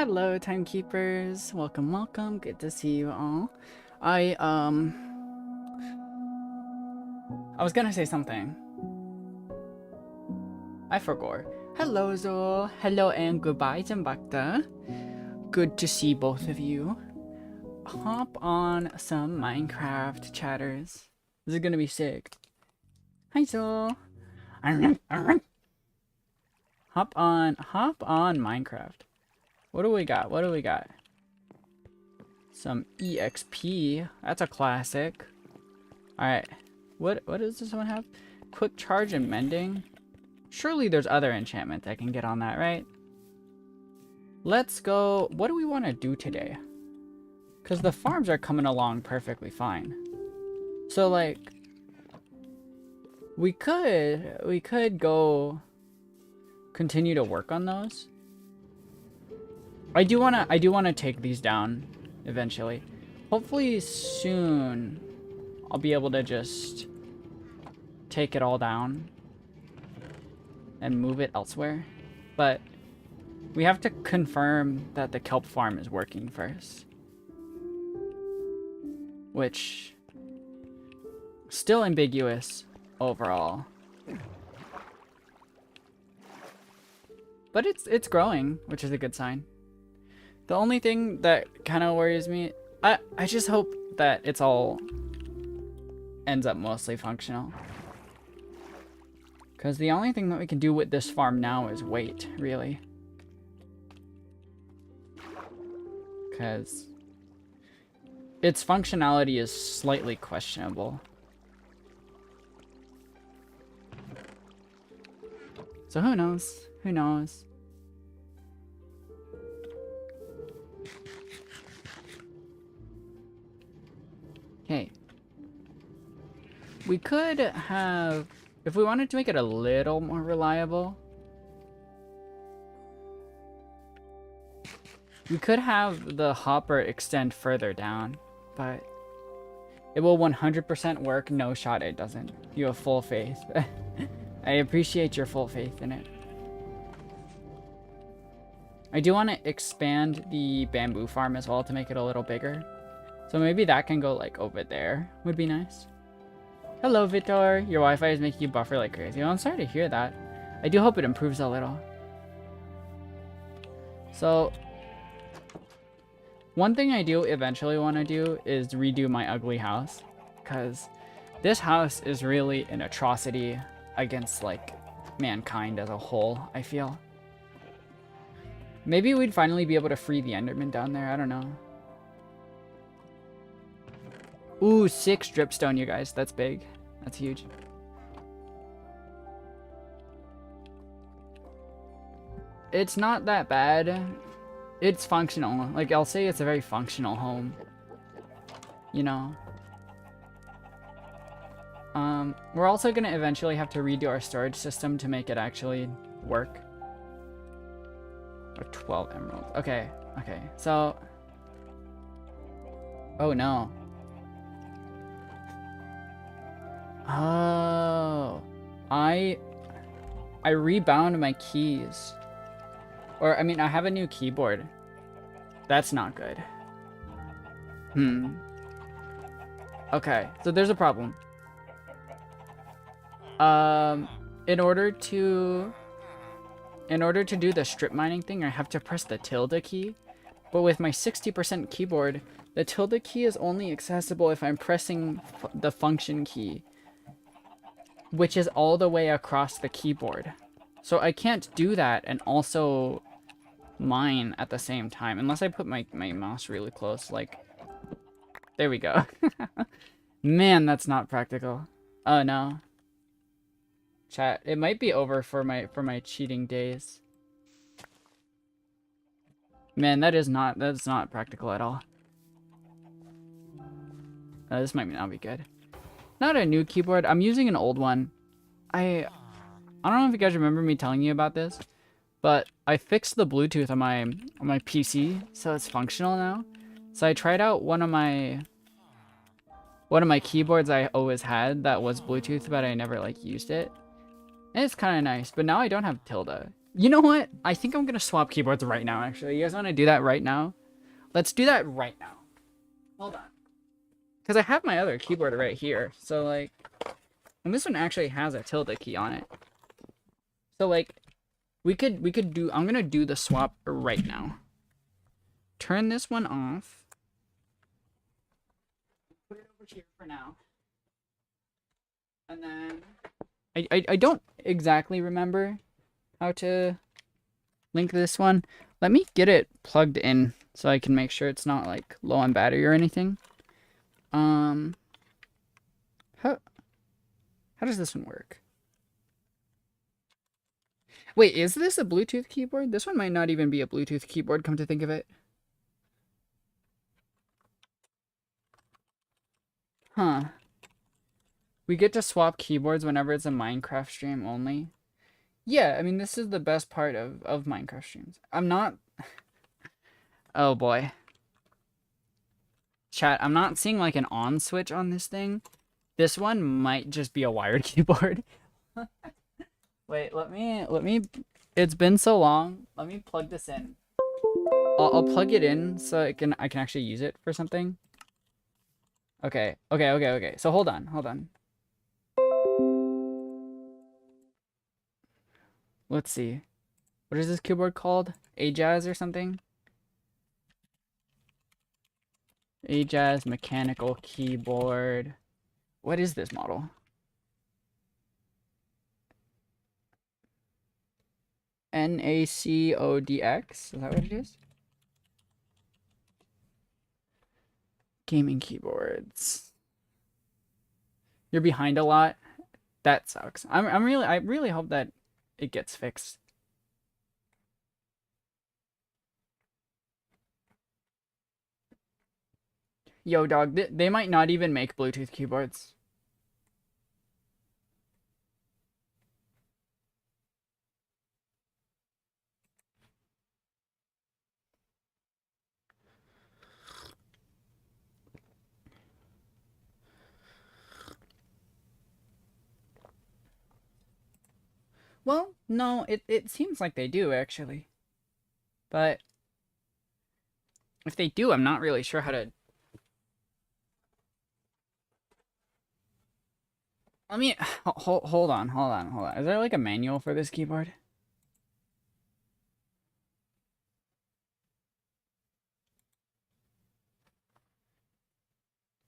Hello, timekeepers. Welcome, welcome. Good to see you all. I was gonna say something. I forgot. Hello, Zo. Hello and goodbye, Zimbakta. Good to see both of you. Hop on some Minecraft chatters. This is gonna be sick. Hi, Zo. Hop on Minecraft. What do we got? What do we got? Some EXP. That's a classic. Alright. What does this one have? Quick charge and mending? Surely there's other enchantment I can get on that, right? Let's go. What do we want to do today? Because the farms are coming along perfectly fine. So, like, we could go continue to work on those. I do wanna take these down eventually. Hopefully soon I'll be able to just take it all down and move it elsewhere. But we have to confirm that the kelp farm is working first. Which still ambiguous overall. But it's growing, which is a good sign. The only thing that kind of worries me, I just hope that it's all ends up mostly functional. Because the only thing that we can do with this farm now is wait, really. Because its functionality is slightly questionable. So who knows? Who knows? Okay. We could have, if we wanted to make it a little more reliable, we could have the hopper extend further down, but it will 100% work. No shot it doesn't. You have full faith. I appreciate your full faith in it. I do want to expand the bamboo farm as well to make it a little bigger. So maybe that can go like over there. Would be nice. Hello, Vitor. Your Wi-Fi is making you buffer like crazy. Oh, I'm sorry to hear that. I do hope it improves a little. So one thing I do eventually want to do is redo my ugly house. Because this house is really an atrocity against like mankind as a whole, I feel. Maybe we'd finally be able to free the Enderman down there. I don't know. Ooh, 6 dripstone, you guys. That's big. That's huge. It's not that bad. It's functional. Like, I'll say it's a very functional home. You know? We're also gonna eventually have to redo our storage system to make it actually work. Or 12 emeralds. Okay, okay. So... Oh, no. Oh, I rebound my keys. Or, I mean, I have a new keyboard. That's not good. Okay, so there's a problem. In order to do the strip mining thing, I have to press the tilde key. But with my 60% keyboard, the tilde key is only accessible if I'm pressing the function key, which is all the way across the keyboard. So I can't do that and also mine at the same time, unless I put my mouse really close, like, there we go. Man, that's not practical. Oh no. Chat, it might be over for my cheating days. Man, that's not practical at all. This might not be good. Not a new keyboard. I'm using an old one. I don't know if you guys remember me telling you about this, but I fixed the Bluetooth on my PC, so it's functional now. So I tried out one of my keyboards I always had that was Bluetooth, but I never like used it. And it's kind of nice, but now I don't have tilde. You know what? I think I'm gonna swap keyboards right now, actually. You guys wanna do that right now? Let's do that right now. Hold on. Because I have my other keyboard right here. So, like... And this one actually has a tilde key on it. So, like... We could do... I'm gonna do the swap right now. Turn this one off. Put it over here for now. And then... I don't exactly remember how to link this one. Let me get it plugged in so I can make sure it's not like low on battery or anything. How does this one work? Wait, is this a Bluetooth keyboard? This one might not even be a Bluetooth keyboard, come to think of it. Huh. We get to swap keyboards whenever it's a Minecraft stream only. Yeah, I mean, this is the best part of Minecraft streams. I'm not... Oh, boy. Chat, I'm not seeing, like, an on switch on this thing. This one might just be a wired keyboard. Wait, let me... It's been so long. Let me plug this in. I'll plug it in so I can actually use it for something. Okay. So hold on. Let's see. What is this keyboard called? Ajaz or something? Ajaz mechanical keyboard. What is this model? NACODX? Is that what it is? Gaming keyboards. You're behind a lot. That sucks. I really hope that it gets fixed. Yo, dog, they might not even make Bluetooth keyboards. Well, no, it seems like they do, actually. But if they do, I'm not really sure how to... Let me... Hold on. Is there, like, a manual for this keyboard?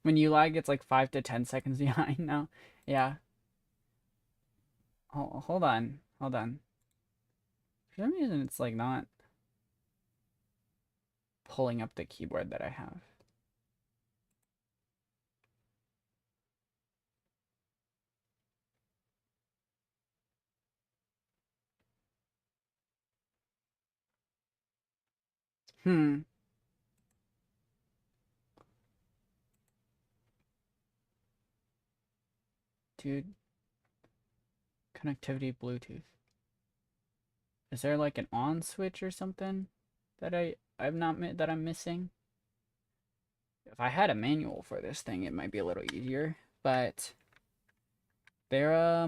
When you lag, it's like 5 to 10 seconds behind now. Yeah. Hold on. For some reason, it's, like, not pulling up the keyboard that I have. Dude. Connectivity Bluetooth. Is there like an on switch or something that I'm missing? If I had a manual for this thing, it might be a little easier, but there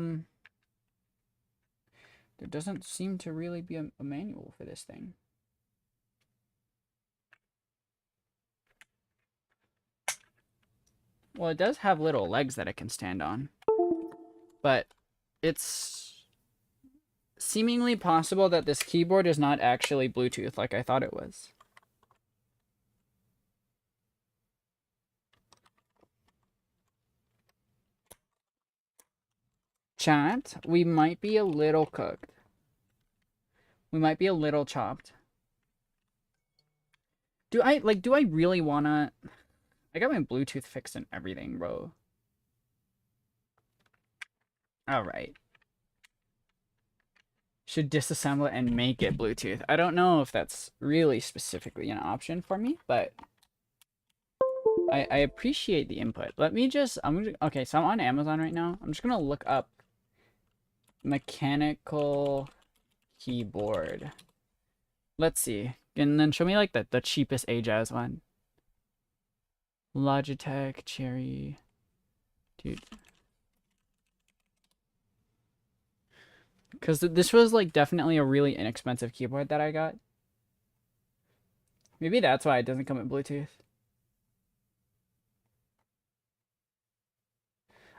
doesn't seem to really be a manual for this thing. Well, it does have little legs that it can stand on, but it's seemingly possible that this keyboard is not actually Bluetooth like I thought it was. Chat, we might be a little cooked. We might be a little chopped. Do I really wanna... I got my Bluetooth fixed and everything, bro. Alright. Should disassemble it and make it Bluetooth. I don't know if that's really specifically an option for me, but I appreciate the input. Let me just... okay, so I'm on Amazon right now. I'm just gonna look up mechanical keyboard. Let's see. And then show me like the cheapest Ajaz one. Logitech, Cherry. Dude. Because this was like definitely a really inexpensive keyboard that I got. Maybe that's why it doesn't come with Bluetooth.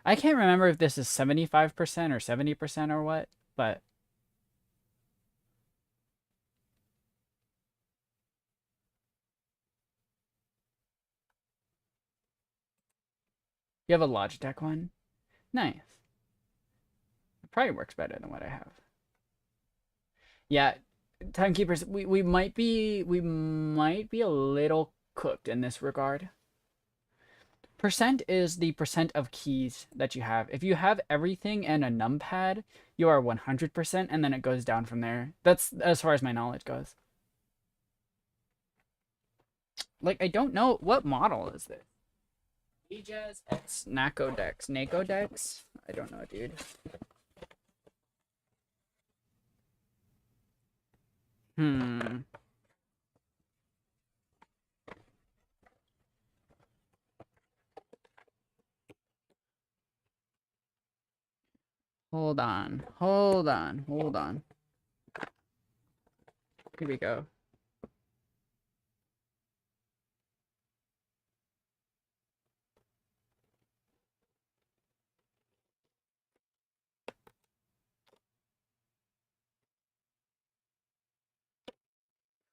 I can't remember if this is 75% or 70% or what, but you have a Logitech one? Nice. It probably works better than what I have. Yeah, timekeepers, we might be a little cooked in this regard. Percent is the percent of keys that you have. If you have everything and a numpad, you are 100%, and then it goes down from there. That's as far as my knowledge goes. Like, I don't know. What model is this? Ejaz X Nacodex. Nacodex? I don't know, dude. Hold on. Hold on. Hold on. Here we go.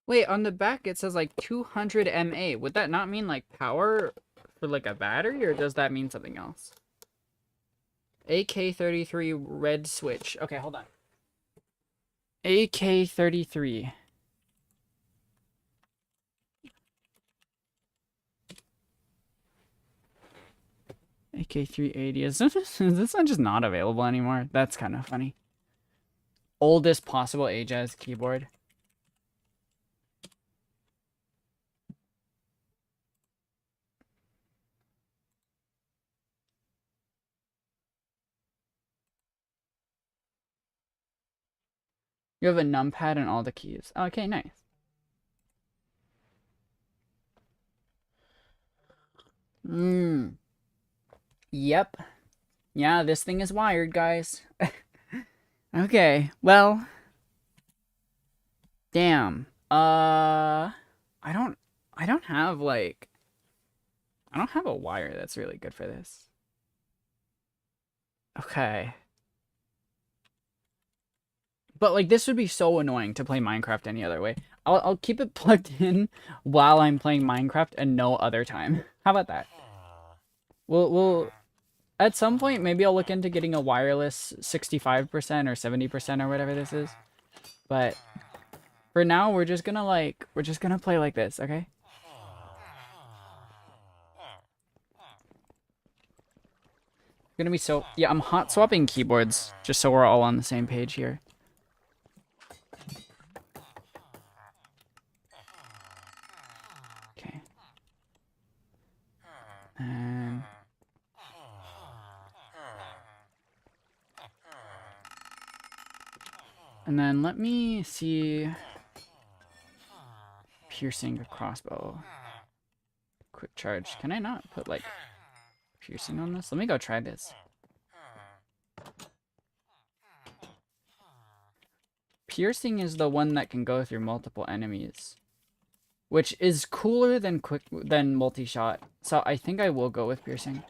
Wait, on the back it says like 200 mAh. Would that not mean like power for like a battery, or does that mean something else? AK-33 red switch. Okay, hold on. AK-33. AK-380. Is this one just not available anymore? That's kind of funny. Oldest possible Ejaz keyboard. You have a numpad and all the keys. Okay, nice. Yep. Yeah, this thing is wired, guys. Okay, well. Damn. I don't have like I don't have a wire that's really good for this. Okay. But like this would be so annoying to play Minecraft any other way. I'll keep it plugged in while I'm playing Minecraft and no other time. How about that? We'll at some point maybe I'll look into getting a wireless 65% or 70% or whatever this is. But for now we're just gonna play like this, okay? Gonna be so yeah, I'm hot swapping keyboards just so we're all on the same page here. Okay. And then let me see piercing a crossbow. Quick charge. Can I not put like piercing on this? Let me go try this. Piercing is the one that can go through multiple enemies, which is cooler than multi-shot. So I think I will go with piercing.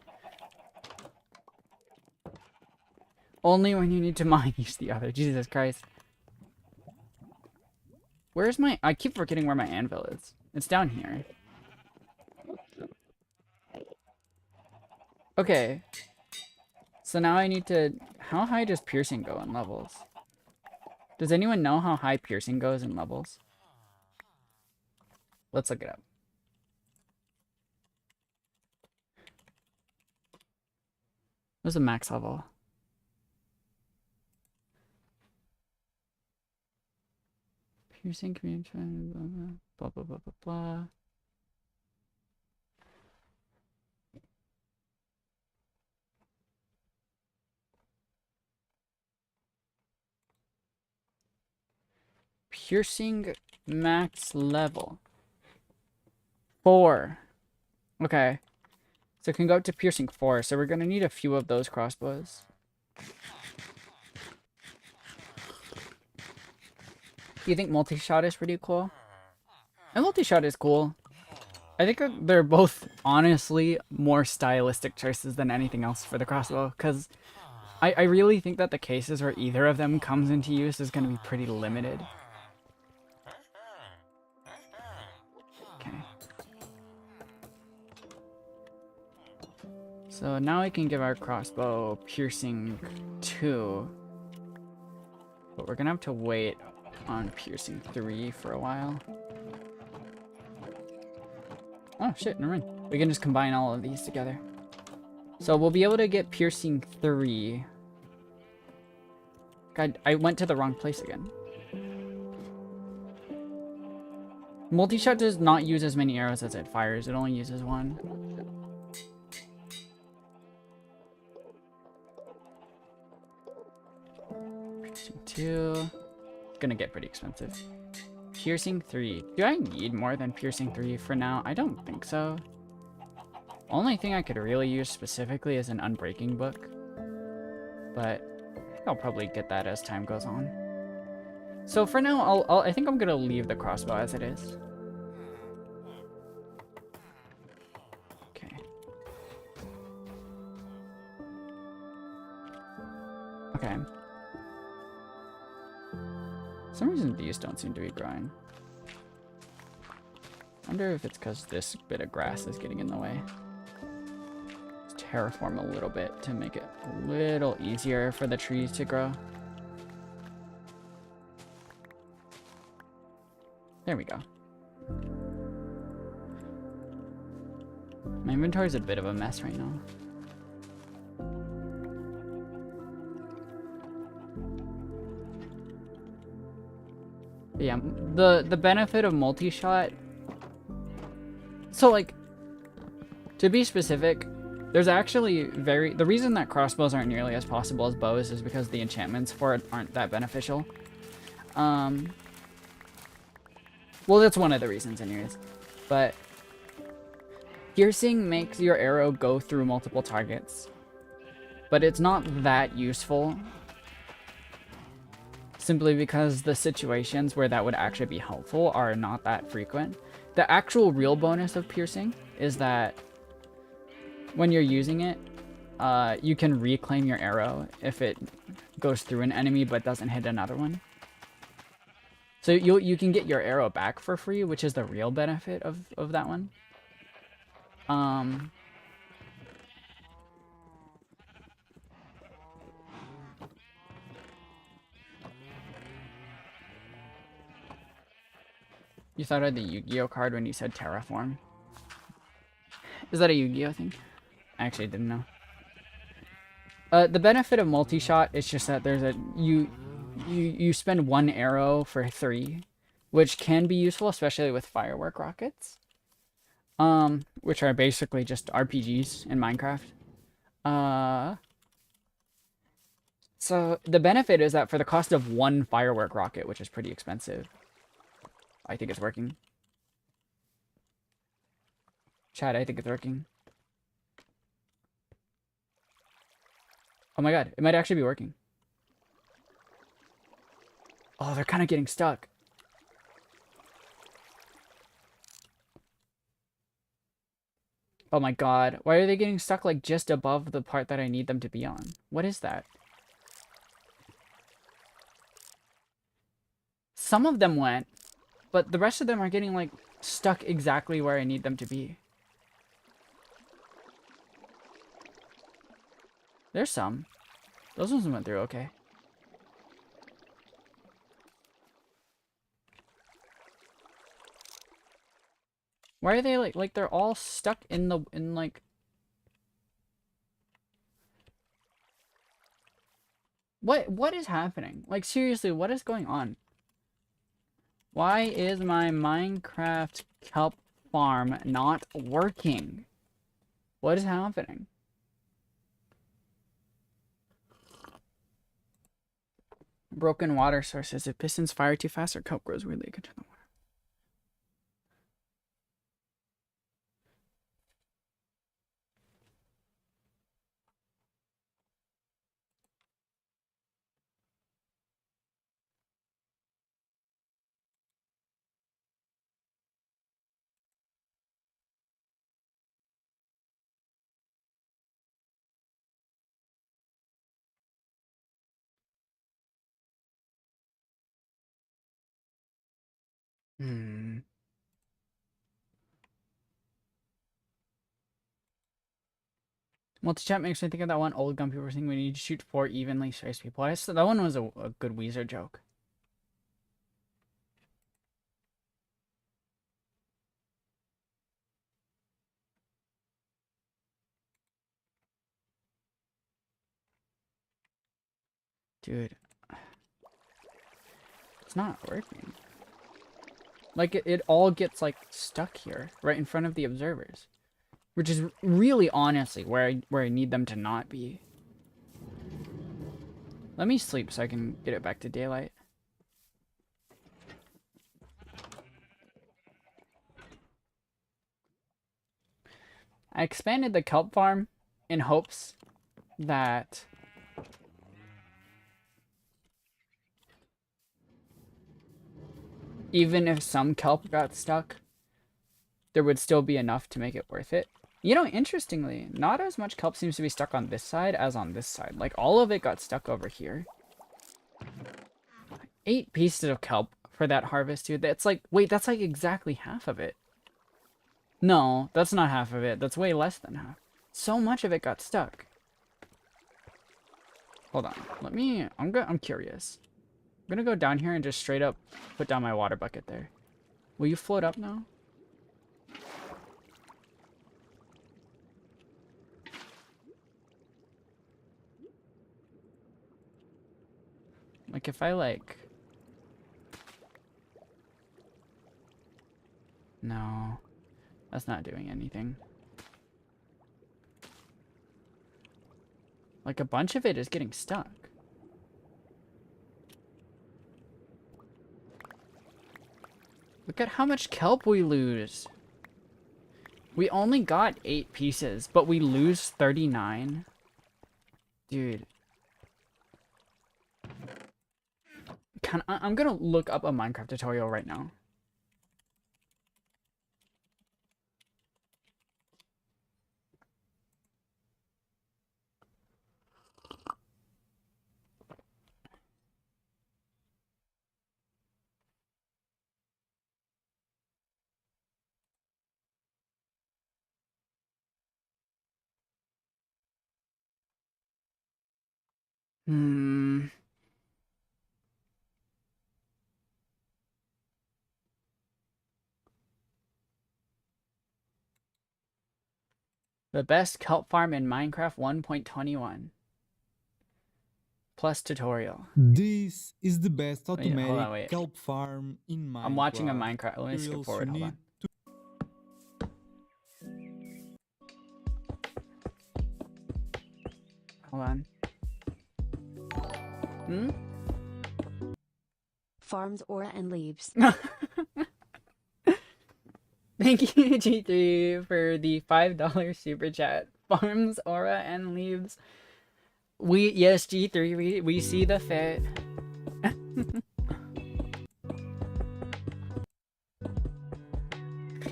Only when you need to mine use the other. Jesus Christ. Where's my... I keep forgetting where my anvil is. It's down here. Okay. So now I need to... How high does piercing go in levels? Does anyone know how high piercing goes in levels? Let's look it up. What's the max level? Piercing community, blah, blah, blah, blah, blah. Piercing max level. 4. Okay. So it can go up to piercing 4. So we're going to need a few of those crossbows. You think multi-shot is pretty cool? And multi-shot is cool. I think they're both honestly more stylistic choices than anything else for the crossbow, because I really think that the cases where either of them comes into use is going to be pretty limited. Okay. So now I can give our crossbow piercing 2. But we're going to have to wait on piercing 3 for a while. Oh shit, never mind. We can just combine all of these together. So we'll be able to get piercing 3. God, I went to the wrong place again. Multi-shot does not use as many arrows as it fires. It only uses 1. Piercing 2. It's gonna get pretty expensive. Piercing 3. Do I need more than piercing 3 for now? I don't think so. Only thing I could really use specifically is an unbreaking book. But I'll probably get that as time goes on. So for now, I think I'm gonna leave the crossbow as it is. Okay. Okay. For some reason these don't seem to be growing. I wonder if it's because this bit of grass is getting in the way. Let's terraform a little bit to make it a little easier for the trees to grow. There we go. My inventory is a bit of a mess right now. But yeah, the benefit of multi-shot. So like, to be specific, there's actually the reason that crossbows aren't nearly as possible as bows is because the enchantments for it aren't that beneficial. Well, that's one of the reasons anyways. But piercing makes your arrow go through multiple targets. But it's not that useful. Simply because the situations where that would actually be helpful are not that frequent. The actual real bonus of piercing is that when you're using it, you can reclaim your arrow if it goes through an enemy but doesn't hit another one. So you can get your arrow back for free, which is the real benefit of that one. You thought of the Yu-Gi-Oh card when you said terraform. Is that a Yu-Gi-Oh thing? I actually didn't know. The benefit of multi-shot is just that there's you spend 1 arrow for 3, which can be useful, especially with firework rockets, which are basically just RPGs in Minecraft. So the benefit is that for the cost of 1 firework rocket, which is pretty expensive, I think it's working. Chat, I think it's working. Oh my god, it might actually be working. Oh, they're kind of getting stuck. Oh my god, why are they getting stuck like just above the part that I need them to be on? What is that? Some of them went, but the rest of them are getting like stuck exactly where I need them to be. There's some. Those ones went through okay. Why are they like they're all stuck in like what is happening? Like seriously, what is going on? Why is my Minecraft kelp farm not working? What is happening? Broken water sources. If pistons fire too fast or kelp grows weirdly, it can turn the water. Hmm. Multi-chat makes me think of that one old gun people were saying we need to shoot 4 evenly spaced people. That one was a good Weezer joke. Dude. It's not working. Like, it all gets, like, stuck here, right in front of the observers. Which is really, honestly, where I need them to not be. Let me sleep so I can get it back to daylight. I expanded the kelp farm in hopes that even if some kelp got stuck, there would still be enough to make it worth it. You know, interestingly, not as much kelp seems to be stuck on this side as on this side. Like, all of it got stuck over here. 8 pieces of kelp for that harvest, dude. That's like, wait, that's like exactly half of it. No, that's not half of it. That's way less than half. So much of it got stuck. Hold on. I'm curious. I'm gonna go down here and just straight up put down my water bucket there. Will you float up now? Like, if I, like... No. That's not doing anything. Like, a bunch of it is getting stuck. Look at how much kelp we lose. We only got 8 pieces, but we lose 39. Dude. I'm gonna look up a Minecraft tutorial right now. Hmm. The best kelp farm in Minecraft 1.21. Plus tutorial. This is the best Wait, hold on, automatic wait. kelp farm in Minecraft. I'm watching a Minecraft. Let me skip Materials forward. you Hold need on. Hold on. Hmm? Farms aura and leaves. Thank you, G3, for the $5 super chat. Farms, aura, and leaves. Yes, G3, we see the fit.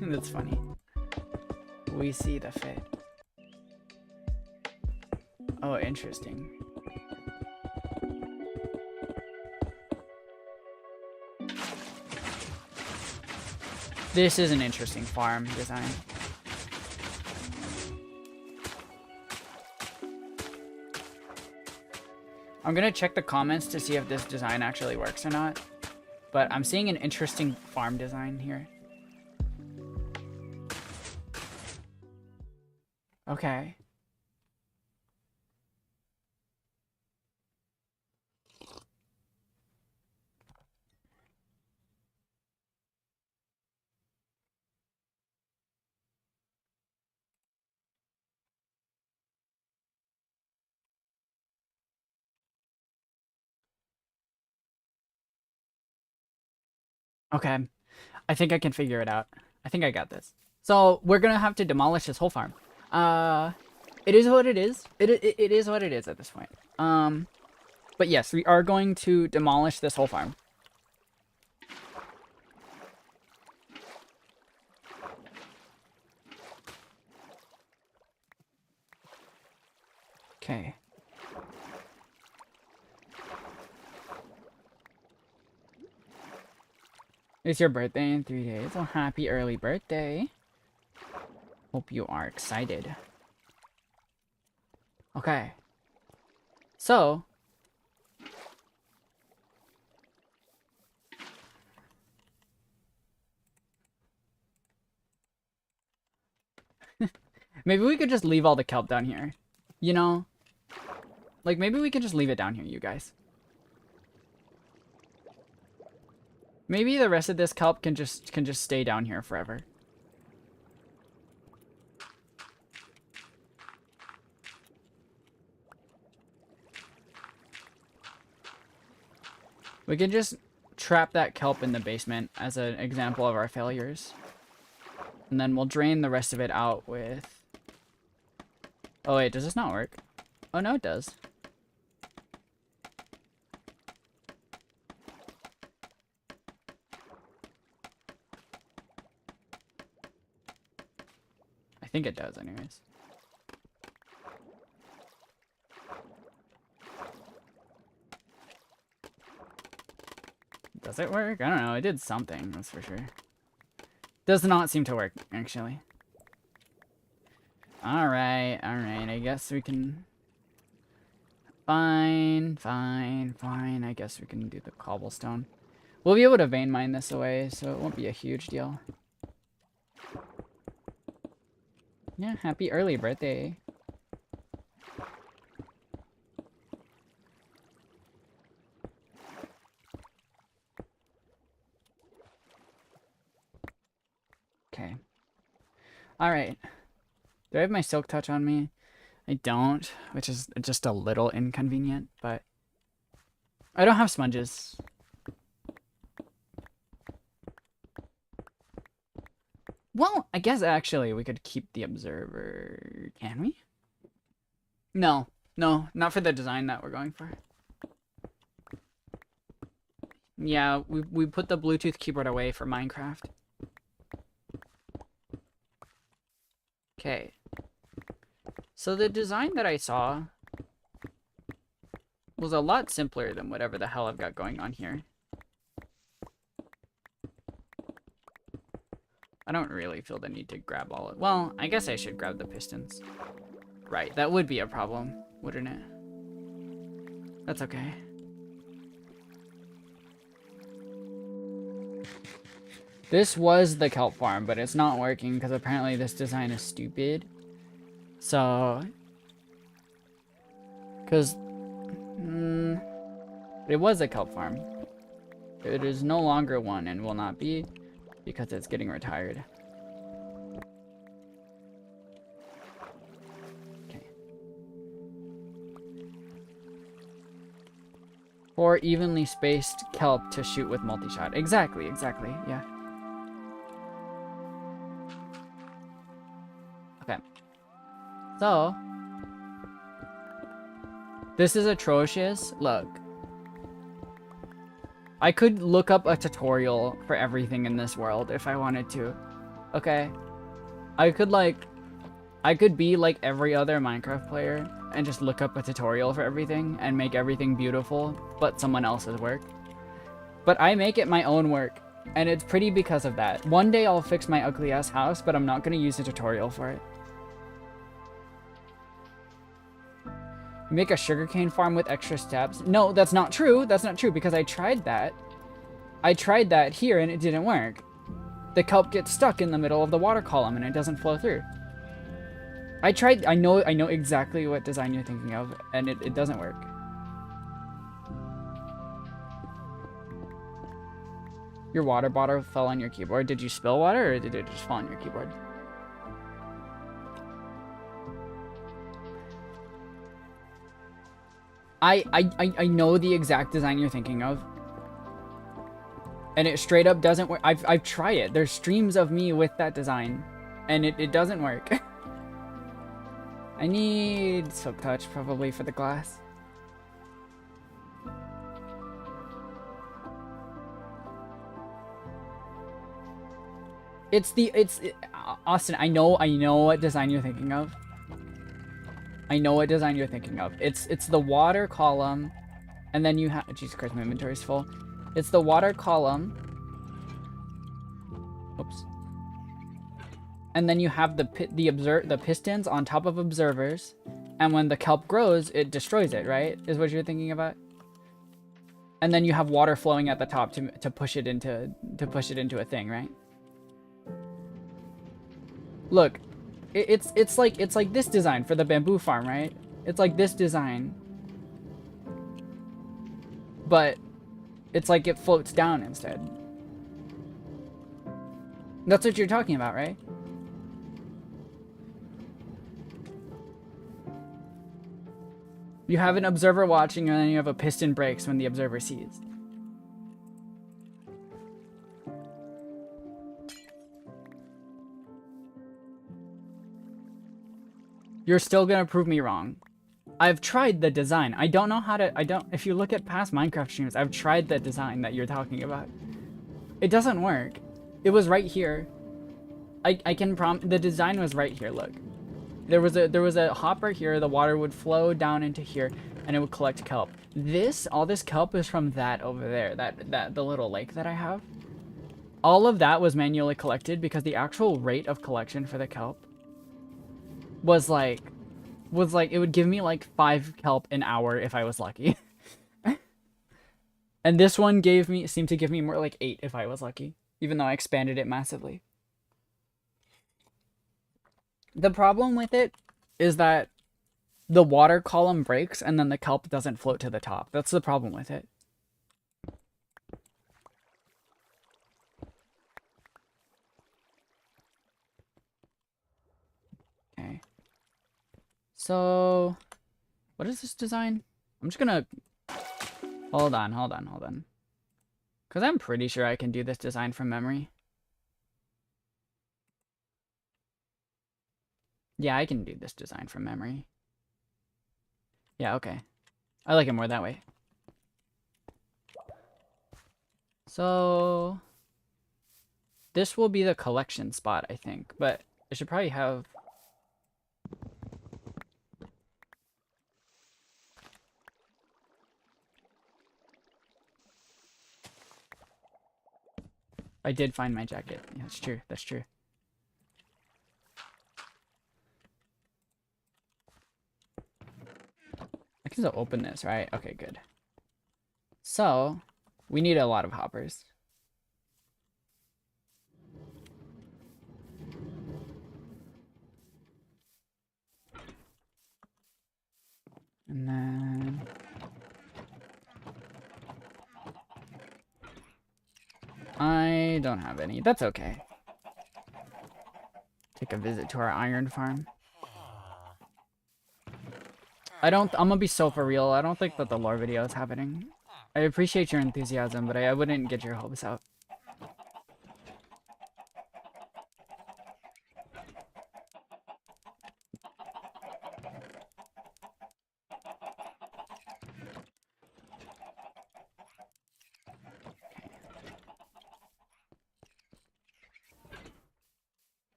That's funny. We see the fit. Oh, interesting. This is an interesting farm design. I'm gonna check the comments to see if this design actually works or not. But I'm seeing an interesting farm design here. Okay. Okay. I think I can figure it out. I think I got this. So we're gonna have to demolish this whole farm. It is what it is. It is what it is at this point. But yes, we are going to demolish this whole farm. Okay. It's your birthday in 3 days. Well, happy early birthday. Hope you are excited. Okay. So. Maybe we could just leave all the kelp down here. You know? Like, maybe we can just leave it down here, you guys. Maybe the rest of this kelp can just stay down here forever. We can just trap that kelp in the basement as an example of our failures. And then we'll drain the rest of it out with... Oh wait, does this not work? Oh no, it does. I think it does anyways. Does it work? I don't know. It did something, that's for sure. Does not seem to work, actually. Alright, alright. I guess we can... Fine. I guess we can do the cobblestone. We'll be able to vein mine this away, so it won't be a huge deal. Yeah, happy early birthday. Okay. Alright. Do I have my silk touch on me? I don't, which is just a little inconvenient, but... I don't have sponges. Well, I guess actually we could keep the observer. Can we? No, not for the design that we're going for. Yeah, we put the Bluetooth keyboard away for Minecraft. Okay. So the design that I saw was a lot simpler than whatever the hell I've got going on here. I don't really feel the need to grab all of... Well, I guess I should grab the pistons. Right, that would be a problem, wouldn't it? That's okay. This was the kelp farm, but it's not working because apparently this design is stupid. So... Because... it was a kelp farm. It is no longer one and will not be because it's getting retired. Okay. 4 evenly spaced kelp to shoot with multi-shot. Exactly, yeah. Okay. So, this is atrocious. Look. I could look up a tutorial for everything in this world if I wanted to. Okay? I could be like every other Minecraft player and just look up a tutorial for everything and make everything beautiful, but someone else's work. But I make it my own work, and it's pretty because of that. One day I'll fix my ugly ass house, but I'm not gonna use a tutorial for it. Make a sugarcane farm with extra steps. No, that's not true. That's not true because I tried that. I tried that here and it didn't work. The kelp gets stuck in the middle of the water column and it doesn't flow through. I know exactly what design you're thinking of and it doesn't work. Your water bottle fell on your keyboard. Did you spill water or did it just fall on your keyboard? I know the exact design you're thinking of. And it straight up doesn't work. I've tried it. There's streams of me with that design. And it doesn't work. I need silk touch probably for the glass. Austin, I know what design you're thinking of. I know what design you're thinking of. It's the water column, and then you have... Jesus Christ, my inventory's full. It's the water column, and then you have the pistons on top of observers, and when the kelp grows, it destroys it, right? Is what you're thinking about? And then you have water flowing at the top to push it into a thing, right? Look, it's like this design for the bamboo farm, right? It's like this design, but it's like it floats down instead. That's what you're talking about, right? You have an observer watching, and then you have a piston breaks when the observer sees. You're still gonna prove me wrong. I've tried the design. I don't know how to, if you look at past Minecraft streams, I've tried the design that you're talking about. It doesn't work. It was right here. I can the design was right here, look. There was a hopper here, the water would flow down into here, and it would collect kelp. All this kelp is from that over there, the little lake that I have. All of that was manually collected because the actual rate of collection for the kelp was like, it would give me like 5 kelp an hour if I was lucky. And this one seemed to give me more like 8 if I was lucky, even though I expanded it massively. The problem with it is that the water column breaks and then the kelp doesn't float to the top. That's the problem with it. Okay. So, what is this design? I'm just gonna... Hold on. Because I'm pretty sure I can do this design from memory. Yeah, I can do this design from memory. Yeah, okay. I like it more that way. So... This will be the collection spot, I think. But it should probably have... I did find my jacket. Yeah, that's true. That's true. I can still open this, right? Okay, good. So, we need a lot of hoppers. And then... I don't have any. That's okay. Take a visit to our iron farm. I'm gonna be so for real. I don't think that the lore video is happening. I appreciate your enthusiasm, but I wouldn't get your hopes up.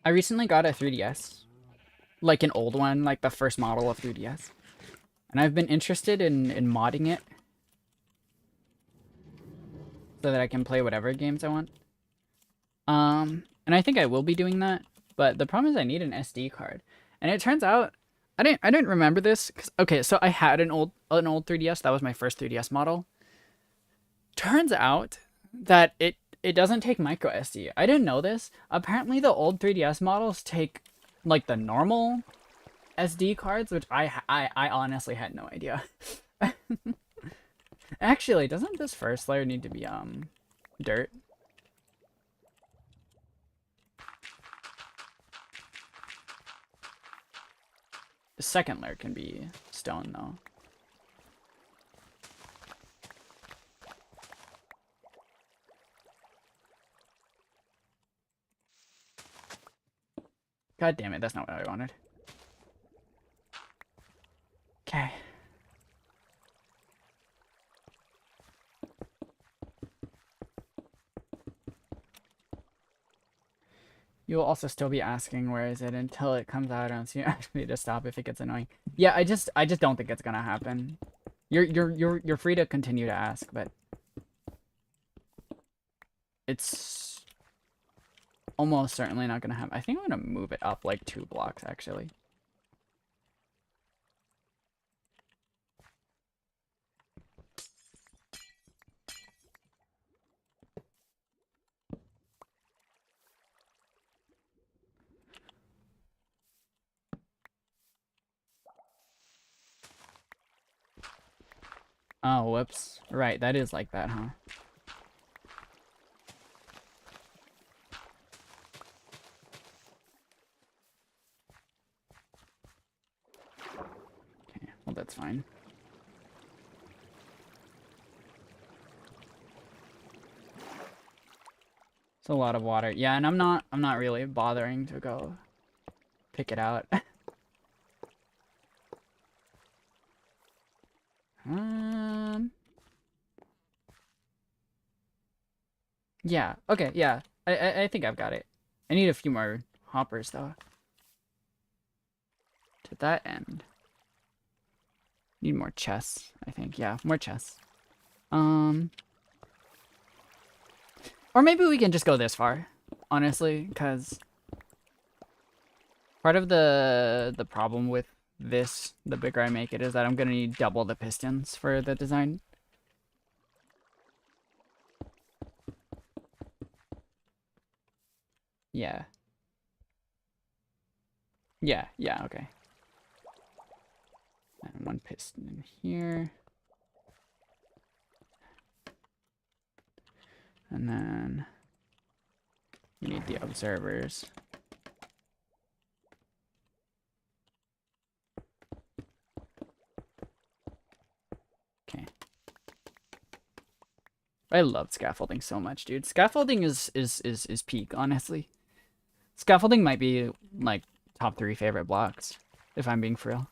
I recently got a 3DS. Like an old one, like the first model of 3DS. And I've been interested in modding it. So that I can play whatever games I want. And I think I will be doing that. But the problem is I need an SD card. And it turns out, I didn't remember this. Okay, so I had an old 3DS. That was my first 3DS model. Turns out that it doesn't take micro SD. I didn't know this. Apparently the old 3DS models take like the normal SD cards, which I honestly had no idea. Actually, doesn't this first layer need to be dirt? The second layer can be stone though. God damn it, that's not what I wanted. Okay. You'll also still be asking where is it until it comes out and so you ask me to stop if it gets annoying. Yeah, I just don't think it's gonna happen. You're free to continue to ask, but it's almost certainly not gonna happen. I think I'm gonna move it up like 2 blocks actually. Oh, whoops. Right, that is like that, huh? Okay, well that's fine. It's a lot of water. Yeah, and I'm not really bothering to go pick it out. Yeah, okay, yeah. I think I've got it. I need a few more hoppers though. To that end. Need more chests, I think. Yeah, more chests. Or maybe we can just go this far, honestly, because part of the problem with this, the bigger I make it, is that I'm gonna need double the pistons for the design. Yeah. Yeah, okay. And 1 piston in here. And then we need the observers. Okay. I love scaffolding so much, dude. Scaffolding is peak, honestly. Scaffolding might be like top 3 favorite blocks, if I'm being for real.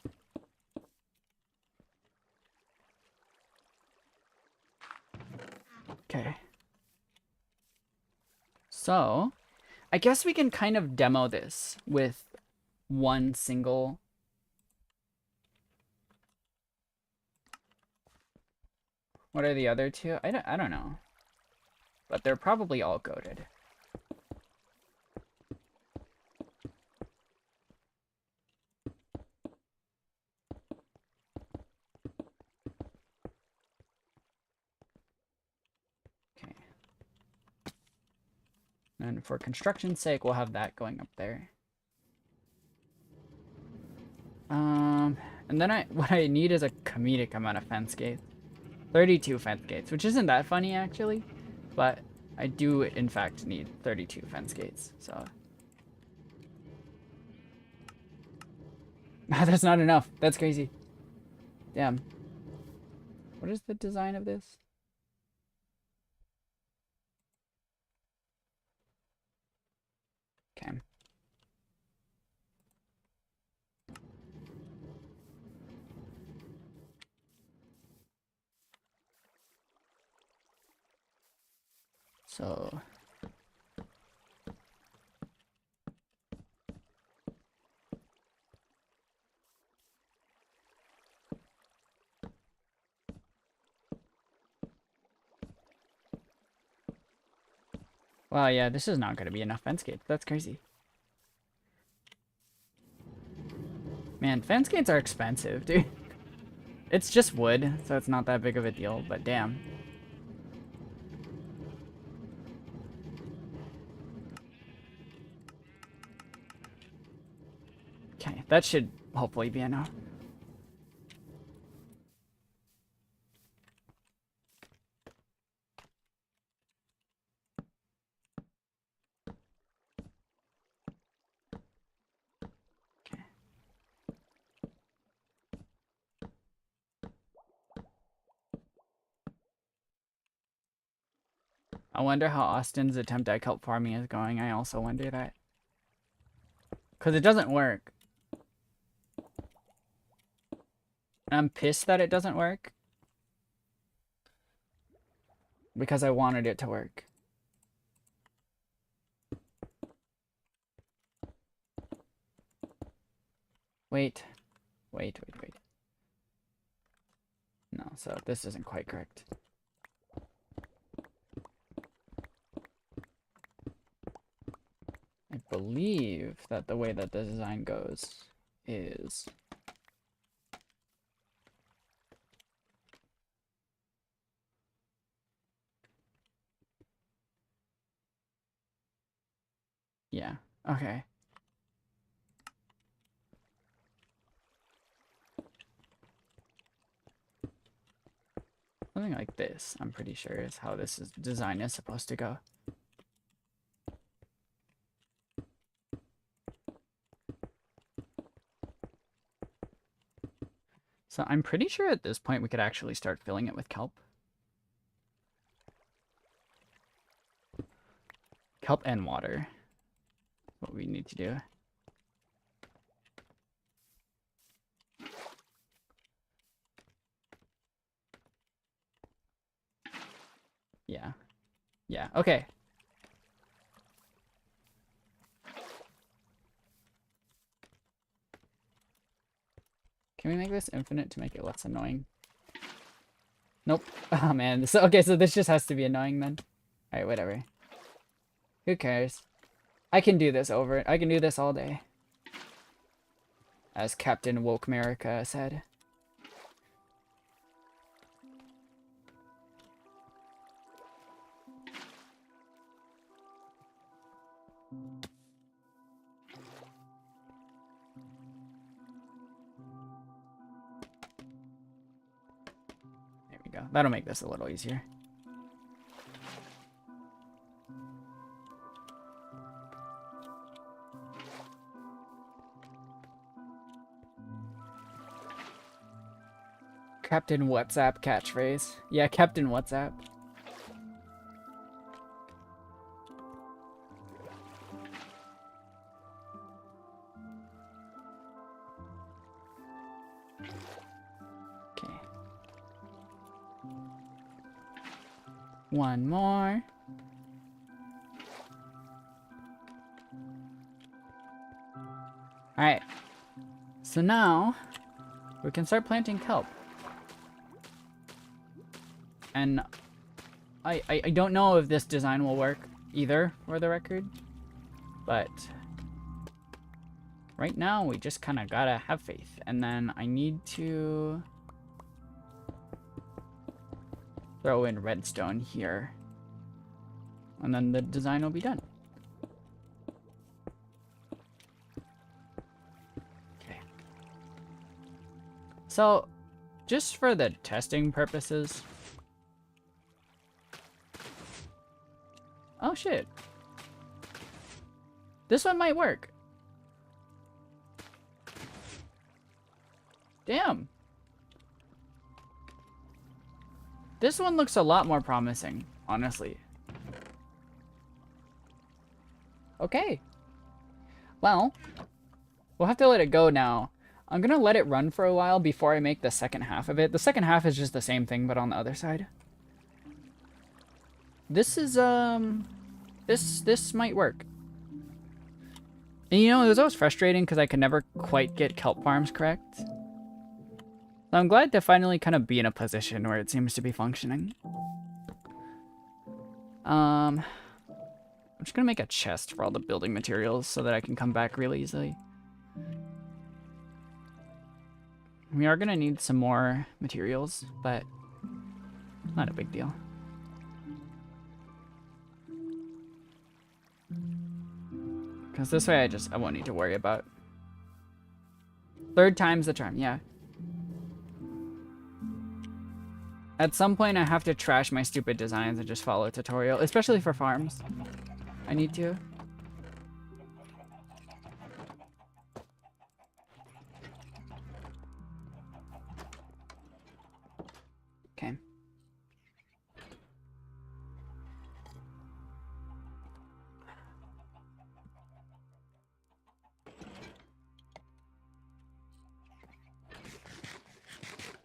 Okay. So, I guess we can kind of demo this with one single. What are the other 2? I don't know. But they're probably all goated. Okay. And for construction's sake, we'll have that going up there. And then what I need is a comedic amount of fence gates. 32 fence gates, which isn't that funny actually, but I do in fact need 32 fence gates, so. That's not enough. That's crazy. Damn. What is the design of this? Okay. So wow, yeah, this is not going to be enough fence gates. That's crazy. Man, fence gates are expensive, dude. It's just wood, so it's not that big of a deal, but damn. Okay, that should hopefully be enough. Okay. I wonder how Austin's attempt at kelp farming is going. I also wonder that. Because it doesn't work. And I'm pissed that it doesn't work. Because I wanted it to work. Wait. No, so this isn't quite correct. I believe that the way that the design goes is... Yeah, okay. Something like this, I'm pretty sure, is how this design is supposed to go. So I'm pretty sure at this point we could actually start filling it with kelp. Kelp and water. What we need to do. Yeah. Yeah, okay. Can we make this infinite to make it less annoying? Nope. Oh man. So okay, so this just has to be annoying then. Alright, whatever. Who cares? I can do this over it. I can do this all day. As Captain Woke America said. There we go. That'll make this a little easier. Captain WhatsApp catchphrase. Yeah, Captain WhatsApp. Okay. One more. Alright. So now, we can start planting kelp. And I don't know if this design will work either, for the record. But right now, we just kind of gotta have faith. And then I need to throw in redstone here. And then the design will be done. Okay. So, just for the testing purposes... Oh shit. This one might work. Damn. This one looks a lot more promising, honestly. Okay. Well, we'll have to let it go now. I'm gonna let it run for a while before I make the second half of it. The second half is just the same thing, but on the other side. This is, this might work. And you know, it was always frustrating because I could never quite get kelp farms correct. So I'm glad to finally kind of be in a position where it seems to be functioning. I'm just gonna make a chest for all the building materials so that I can come back really easily. We are gonna need some more materials, but not a big deal. Because this way I won't need to worry about. Third time's the charm, yeah. At some point I have to trash my stupid designs and just follow a tutorial, especially for farms. I need to. Okay.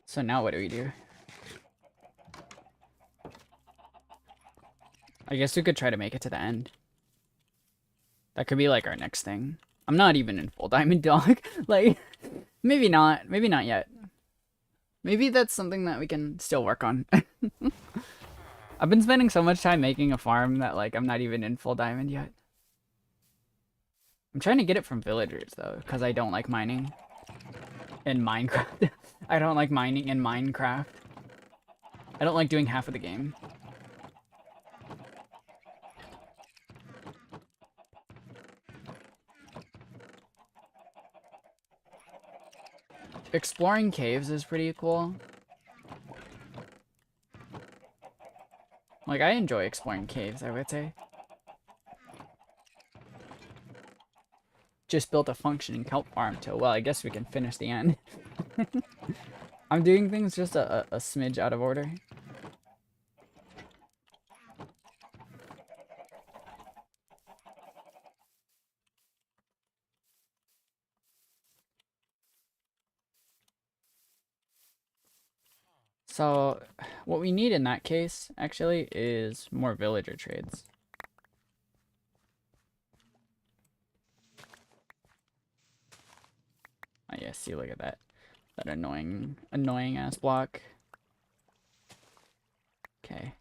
So now what do we do? I guess we could try to make it to the end. That could be like our next thing. I'm not even in full diamond dog. Like, Maybe not. Maybe not yet. Maybe that's something that we can still work on. I've been spending so much time making a farm that like I'm not even in full diamond yet. I'm trying to get it from villagers though, because I don't like mining in Minecraft. I don't like mining in Minecraft. I don't like doing half of the game. Exploring caves is pretty cool. Like, I enjoy exploring caves, I would say. Just built a functioning kelp farm too. Well, I guess we can finish the end. I'm doing things just a smidge out of order. So, what we need in that case, actually, is more villager trades. Oh yeah, see, look at that. That annoying ass block. Okay.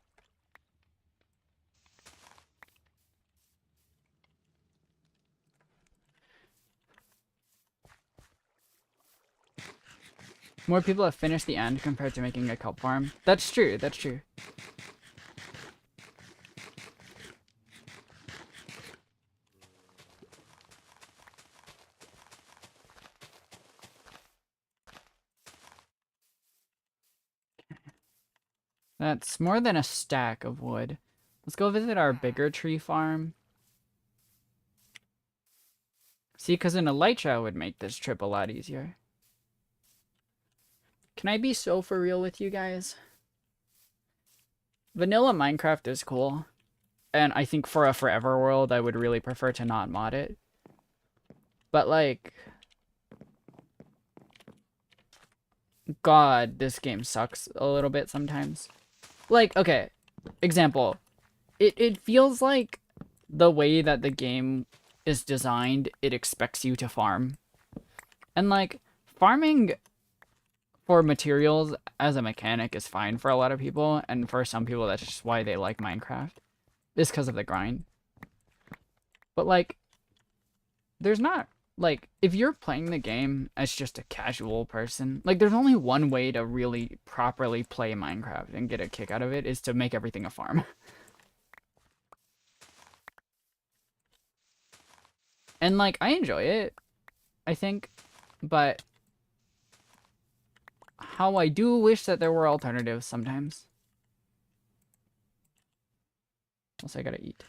More people have finished the end compared to making a kelp farm. That's true, that's true. That's more than a stack of wood. Let's go visit our bigger tree farm. See, because an elytra would make this trip a lot easier. Can I be so for real with you guys? Vanilla Minecraft is cool. And I think for a forever world, I would really prefer to not mod it. But like... God, this game sucks a little bit sometimes. Like, okay, example. It feels like the way that the game is designed, it expects you to farm. And like, farming for materials as a mechanic is fine for a lot of people, and for some people that's just why they like Minecraft. It's because of the grind. But like, there's not, like, if you're playing the game as just a casual person, like, there's only one way to really properly play Minecraft and get a kick out of it, is to make everything a farm. And like, I enjoy it, I think, but how I do wish that there were alternatives sometimes. Also, I gotta eat.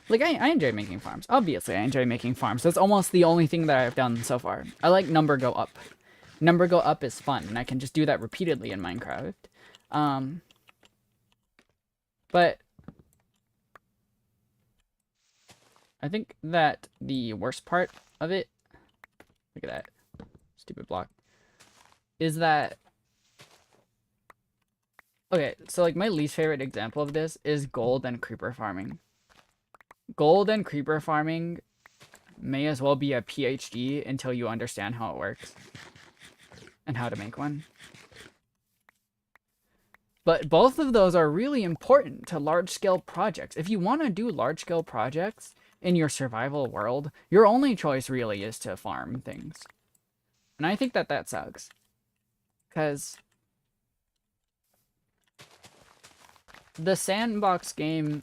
Like, I enjoy making farms. Obviously, I enjoy making farms. That's almost the only thing that I've done so far. I like number go up. Number go up is fun, and I can just do that repeatedly in Minecraft. But I think that the worst part of it, look at that stupid block, is that, okay, so like my least favorite example of this is gold and creeper farming. Gold and creeper farming may as well be a PhD until you understand how it works and how to make one. But both of those are really important to large-scale projects. If you want to do large-scale projects in your survival world, your only choice really is to farm things. And I think that that sucks. Because the sandbox game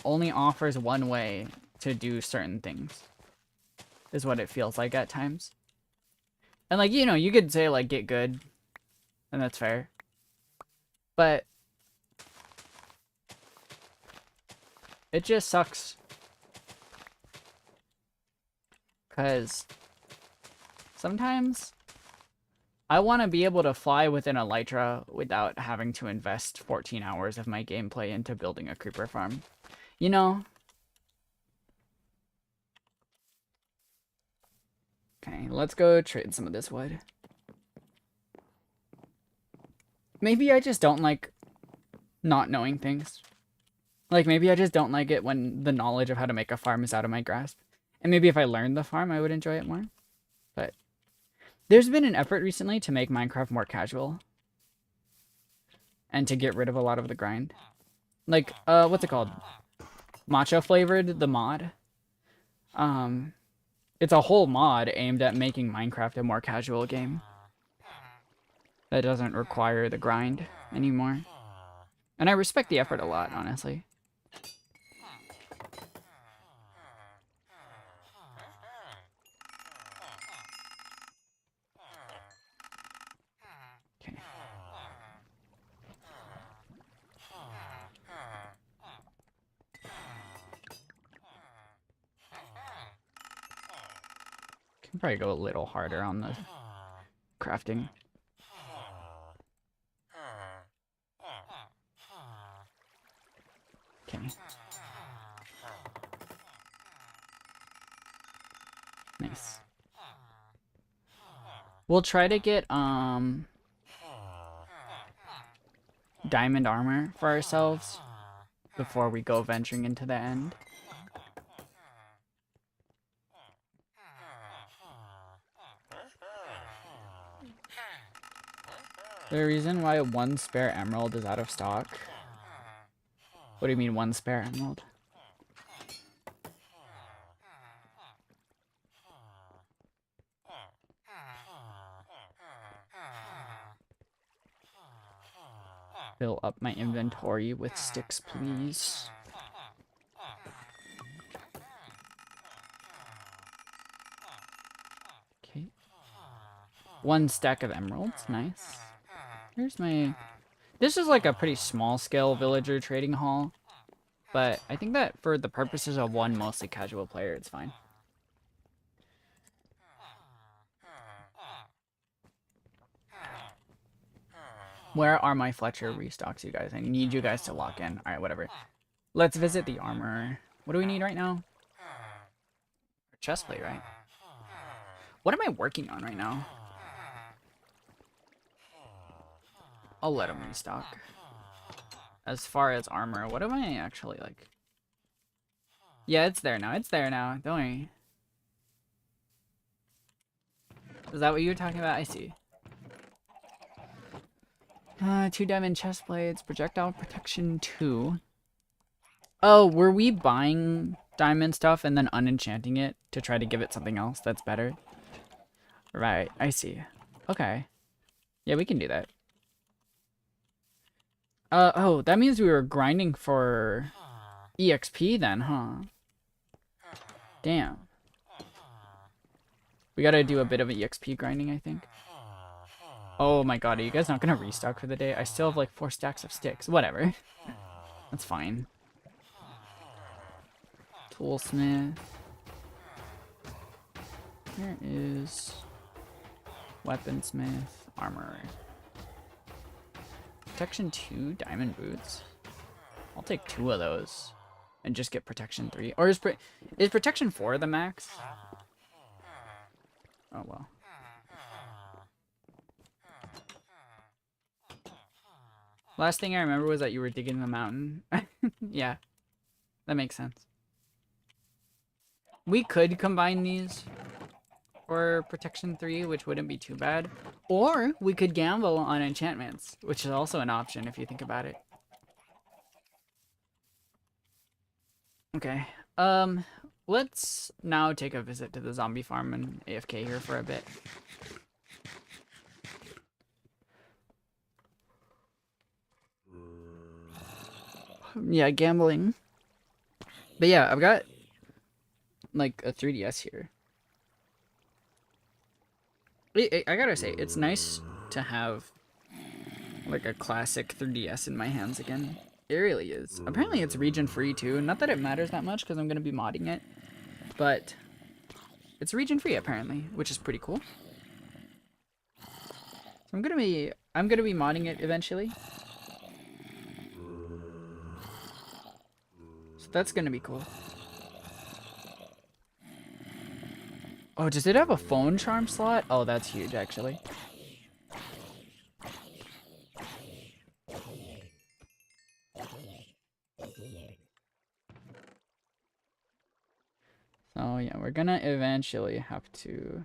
only offers one way to do certain things, is what it feels like at times. And like, you know, you could say like get good, and that's fair. But it just sucks. Because sometimes I want to be able to fly with an elytra without having to invest 14 hours of my gameplay into building a creeper farm. You know? Okay, let's go trade some of this wood. Maybe I just don't like not knowing things. Like, maybe I just don't like it when the knowledge of how to make a farm is out of my grasp. And maybe if I learned the farm, I would enjoy it more. But There's been an effort recently to make Minecraft more casual. And to get rid of a lot of the grind. Like, what's it called? Matcha flavored, the mod. It's a whole mod aimed at making Minecraft a more casual game. That doesn't require the grind anymore. And I respect the effort a lot, honestly. Okay. Can probably go a little harder on the crafting. Okay. Nice. We'll try to get diamond armor for ourselves before we go venturing into the end. The reason why one spare emerald is out of stock? What do you mean one spare emerald? Fill up my inventory with sticks, please. Okay. One stack of emeralds, nice. Here's my... This is like a pretty small scale villager trading hall. But I think that for the purposes of one mostly casual player, it's fine. Where are my Fletcher restocks, you guys? I need you guys to lock in. Alright, whatever. Let's visit the armor. What do we need right now? Chestplate, right? What am I working on right now? I'll let him restock. As far as armor, what am I actually like? Yeah, it's there now. It's there now. Don't worry. Is that what you were talking about? I see. 2 diamond chest plates, projectile protection 2. Oh, were we buying diamond stuff and then unenchanting it to try to give it something else that's better? Right, I see. Okay. Yeah, we can do that. Oh, that means we were grinding for EXP then, huh? Damn. We gotta do a bit of EXP grinding, I think. Oh my god, are you guys not gonna restock for the day? I still have like 4 stacks of sticks. Whatever. That's fine. Toolsmith. Here is weaponsmith, armor. Protection 2, diamond boots. I'll take 2 of those and just get protection 3. Or is protection 4 the max? Oh well. Last thing I remember was that you were digging the mountain. Yeah, that makes sense. We could combine these for protection 3, which wouldn't be too bad. Or we could gamble on enchantments, which is also an option if you think about it. Okay. Let's now take a visit to the zombie farm and AFK here for a bit. Yeah, gambling. But yeah, I've got like a 3DS here. I gotta say, it's nice to have like a classic 3DS in my hands again. It really is. Apparently it's region free too. Not that it matters that much because I'm gonna be modding it, but it's region free apparently, which is pretty cool. So I'm gonna be modding it eventually. So that's gonna be cool. Oh, does it have a phone charm slot? Oh, that's huge actually. So yeah, we're gonna eventually have to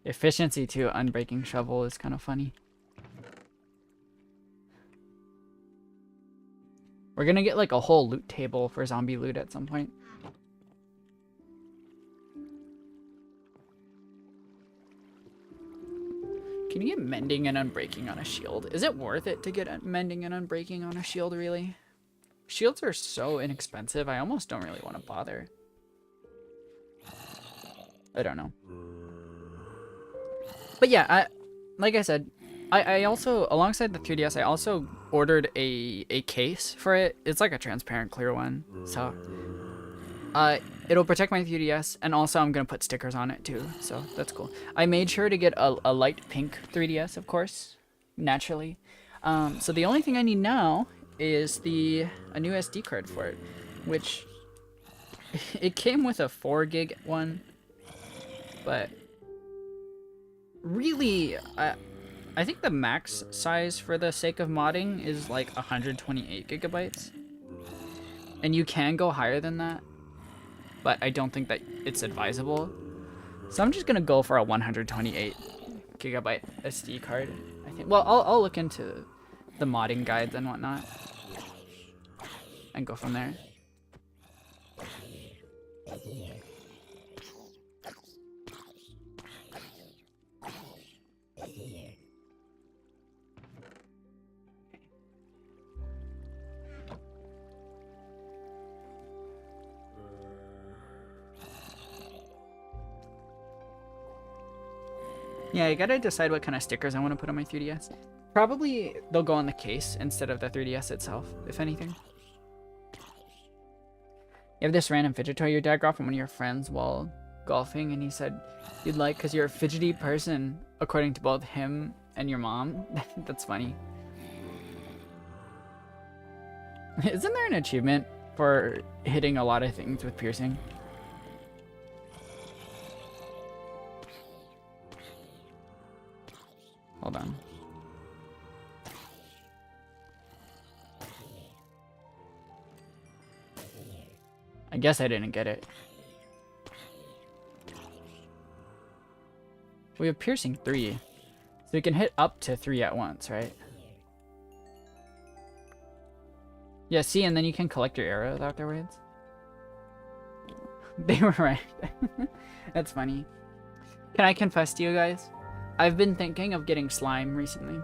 Efficiency too, unbreaking shovel is kind of funny. We're gonna get like a whole loot table for zombie loot at some point. Can you get mending and unbreaking on a shield? Is it worth it to get mending and unbreaking on a shield, really? Shields are so inexpensive, I almost don't really want to bother. I don't know. But yeah, like I said, I also, alongside the 3DS, I also ordered a case for it. It's like a transparent clear one. So, it'll protect my 3DS, and also I'm going to put stickers on it too. So, that's cool. I made sure to get a light pink 3DS, of course, naturally. So the only thing I need now is a new SD card for it, which it came with a 4 gig one, but really, I think the max size for the sake of modding is like 128 gigabytes. And you can go higher than that, but I don't think that it's advisable. So I'm just gonna go for a 128 gigabyte SD card, I think. Well, I'll look into the modding guides and whatnot and go from there. Yeah, I gotta decide what kind of stickers I want to put on my 3DS. Probably they'll go on the case instead of the 3DS itself, if anything. You have this random fidget toy your dad got from one of your friends while golfing, and he said you'd like because you're a fidgety person, according to both him and your mom. That's funny. Isn't there an achievement for hitting a lot of things with piercing? Hold on. I guess I didn't get it. We have piercing 3. So we can hit up to 3 at once, right? Yeah, see, and then you can collect your arrows afterwards. They were right. That's funny. Can I confess to you guys? I've been thinking of getting slime recently.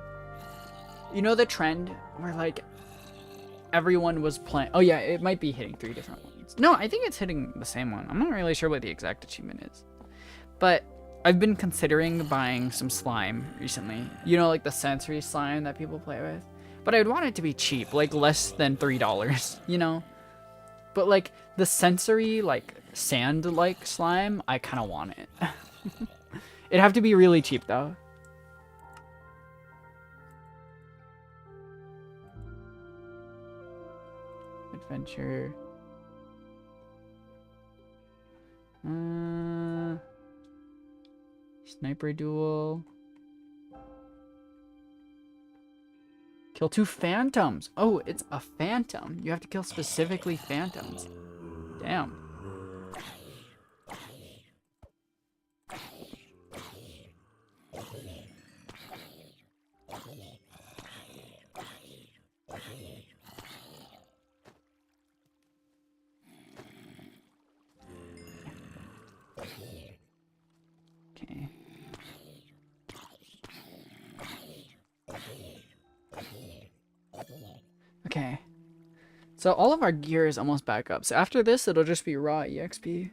You know the trend where like everyone was playing. Oh yeah, it might be hitting 3 different ones. No, I think it's hitting the same one. I'm not really sure what the exact achievement is. But I've been considering buying some slime recently. You know, like the sensory slime that people play with. But I'd want it to be cheap, like less than $3, you know? But like the sensory, like sand-like slime, I kind of want it. It'd have to be really cheap though. Adventure. Sniper duel. Kill 2 phantoms. Oh, it's a phantom. You have to kill specifically phantoms. Damn. Okay. Okay. So all of our gear is almost back up. So after this, it'll just be raw EXP.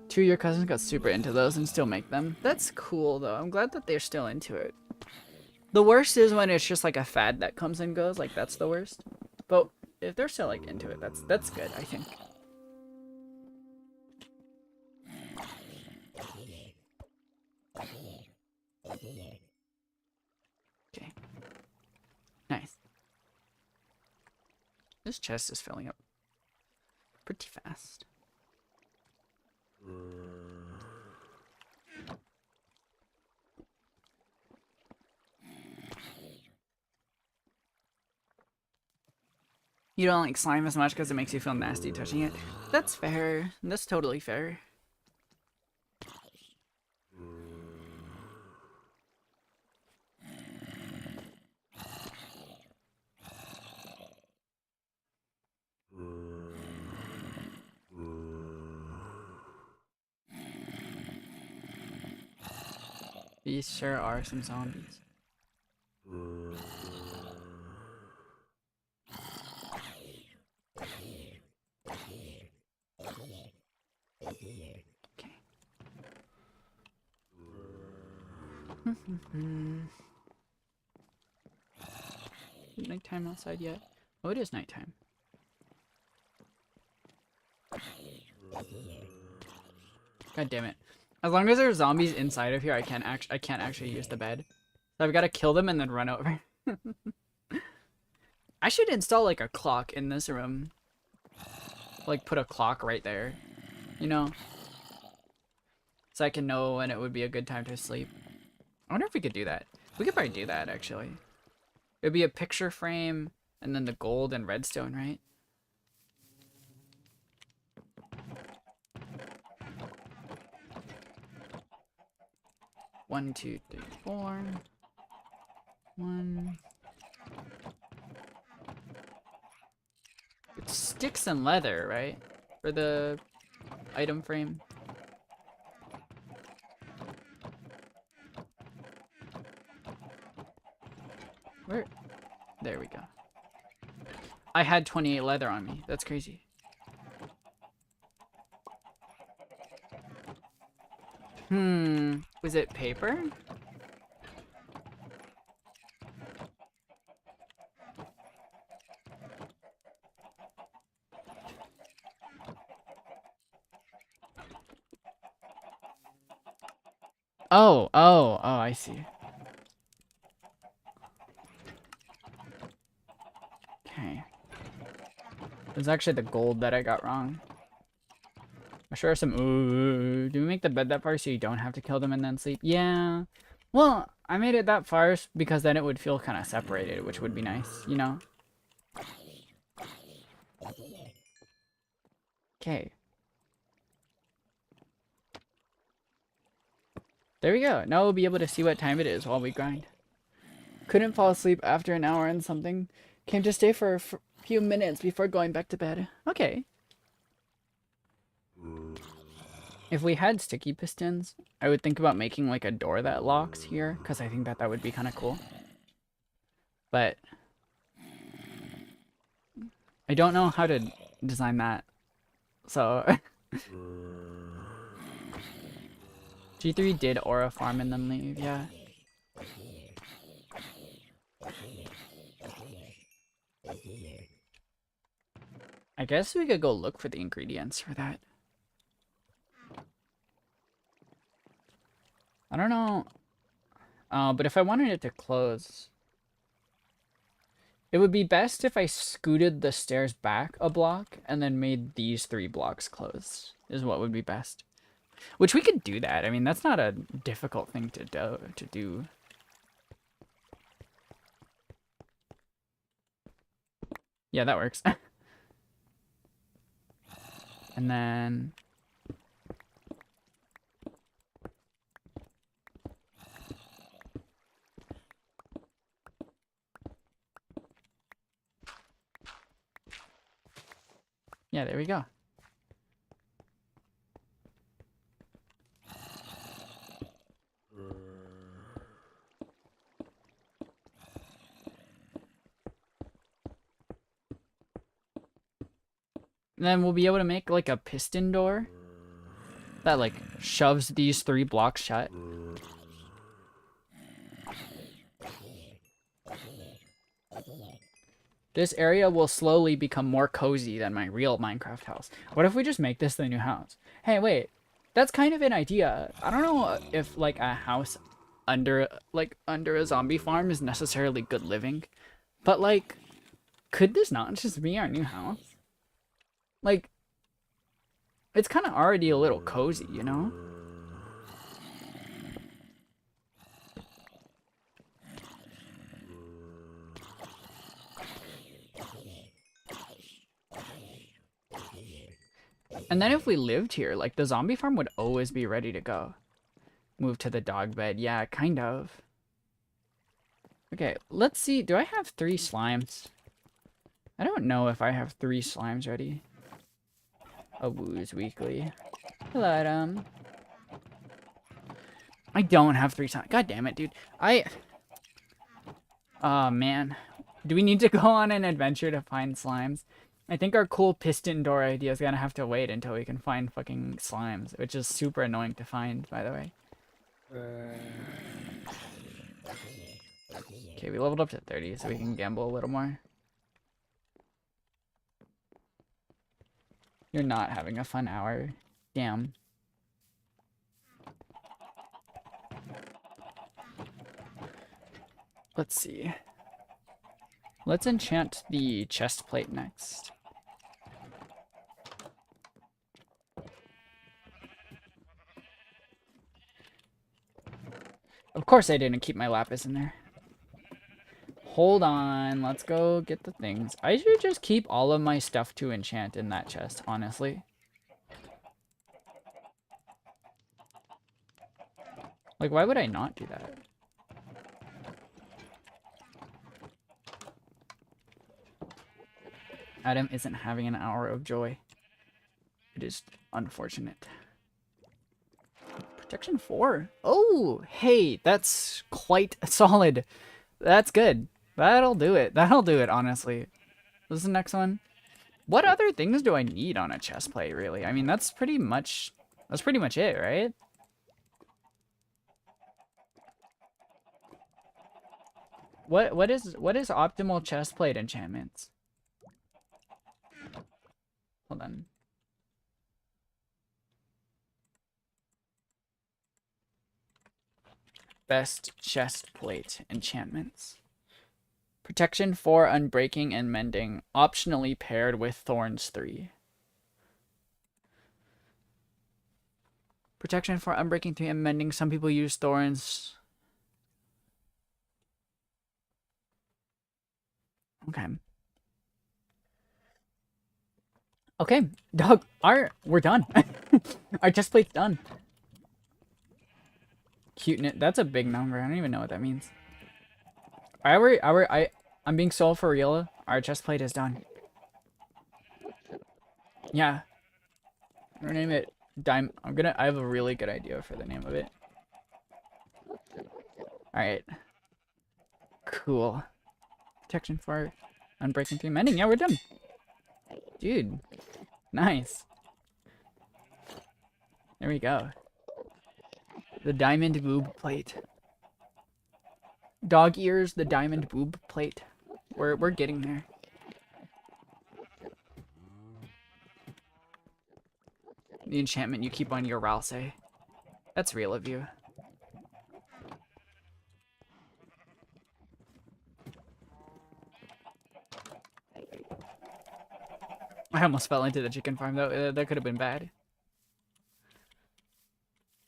2 of your cousins got super into those and still make them. That's cool though. I'm glad that they're still into it. The worst is when it's just like a fad that comes and goes. Like that's the worst. But if they're still like into it, that's good, I think. Okay. Nice. This chest is filling up pretty fast. You don't like slime as much because it makes you feel nasty touching it. That's fair. That's totally fair. These sure are some zombies. Okay. Is it nighttime outside yet? Oh, it is nighttime. God damn it. As long as there's zombies inside of here, I can't actually use the bed. So I've got to kill them and then run over. I should install like a clock in this room. Like put a clock right there. You know? So I can know when it would be a good time to sleep. I wonder if we could do that. We could probably do that actually. It would be a picture frame and then the gold and redstone, right? One, two, three, four. One. It's sticks and leather, right? For the item frame. Where? There we go. I had 28 leather on me. That's crazy. Was it paper? Oh, I see. Okay. It was actually the gold that I got wrong. I sure some. Ooh, do we make the bed that far so you don't have to kill them and then sleep? Yeah. Well, I made it that far because then it would feel kind of separated, which would be nice, you know? Okay. There we go. Now we'll be able to see what time it is while we grind. Couldn't fall asleep after an hour and something. Came to stay for a few minutes before going back to bed. Okay. If we had sticky pistons, I would think about making like a door that locks here, because I think that that would be kind of cool. But I don't know how to design that. So G3 did aura farm and then leave, yeah. I guess we could go look for the ingredients for that. I don't know. But if I wanted it to close, it would be best if I scooted the stairs back a block and then made these 3 blocks close, is what would be best. Which we could do that. I mean, that's not a difficult thing to do. Yeah, that works. And then yeah, there we go. And then we'll be able to make like a piston door that like shoves these 3 blocks shut. This area will slowly become more cozy than my real Minecraft house. What if we just make this the new house? Hey, wait. That's kind of an idea. I don't know if like a house under a zombie farm is necessarily good living. But like, could this not just be our new house? Like, it's kind of already a little cozy, you know? And then if we lived here, like the zombie farm would always be ready to go. Move to the dog bed. Yeah, kind of. Okay, let's see. Do I have 3 slimes? I don't know if I have 3 slimes ready. A Woo's Weekly. Hello, Adam. I don't have 3 times. God damn it, dude. Oh, man. Do we need to go on an adventure to find slimes? I think our cool piston door idea is gonna have to wait until we can find fucking slimes, which is super annoying to find, by the way. Okay, we leveled up to 30, so we can gamble a little more. You're not having a fun hour. Damn. Let's see. Let's enchant the chest plate next. Of course I didn't keep my lapis in there. Hold on, let's go get the things. I should just keep all of my stuff to enchant in that chest, honestly. Like, why would I not do that? Adam isn't having an hour of joy. It is unfortunate. Protection 4. Oh, hey, that's quite solid. That's good. That'll do it. That'll do it, honestly. This is the next one. What other things do I need on a chest plate, really? I mean, that's pretty much it, right? What is optimal chest plate enchantments? Hold on. Best chest plate enchantments. Protection 4, Unbreaking and Mending, optionally paired with Thorns 3. Protection 4, Unbreaking 3, and Mending. Some people use Thorns. Okay. Okay, dog, we're done. Our chest plate's done. Cuteness, that's a big number. I don't even know what that means. I'm being so for real. Our chest plate is done. Yeah. I'm gonna name it I have a really good idea for the name of it. Alright. Cool. Protection 4, Unbreaking 3, Mending. Yeah, we're done. Dude. Nice. There we go. The diamond boob plate. Dog ears, the diamond boob plate. We're getting there. The enchantment you keep on your Ralse. That's real of you. I almost fell into the chicken farm though. That could have been bad.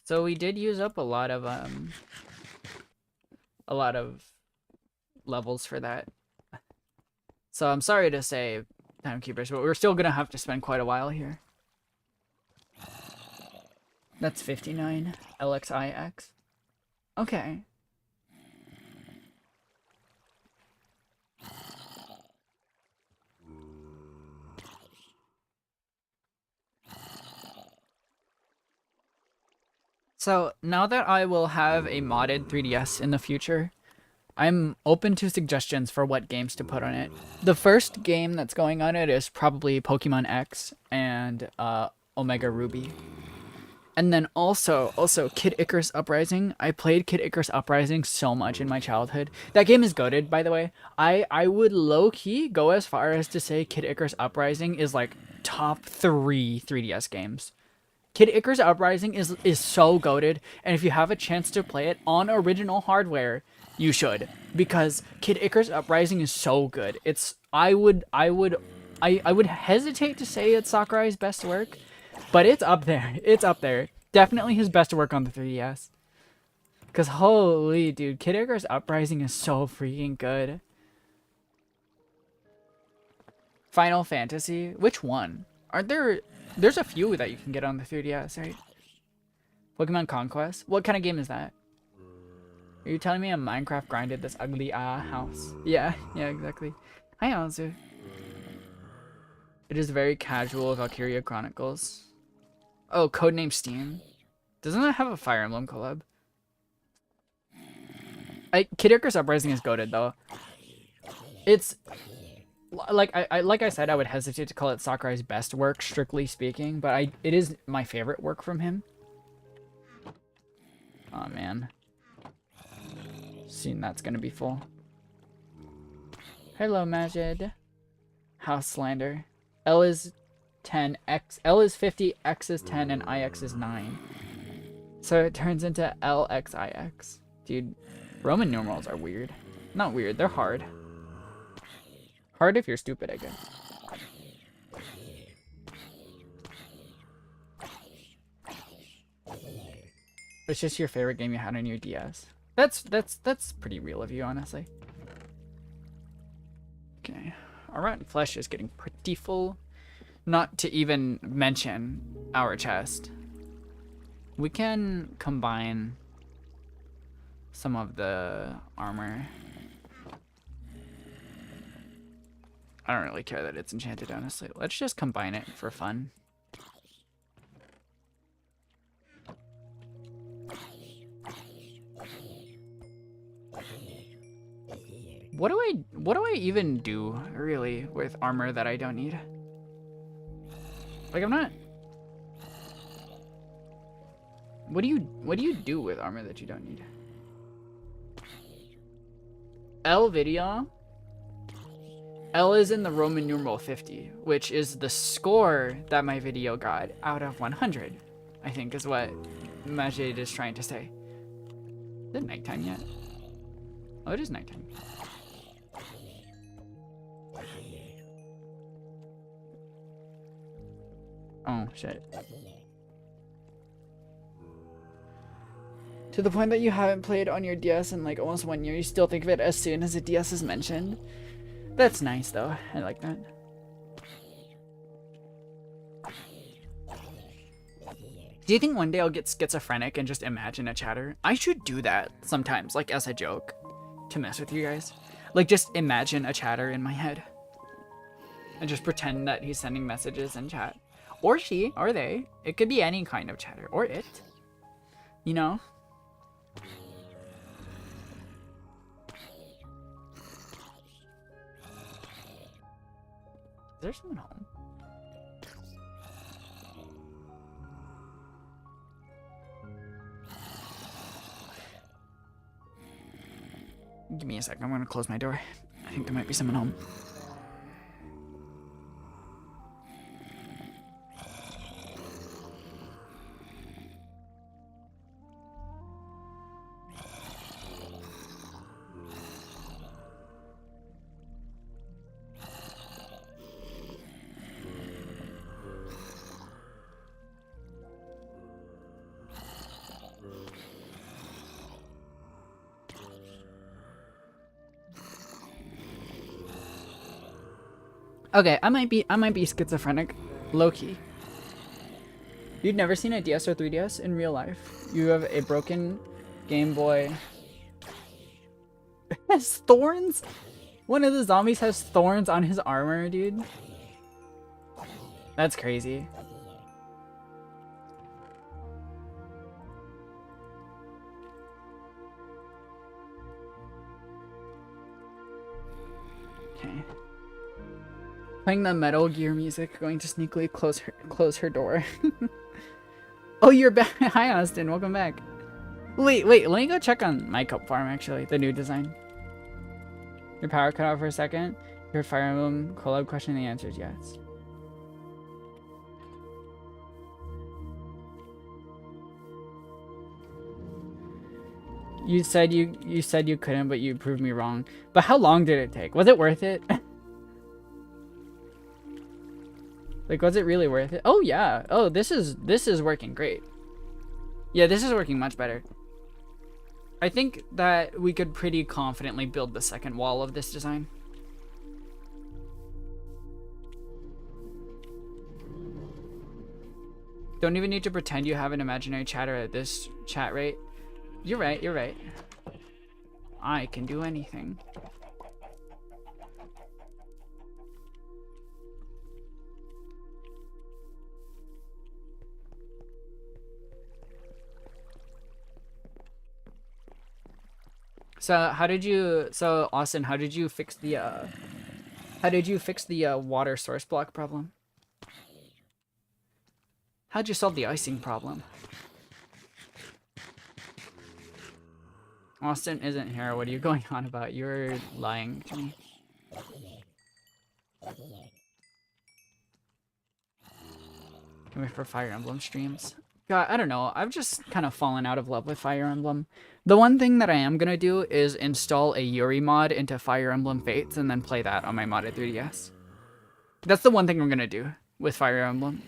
So we did use up a lot of levels for that. So I'm sorry to say, timekeepers, but we're still gonna have to spend quite a while here. That's 59 LXIX. Okay. So now that I will have a modded 3DS in the future, I'm open to suggestions for what games to put on it. The first game that's going on it is probably Pokemon X and Omega Ruby. And then also Kid Icarus Uprising. I played Kid Icarus Uprising so much in my childhood. That game is goated, by the way. I would low-key go as far as to say Kid Icarus Uprising is like top 3 3DS games. Kid Icarus Uprising is so goated, and if you have a chance to play it on original hardware, you should, because Kid Icarus Uprising is so good. I would hesitate to say it's Sakurai's best work, but it's up there. It's up there. Definitely his best work on the 3DS. Cause holy dude, Kid Icarus Uprising is so freaking good. Final Fantasy, which one? There's a few that you can get on the 3DS, right? Pokemon Conquest? What kind of game is that? Are you telling me a Minecraft grinded this ugly house? Yeah, exactly. Hi, Anzu. It is very casual, Valkyria Chronicles. Oh, Codename Steam. Doesn't that have a Fire Emblem collab? Kid Icarus Uprising is goated though. It's like I said, I would hesitate to call it Sakurai's best work, strictly speaking, but it is my favorite work from him. Oh man. Soon that's gonna be full. Hello, Majid. House slander. L is 10, L is 50, X is 10, and IX is 9. So it turns into LXIX. Dude, Roman numerals are weird. Not weird, they're hard. Hard if you're stupid, I guess. It's just your favorite game you had on your DS. That's pretty real of you, honestly. Okay. Our rotten flesh is getting pretty full. Not to even mention our chest. We can combine some of the armor. I don't really care that it's enchanted, honestly. Let's just combine it for fun. What do I even do, really, with armor that I don't need? Like, I'm not... What do you do with armor that you don't need? L video. L is in the Roman numeral 50, which is the score that my video got out of 100, I think is what Majid is trying to say. Is it nighttime yet? Oh, it is nighttime. Oh, shit. To the point that you haven't played on your DS in like almost 1 year, you still think of it as soon as a DS is mentioned. That's nice though, I like that. Do you think one day I'll get schizophrenic and just imagine a chatter? I should do that sometimes, like as a joke, to mess with you guys. Like just imagine a chatter in my head. And just pretend that he's sending messages in chat. Or she, or they. It could be any kind of chatter, or it. You know? Is there someone home? Give me a sec. I'm gonna close my door. I think there might be someone home. Okay, I might be schizophrenic, low-key. You've never seen a DS or 3DS in real life. You have a broken Game Boy. It has thorns? One of the zombies has thorns on his armor, dude. That's crazy. Okay. Playing the Metal Gear music, going to sneakily close her door. Oh, you're back. Hi, Austin. Welcome back. Wait. Let me go check on my Cope Farm, actually. The new design. Your power cut off for a second. Your Fire Emblem collab question, the answer is yes. You said you couldn't, but you proved me wrong. But how long did it take? Was it worth it? Like, was it really worth it? Oh, yeah. Oh, this is working great. Yeah, this is working much better. I think that we could pretty confidently build the second wall of this design. Don't even need to pretend you have an imaginary chatter at this chat rate. You're right, you're right. I can do anything. So how did you? So Austin, how did you fix the? How did you fix the water source block problem? How'd you solve the icing problem? Austin isn't here. What are you going on about? You're lying to me. Can we for Fire Emblem streams? God, I don't know. I've just kind of fallen out of love with Fire Emblem. The one thing that I am gonna do is install a Yuri mod into Fire Emblem Fates and then play that on my modded 3DS. That's the one thing I'm gonna do with Fire Emblem.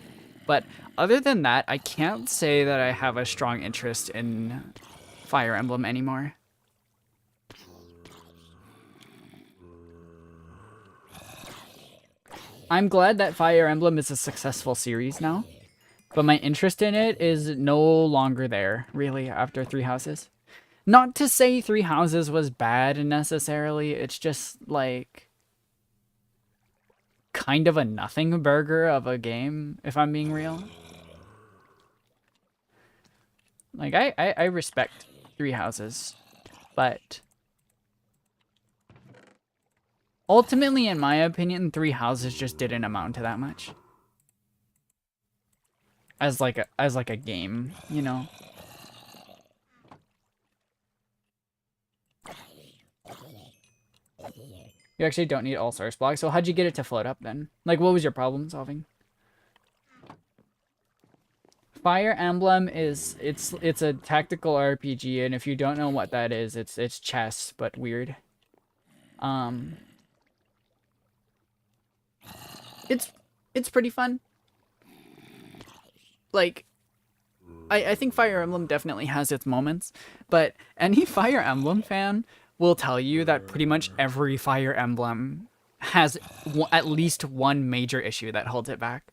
But other than that, I can't say that I have a strong interest in Fire Emblem anymore. I'm glad that Fire Emblem is a successful series now, but my interest in it is no longer there, really, after Three Houses. Not to say Three Houses was bad necessarily, it's just like kind of a nothing burger of a game, if I'm being real. Like, I respect Three Houses, but ultimately, in my opinion, Three Houses just didn't amount to that much. As like a game, you know? You actually don't need all source blocks, so how'd you get it to float up then? Like, what was your problem solving? Fire Emblem is it's a tactical RPG, and if you don't know what that is, it's chess but weird. It's pretty fun. Like, I think Fire Emblem definitely has its moments, but any Fire Emblem fan will tell you that pretty much every Fire Emblem has at least one major issue that holds it back.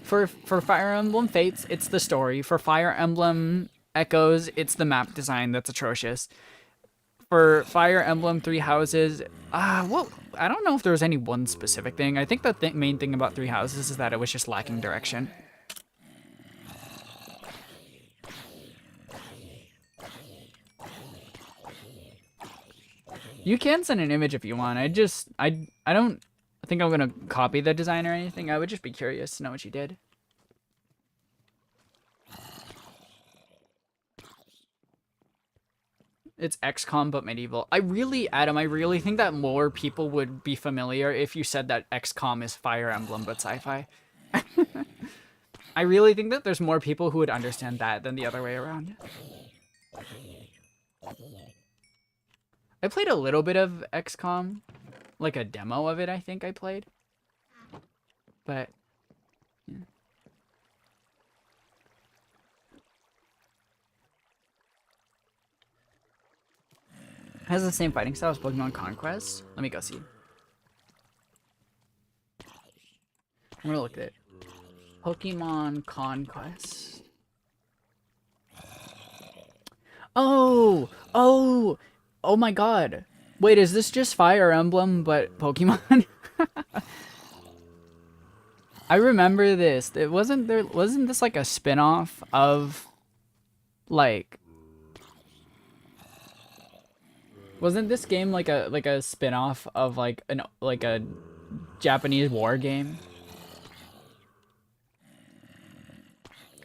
For Fire Emblem Fates, it's the story. For Fire Emblem Echoes, it's the map design that's atrocious. For Fire Emblem Three Houses, well, I don't know if there was any one specific thing. I think the main thing about Three Houses is that it was just lacking direction. You can send an image if you want. I don't think I'm gonna copy the design or anything. I would just be curious to know what you did. It's XCOM but medieval. Adam, I really think that more people would be familiar if you said that XCOM is Fire Emblem but sci-fi. I really think that there's more people who would understand that than the other way around. I played a little bit of XCOM, like a demo of it, I think I played. But, yeah. Has the same fighting style as Pokemon Conquest? Let me go see. I'm gonna look at it. Pokemon Conquest. Oh my god. Wait, is this just Fire Emblem but Pokemon? I remember this. Wasn't this like a spin-off of like wasn't this game like a spin-off of like a Japanese war game?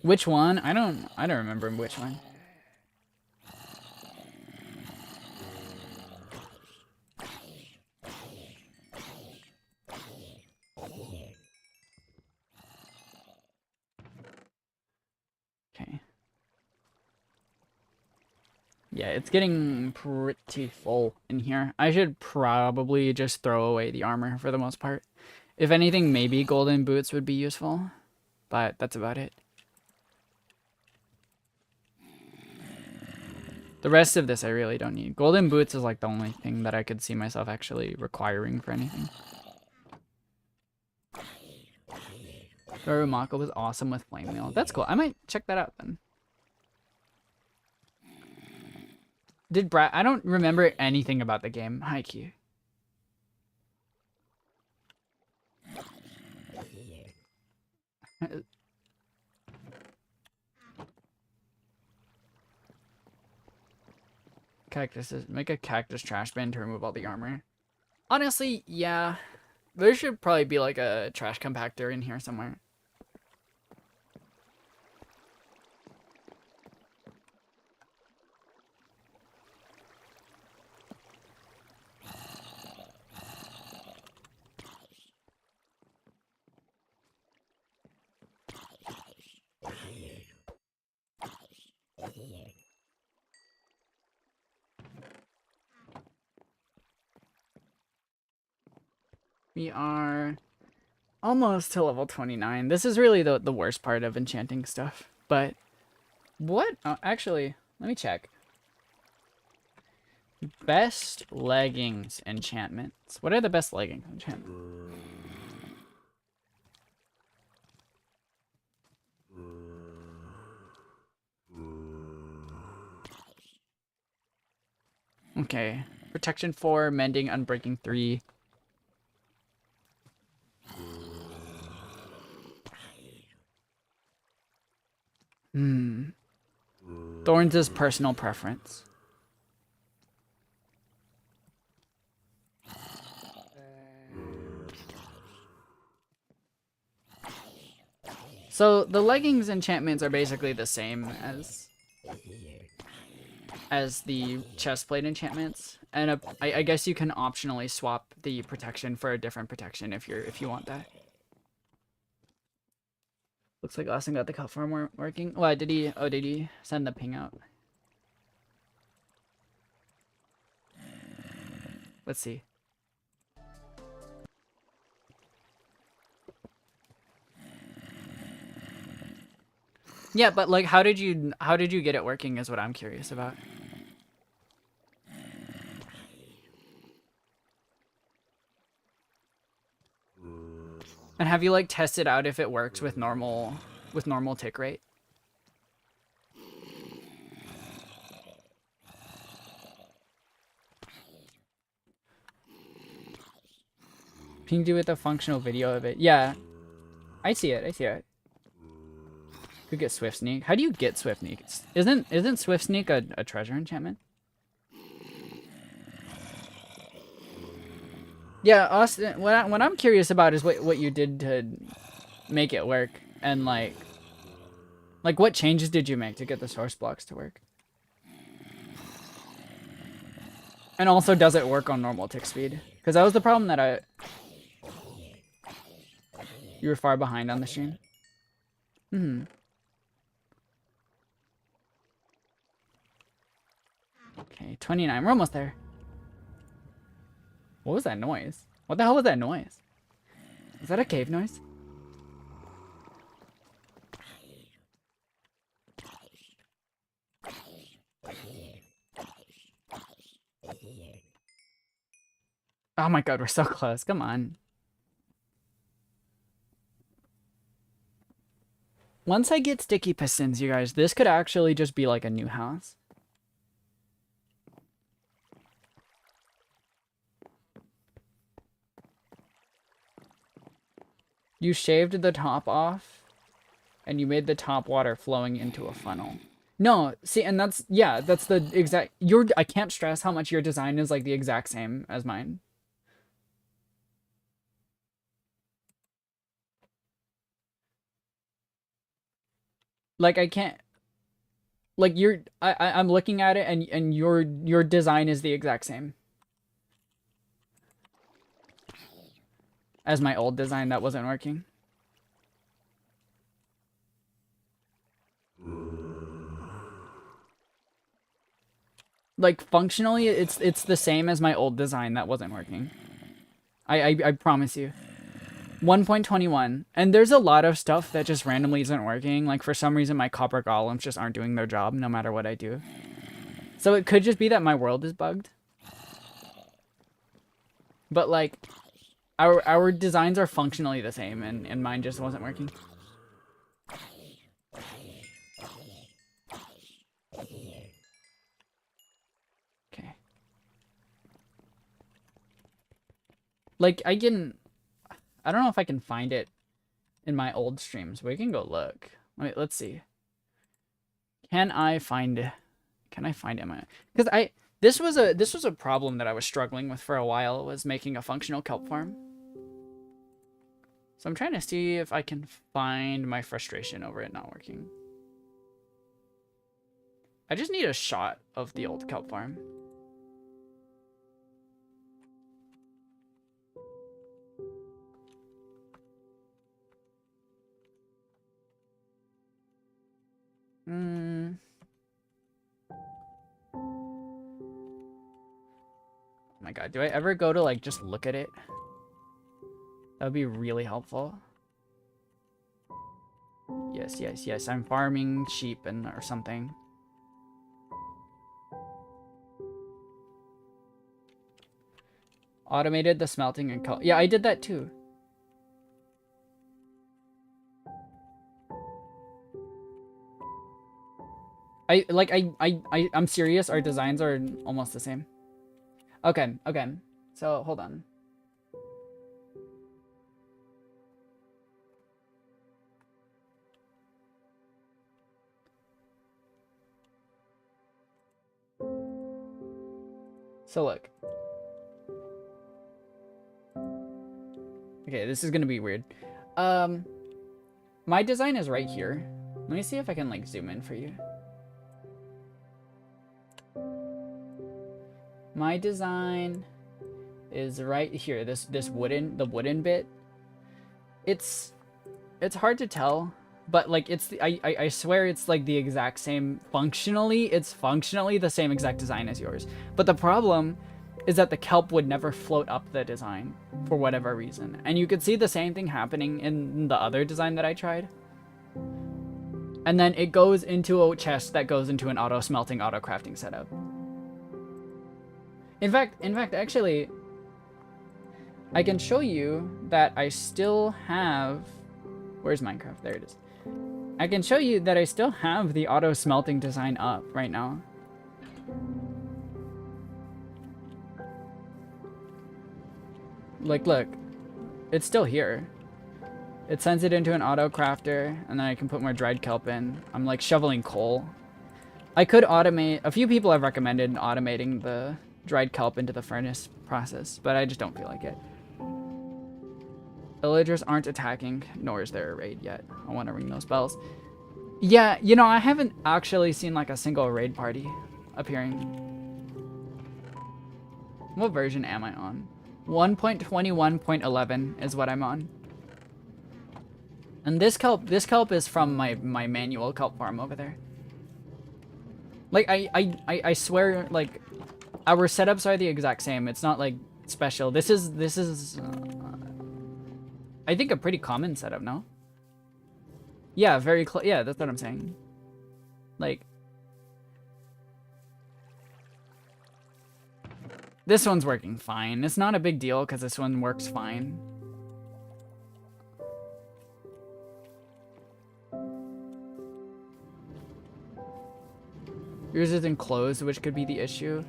Which one? I don't remember which one. Okay. Yeah, it's getting pretty full in here. I should probably just throw away the armor for the most part. If anything, maybe golden boots would be useful, but that's about it. The rest of this I really don't need. Golden boots is like the only thing that I could see myself actually requiring for anything. Urumako was awesome with flame wheel. That's cool. I might check that out then. I don't remember anything about the game. Haikyuu. Cactuses. Make a cactus trash bin to remove all the armor. Honestly, yeah. There should probably be like a trash compactor in here somewhere. We are almost to level 29. This is really the worst part of enchanting stuff. But what? Oh, actually, let me check. Best leggings enchantments. What are the best leggings enchantments? Okay. Protection 4, mending, unbreaking 3. Thorns is personal preference. So the leggings enchantments are basically the same as the chestplate enchantments, and I guess you can optionally swap the protection for a different protection if you want that. Looks like Austin got the cut farm working. Why did he? Oh, did he send the ping out? Let's see. Yeah, but like, how did you get it working? Is what I'm curious about. And have you like tested out if it works with normal tick rate? Pinged you with a functional video of it. Yeah, I see it. I see it. Could get Swift Sneak. How do you get Swift Sneak? Isn't Swift Sneak a treasure enchantment? Yeah, Austin. What I'm curious about is what you did to make it work, and like what changes did you make to get the source blocks to work? And also, does it work on normal tick speed? Because that was the problem that you were far behind on the stream. Okay, 29. We're almost there. What was that noise? What the hell was that noise? Is that a cave noise? Oh my god, we're so close. Come on. Once I get sticky pistons, you guys, this could actually just be like a new house. You shaved the top off, and you made the top water flowing into a funnel. No, see, and that's the exact, I can't stress how much your design is like the exact same as mine. Like, I can't, like, I'm looking at it, and your design is the exact same as my old design that wasn't working. Like, functionally, it's the same as my old design that wasn't working. I promise you. 1.21. And there's a lot of stuff that just randomly isn't working. Like, for some reason, my copper golems just aren't doing their job no matter what I do. So it could just be that my world is bugged. But, like, our designs are functionally the same, and mine just wasn't working. Okay. Like, I don't know if I can find it in my old streams. We can go look. Wait, let's see. Can I find it? Because This was a problem that I was struggling with for a while, was making a functional kelp farm. So I'm trying to see if I can find my frustration over it not working. I just need a shot of the old kelp farm. Oh my god, do I ever go to like just look at it? That would be really helpful. Yes, yes, yes. I'm farming sheep or something. Automated the smelting and yeah, I did that too. I'm serious. Our designs are almost the same. Okay, okay. So hold on. So look. Okay, this is gonna be weird. My design is right here. Let me see if I can like zoom in for you. My design is right here. The wooden bit. It's hard to tell, but like I swear it's like the exact same functionally. It's functionally the same exact design as yours. But the problem is that the kelp would never float up the design for whatever reason. And you could see the same thing happening in the other design that I tried. And then it goes into a chest that goes into an auto smelting, auto crafting setup. In fact, actually, I can show you that I still have... Where's Minecraft? There it is. I can show you that I still have the auto smelting design up right now. Like, look. It's still here. It sends it into an auto crafter, and then I can put more dried kelp in. I'm like shoveling coal. I could automate... A few people have recommended automating the dried kelp into the furnace process, but I just don't feel like it. Villagers aren't attacking, nor is there a raid yet. I want to ring those bells. Yeah, you know, I haven't actually seen like a single raid party appearing. What version am I on? 1.21.11 is what I'm on. And this kelp is from my manual kelp farm over there. Like, I swear, like, our setups are the exact same. It's not, like, special. This is I think a pretty common setup, no? Yeah, very close. Yeah, that's what I'm saying. Like, this one's working fine. It's not a big deal because this one works fine. Yours is enclosed, which could be the issue.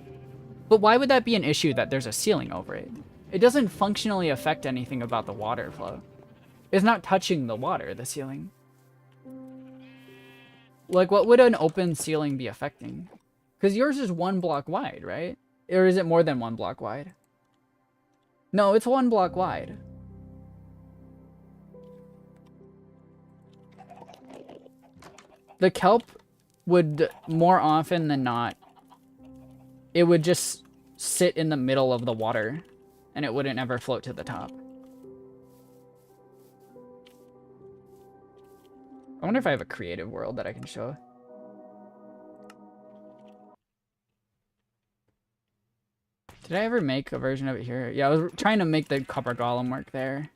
But why would that be an issue that there's a ceiling over it? It doesn't functionally affect anything about the water flow. It's not touching the water, the ceiling. Like, what would an open ceiling be affecting? Because yours is 1 block wide, right? Or is it more than 1 block wide? No, it's 1 block wide. The kelp would, more often than not, it would just sit in the middle of the water, and it wouldn't ever float to the top. I wonder if I have a creative world that I can show. Did I ever make a version of it here? Yeah, I was trying to make the copper golem work there.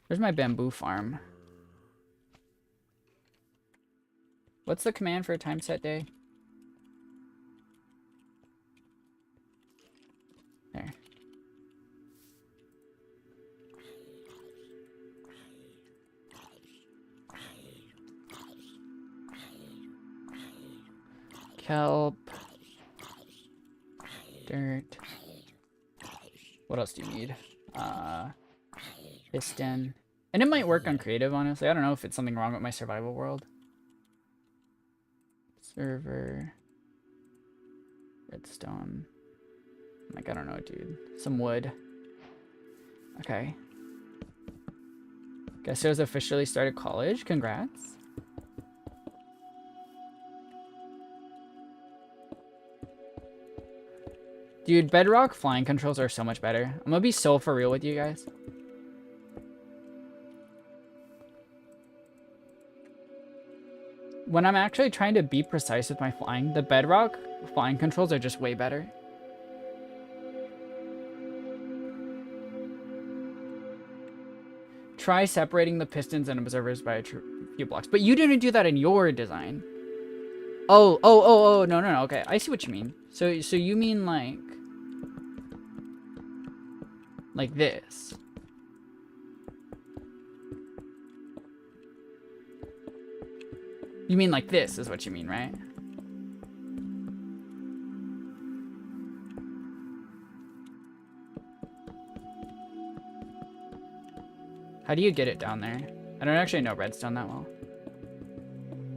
There's my bamboo farm. What's the command for a time set day? There. Kelp. Dirt. What else do you need? Piston. And it might work on creative, honestly. I don't know if it's something wrong with my survival world. Server. Redstone. Like, I don't know, dude. Some wood. Okay. Guess has officially started college. Congrats. Dude, Bedrock flying controls are so much better. I'm gonna be so for real with you guys. When I'm actually trying to be precise with my flying, the Bedrock flying controls are just way better. Try separating the pistons and observers by a few blocks. But you didn't do that in your design. Oh, no, okay. I see what you mean. So you mean like this. You mean like this is what you mean, right? How do you get it down there? I don't actually know redstone that well.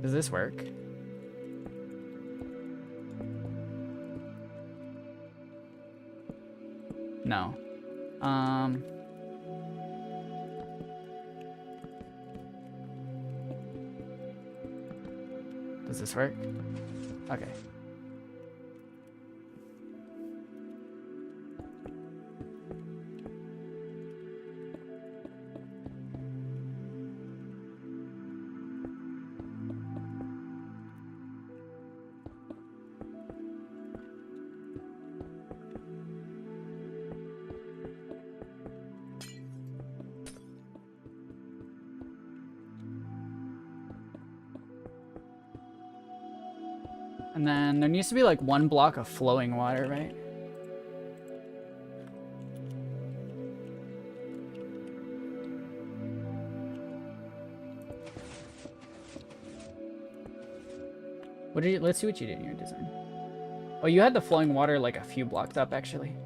Does this work? No. Does this work? Okay. And then there needs to be like one block of flowing water, right? What did you, let's see what you did in your design. Oh, you had the flowing water like a few blocks up actually.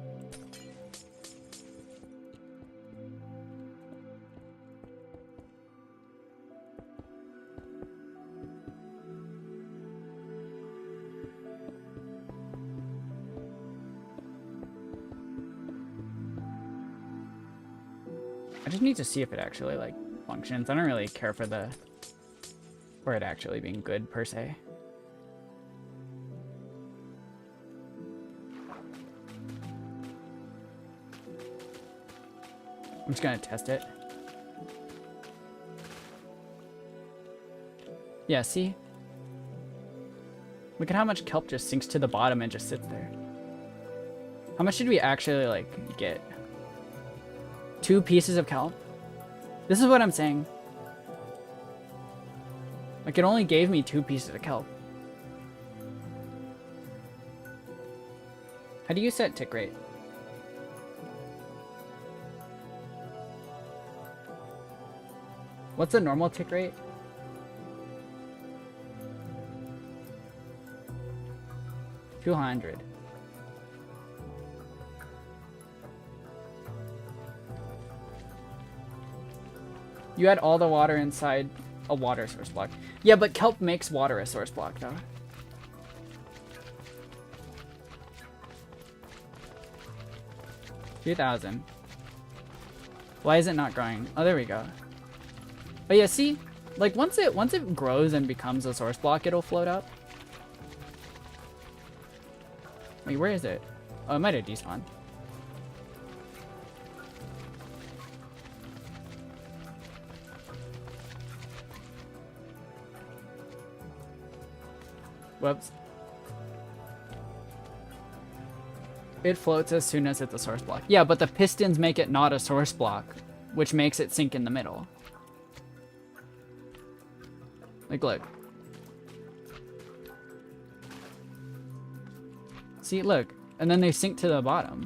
I just need to see if it actually like functions. I don't really care for it actually being good per se. I'm just gonna test it. Yeah, see? Look at how much kelp just sinks to the bottom and just sits there. How much did we actually like get? 2 pieces of kelp? This is what I'm saying. Like, it only gave me 2 pieces of kelp. How do you set tick rate? What's the normal tick rate? $200. You had all the water inside a water source block. Yeah, but kelp makes water a source block, though. $2,000. Why is it not growing? Oh, there we go. But yeah, see? Like, once it grows and becomes a source block, it'll float up. Wait, where is it? Oh, it might have despawned. Whoops. It floats as soon as it's a source block. Yeah, but the pistons make it not a source block, which makes it sink in the middle. Like, look. See, look. And then they sink to the bottom.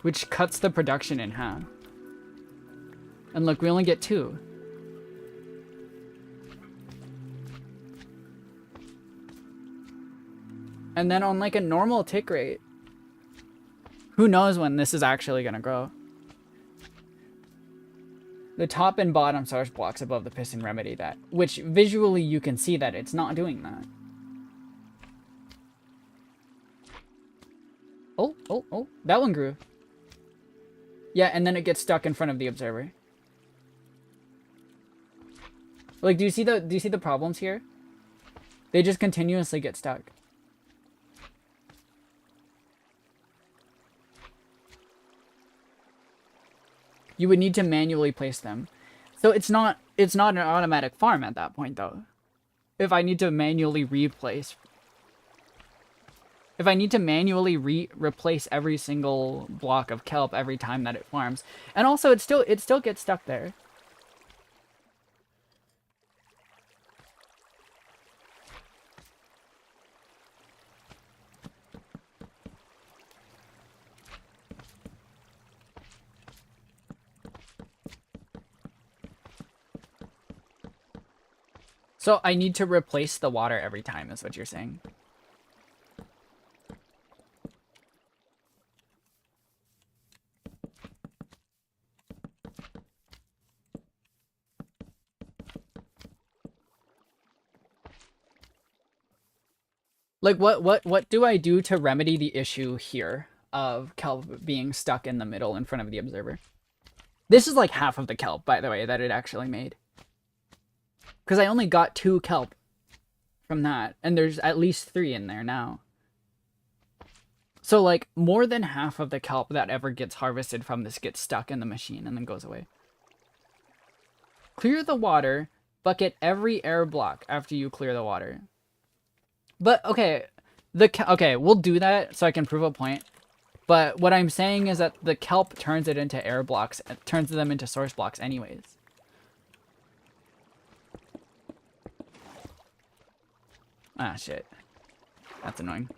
Which cuts the production in half. And look, we only get 2. And then on like a normal tick rate, who knows when this is actually gonna grow. The top and bottom source blocks above the piston remedy that, which visually you can see that it's not doing that. Oh, that one grew. Yeah, and then it gets stuck in front of the observer. Like, do you see the problems here? They just continuously get stuck. You would need to manually place them. So it's not an automatic farm at that point though. If I need to manually replace every single block of kelp every time that it farms. And also it still gets stuck there. So I need to replace the water every time, is what you're saying. Like, what do I do to remedy the issue here of kelp being stuck in the middle in front of the observer? This is like half of the kelp, by the way, that it actually made. Because I only got 2 kelp from that, and there's at least 3 in there now. So, like, more than half of the kelp that ever gets harvested from this gets stuck in the machine and then goes away. Clear the water, bucket every air block after you clear the water. But, okay, okay, we'll do that so I can prove a point. But what I'm saying is that the kelp turns it into air blocks, it turns them into source blocks anyways. Ah, shit. That's annoying.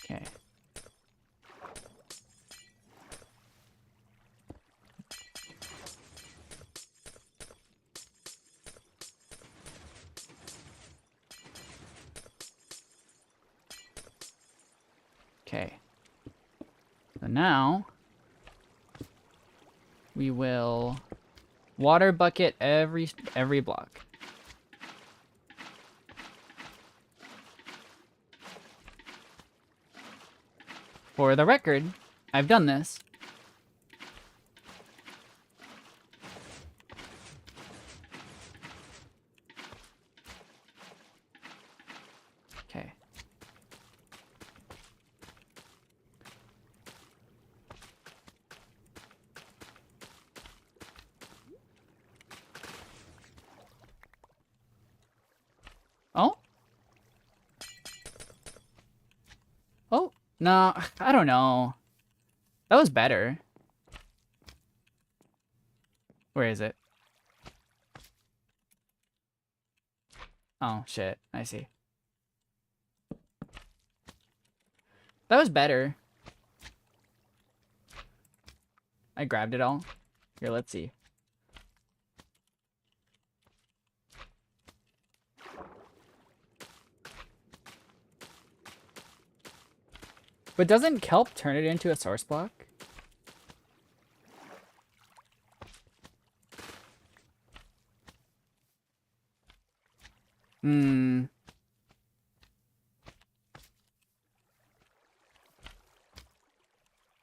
Okay. Okay. So now we will water bucket every block. For the record, I've done this. Okay. Oh? Oh, no, I don't know. That was better. Where is it? Oh, shit. I see. That was better. I grabbed it all. Here, let's see. But doesn't kelp turn it into a source block? Hmm.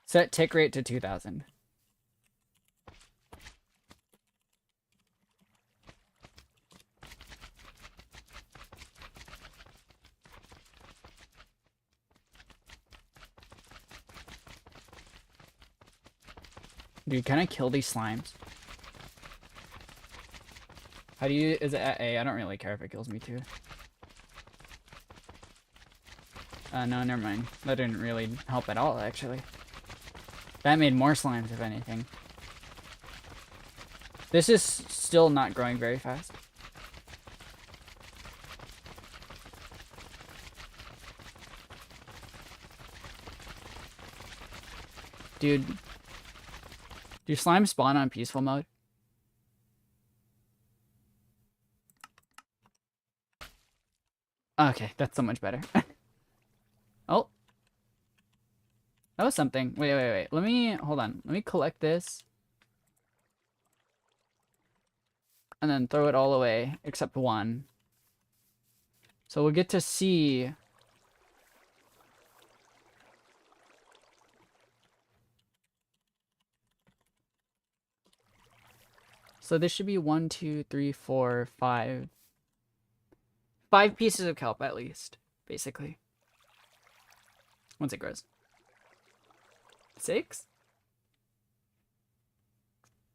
Set tick rate to 2000. Dude, can I kill these slimes? How do you... Is it at A? I don't really care if it kills me too. No, never mind. That didn't really help at all, actually. That made more slimes, if anything. This is still not growing very fast. Dude. Do slimes spawn on peaceful mode? Okay, that's so much better. Oh. That was something. Wait. Let me, hold on. Let me collect this. And then throw it all away, except one. So we'll get to see. So this should be 1, 2, 3, 4, 5. 5 pieces of kelp at least, basically. Once it grows. 6?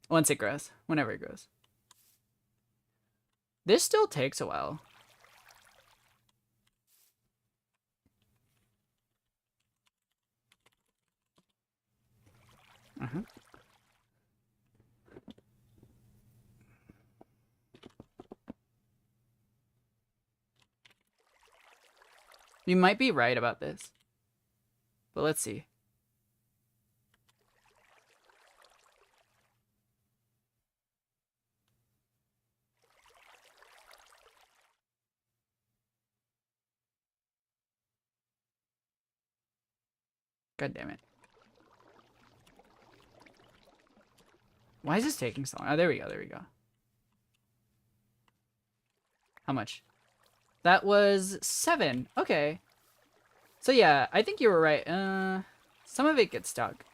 Once it grows. Whenever it grows. This still takes a while. You might be right about this. But let's see. God damn it. Why is this taking so long? Oh, there we go. How much? That was 7. Okay. So yeah, I think you were right. Some of it gets stuck.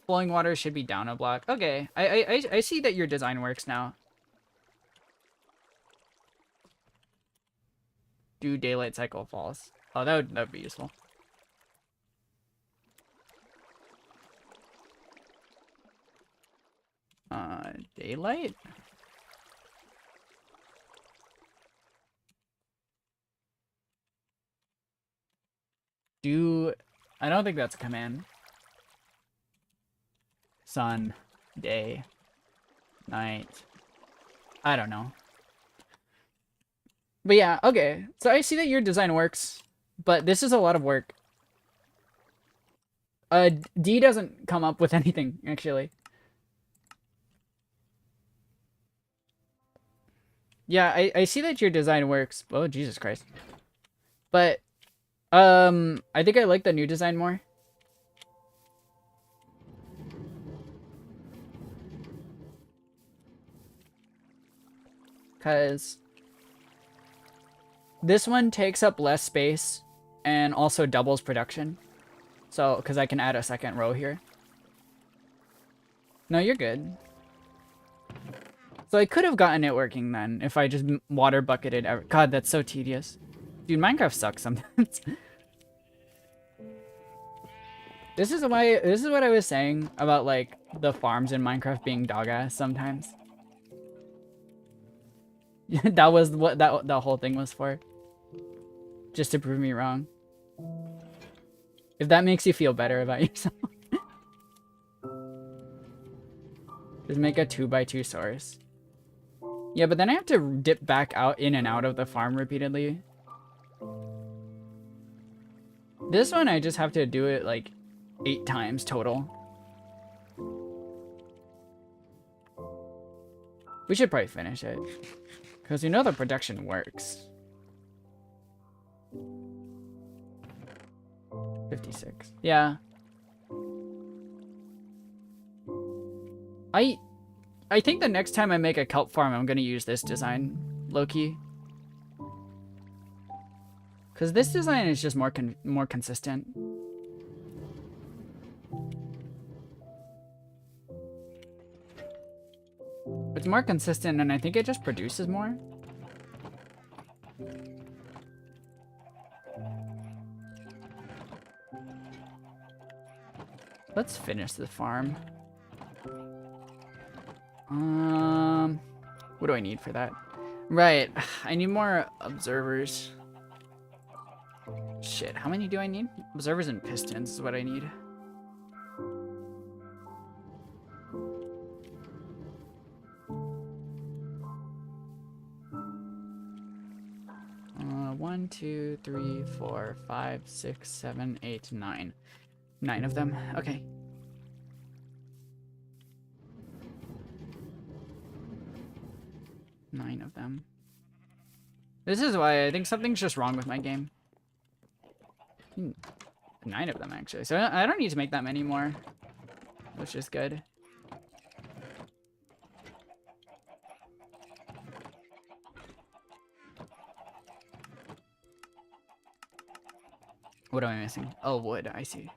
Flowing water should be down a block. Okay, I see that your design works now. Do daylight cycle false. Oh, that would be useful. Daylight? I don't think that's a command. Sun, day, night. I don't know. But yeah, okay. So I see that your design works, but this is a lot of work. D doesn't come up with anything, actually. Yeah, I see that your design works. Oh, Jesus Christ. But, I think I like the new design more. Because this one takes up less space and also doubles production. So, because I can add a second row here. No, you're good. So I could have gotten it working then if I just water bucketed. God, that's so tedious. Dude, Minecraft sucks sometimes. This is what I was saying about like the farms in Minecraft being dog ass sometimes. That was what that whole thing was for. Just to prove me wrong. If that makes you feel better about yourself. Just make a 2x2 source. Yeah, but then I have to dip back out in and out of the farm repeatedly. This one I just have to do it like 8 times total. We should probably finish it. Because you know the production works. 56. Yeah. I think the next time I make a kelp farm, I'm gonna use this design, low-key. Because this design is just more consistent. It's more consistent, and I think it just produces more. Let's finish the farm. What do I need for that? Right, I need more observers. Shit, how many do I need? Observers and pistons is what I need. One, 2, 3, 4, 5, 6, 7, 8, 9. 9 of them. Okay. Nine of them. This is why I think something's just wrong with my game. 9 of them, actually. So I don't need to make that many more, which is good. What am I missing? Oh, wood. I see.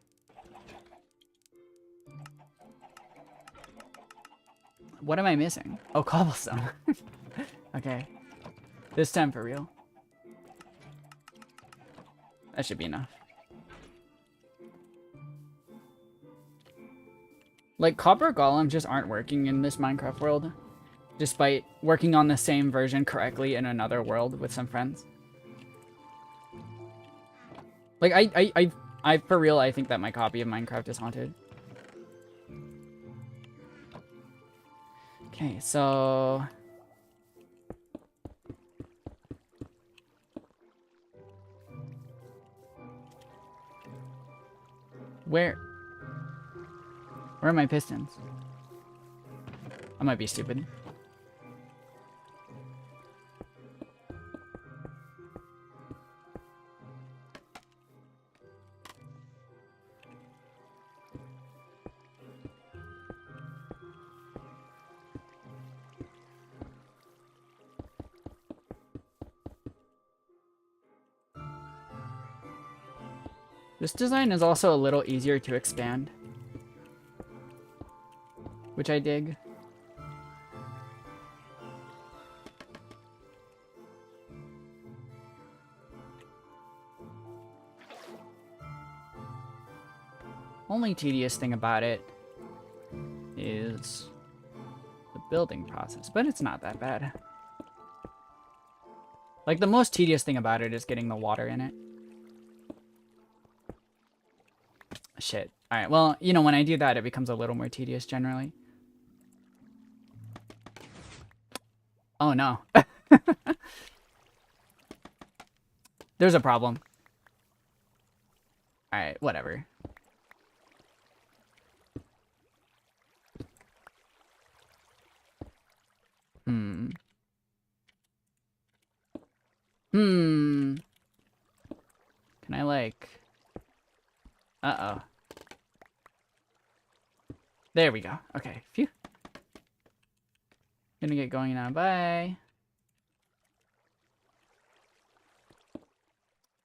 What am I missing? Oh, cobblestone. Okay. This time for real. That should be enough. Like, copper golems just aren't working in this Minecraft world, despite working on the same version correctly in another world with some friends. Like, I for real, I think that my copy of Minecraft is haunted. Okay, so... Where are my pistons? I might be stupid. This design is also a little easier to expand, which I dig. Only tedious thing about it is the building process, but it's not that bad. Like, the most tedious thing about it is getting the water in it. Shit. Alright, well, you know, when I do that, it becomes a little more tedious generally. Oh, no. There's a problem. Alright, whatever. Can I, like... Uh-oh. There we go. Okay, phew. Gonna get going now. Bye.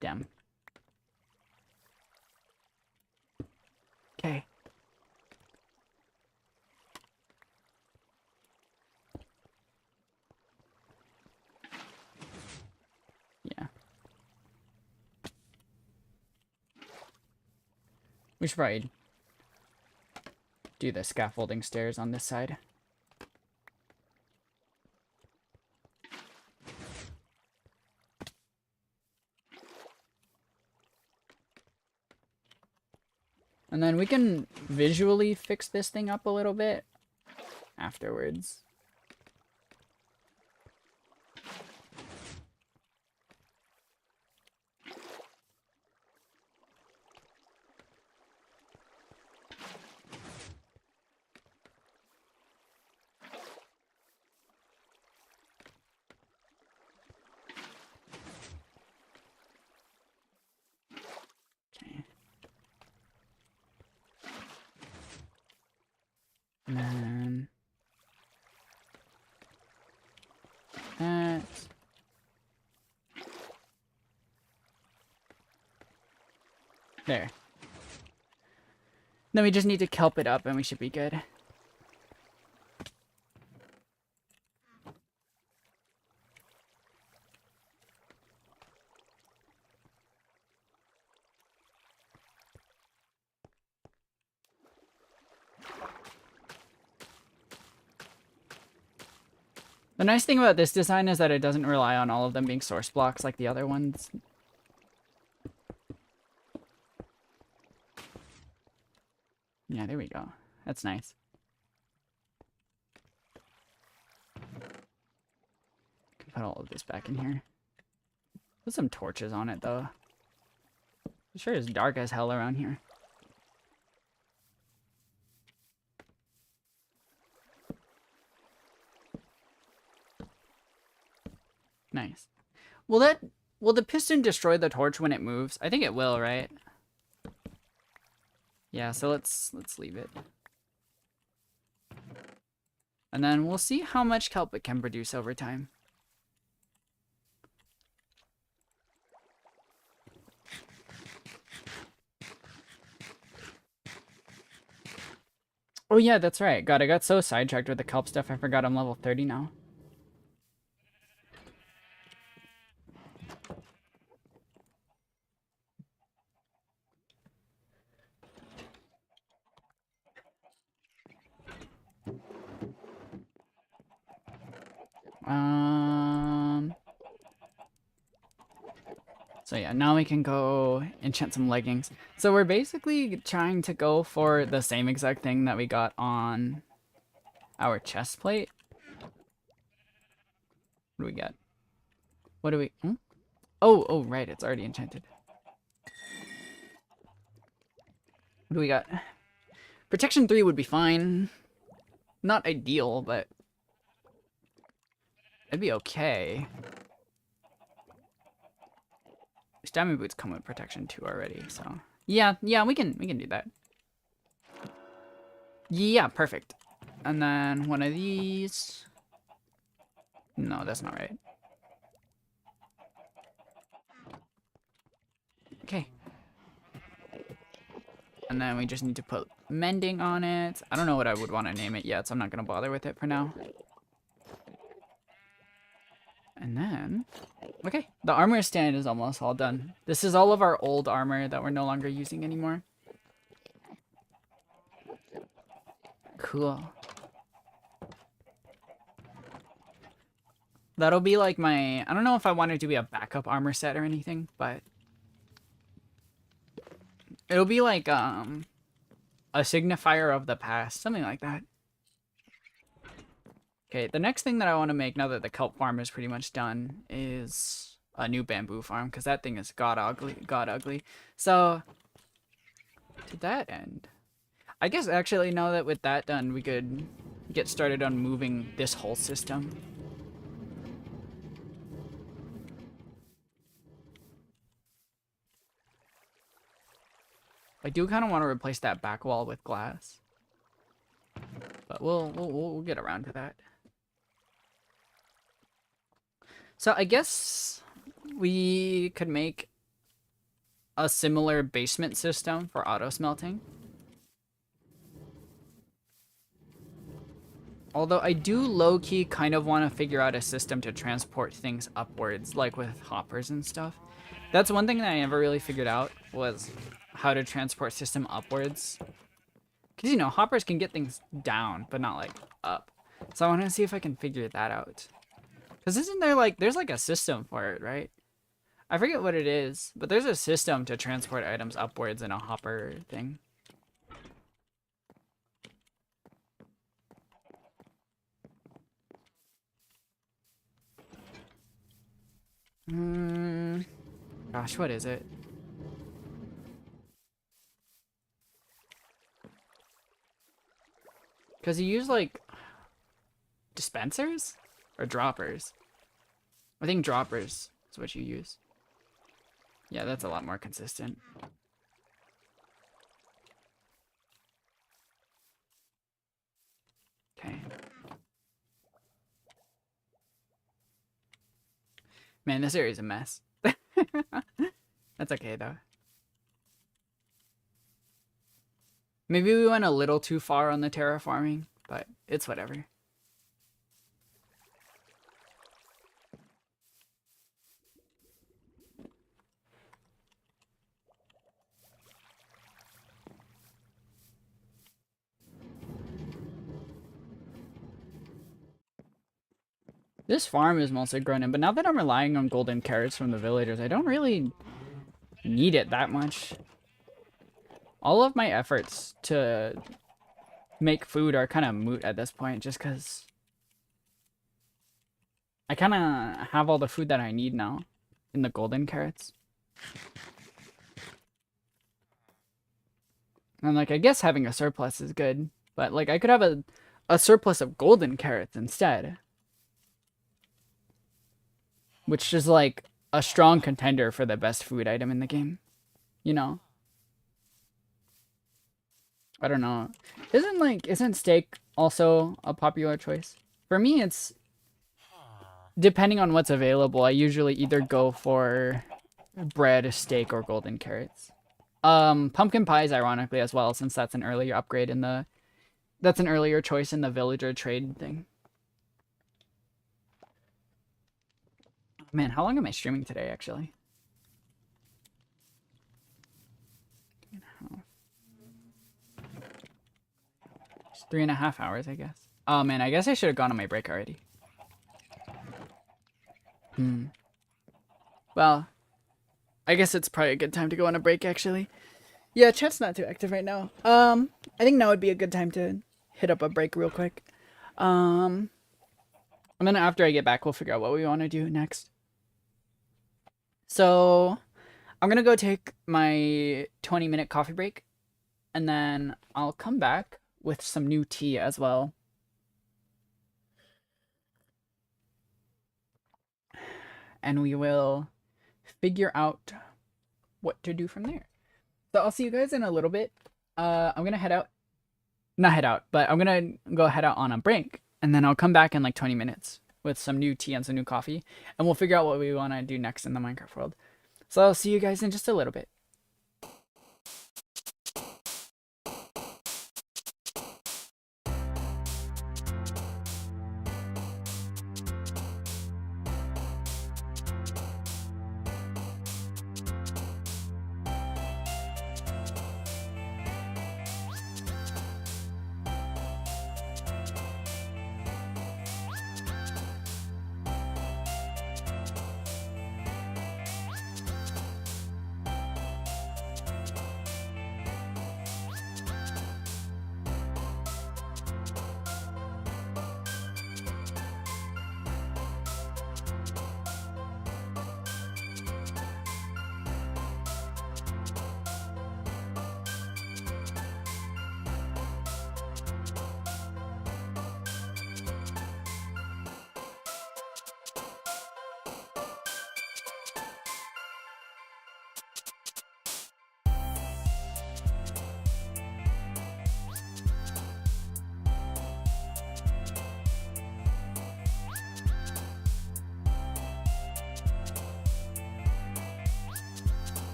Damn. Okay. Yeah. We should probably do the scaffolding stairs on this side. And then we can visually fix this thing up a little bit afterwards. And then that. There. Then we just need to kelp it up and we should be good. The nice thing about this design is that it doesn't rely on all of them being source blocks like the other ones. Yeah, there we go. That's nice. Can put all of this back in here. Put some torches on it, though. It sure is dark as hell around here. Nice. Will the piston destroy the torch when it moves? I think it will, right? Yeah, so let's leave it. And then we'll see how much kelp it can produce over time. Oh yeah, that's right. God, I got so sidetracked with the kelp stuff, I forgot I'm level 30 now. So yeah, now we can go enchant some leggings. So we're basically trying to go for the same exact thing that we got on our chest plate. What do we get? What do we... Hmm? Oh, right, it's already enchanted. What do we got? Protection 3 would be fine. Not ideal, but it'd be okay. Stamina boots come with protection 2 already, so... Yeah, we can do that. Yeah, perfect. And then one of these... No, that's not right. Okay. And then we just need to put mending on it. I don't know what I would want to name it yet, so I'm not going to bother with it for now. And then... Okay, the armor stand is almost all done. This is all of our old armor that we're no longer using anymore. Cool. That'll be like my... I don't know if I want it to be a backup armor set or anything, but... It'll be like, a signifier of the past. Something like that. Okay, the next thing that I want to make now that the kelp farm is pretty much done is a new bamboo farm, because that thing is god ugly. So, to that end, I guess actually now that with that done, we could get started on moving this whole system. I do kind of want to replace that back wall with glass, but we'll get around to that. So I guess we could make a similar basement system for auto smelting. Although I do low-key kind of want to figure out a system to transport things upwards, like with hoppers and stuff. That's one thing that I never really figured out, was how to transport system upwards. Because, you know, hoppers can get things down, but not, like, up. So I want to see if I can figure that out. Because isn't there, like, there's, like, a system for it, right? I forget what it is, but there's a system to transport items upwards in a hopper thing. Gosh, what is it? Because you use, like, dispensers? Or droppers? I think droppers is what you use. Yeah, that's a lot more consistent. Okay. Man, this area is a mess. That's okay, though. Maybe we went a little too far on the terraforming, but it's whatever. This farm is mostly grown in, but now that I'm relying on golden carrots from the villagers, I don't really need it that much. All of my efforts to make food are kind of moot at this point, just because I kind of have all the food that I need now in the golden carrots. And, like, I guess having a surplus is good, but, like, I could have a surplus of golden carrots instead. Which is, like, a strong contender for the best food item in the game. You know? I don't know. Isn't steak also a popular choice? For me, it's depending on what's available. I usually either go for bread, steak, or golden carrots. Pumpkin pies, ironically, as well, since that's an earlier upgrade in the... That's an earlier choice in the villager trade thing. Man, how long am I streaming today, actually? It's 3.5 hours, I guess. Oh, man, I guess I should have gone on my break already. Well, I guess it's probably a good time to go on a break, actually. Yeah, chat's not too active right now. I think now would be a good time to hit up a break real quick. And then after I get back, we'll figure out what we want to do next. So, I'm gonna go take my 20-minute coffee break, and then I'll come back with some new tea as well. And we will figure out what to do from there. So I'll see you guys in a little bit. I'm gonna head out. Not head out, but I'm gonna go head out on a break, and then I'll come back in like 20 minutes with some new tea and some new coffee, and we'll figure out what we want to do next in the Minecraft world. So I'll see you guys in just a little bit.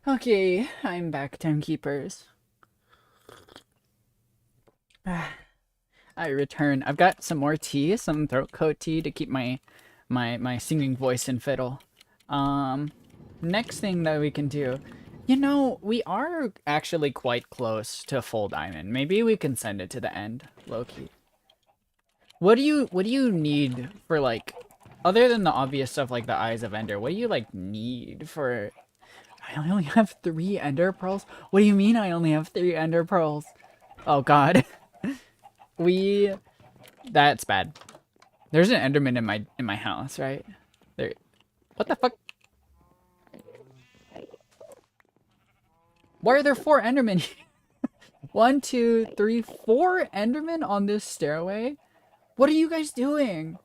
Okay, I'm back, timekeepers. I return. I've got some more tea, some throat coat tea to keep my singing voice in fiddle. Next thing that we can do, you know, we are actually quite close to full diamond. Maybe we can send it to the end, low key. What do you need for like, other than the obvious stuff like the Eyes of Ender? What do you like need for? I only have 3 Ender pearls. What do you mean I only have 3 Ender pearls? Oh God, we. That's bad. There's an Enderman in my house, right? There. What the fuck? Why are there 4 Endermen here? 1, 2, 3, 4 Endermen on this stairway? What are you guys doing?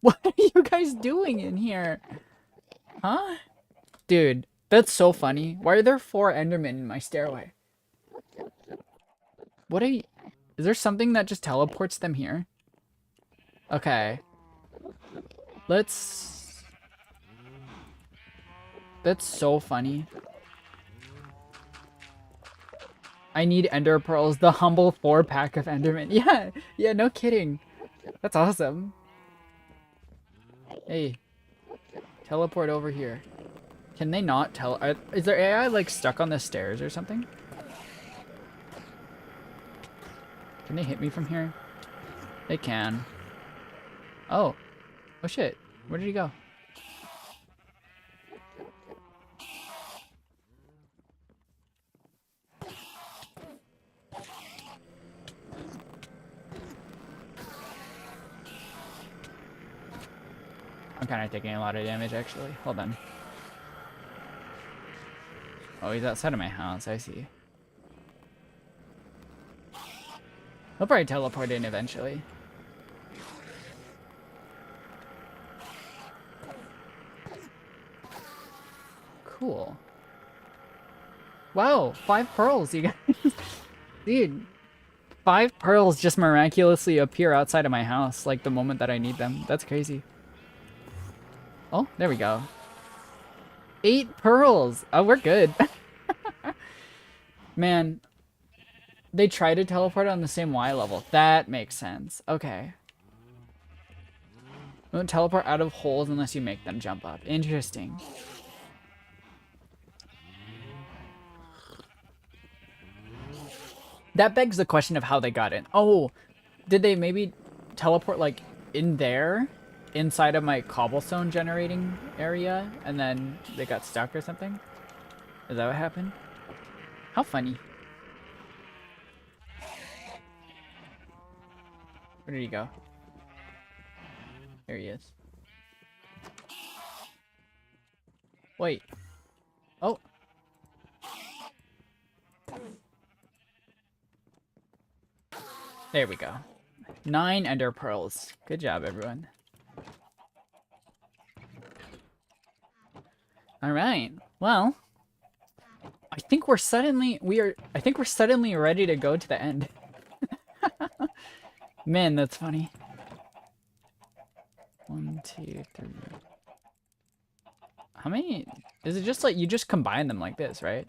What are you guys doing in here? Huh? Dude, that's so funny. Why are there 4 Endermen in my stairway? What are you... Is there something that just teleports them here? Okay. Let's... That's so funny. I need Ender Pearls, the humble 4-pack of Enderman. Yeah, no kidding. That's awesome. Hey, teleport over here. Can they not tell? Is their AI like stuck on the stairs or something? Can they hit me from here? They can. Oh. Oh shit. Where did he go? I'm kind of taking a lot of damage actually. Hold on. Oh, he's outside of my house. I see. He'll probably teleport in eventually. Cool. Wow, 5 pearls, you guys. Dude, 5 pearls just miraculously appear outside of my house, like the moment that I need them. That's crazy. Oh, there we go. 8 pearls. Oh, we're good. Man, they try to teleport on the same Y level. That makes sense. Okay. Don't teleport out of holes unless you make them jump up. Interesting. That begs the question of how they got in. Oh, did they maybe teleport like in there? Inside of my cobblestone generating area? And then they got stuck or something? Is that what happened? How funny. Where did he go? There he is. Wait. Oh. There we go. 9 Ender Pearls. Good job, everyone. Alright. Well. I think we're suddenly ready to go to the end. Man, that's funny. 1, 2, 3. How many? Is it just like you just combine them like this, right?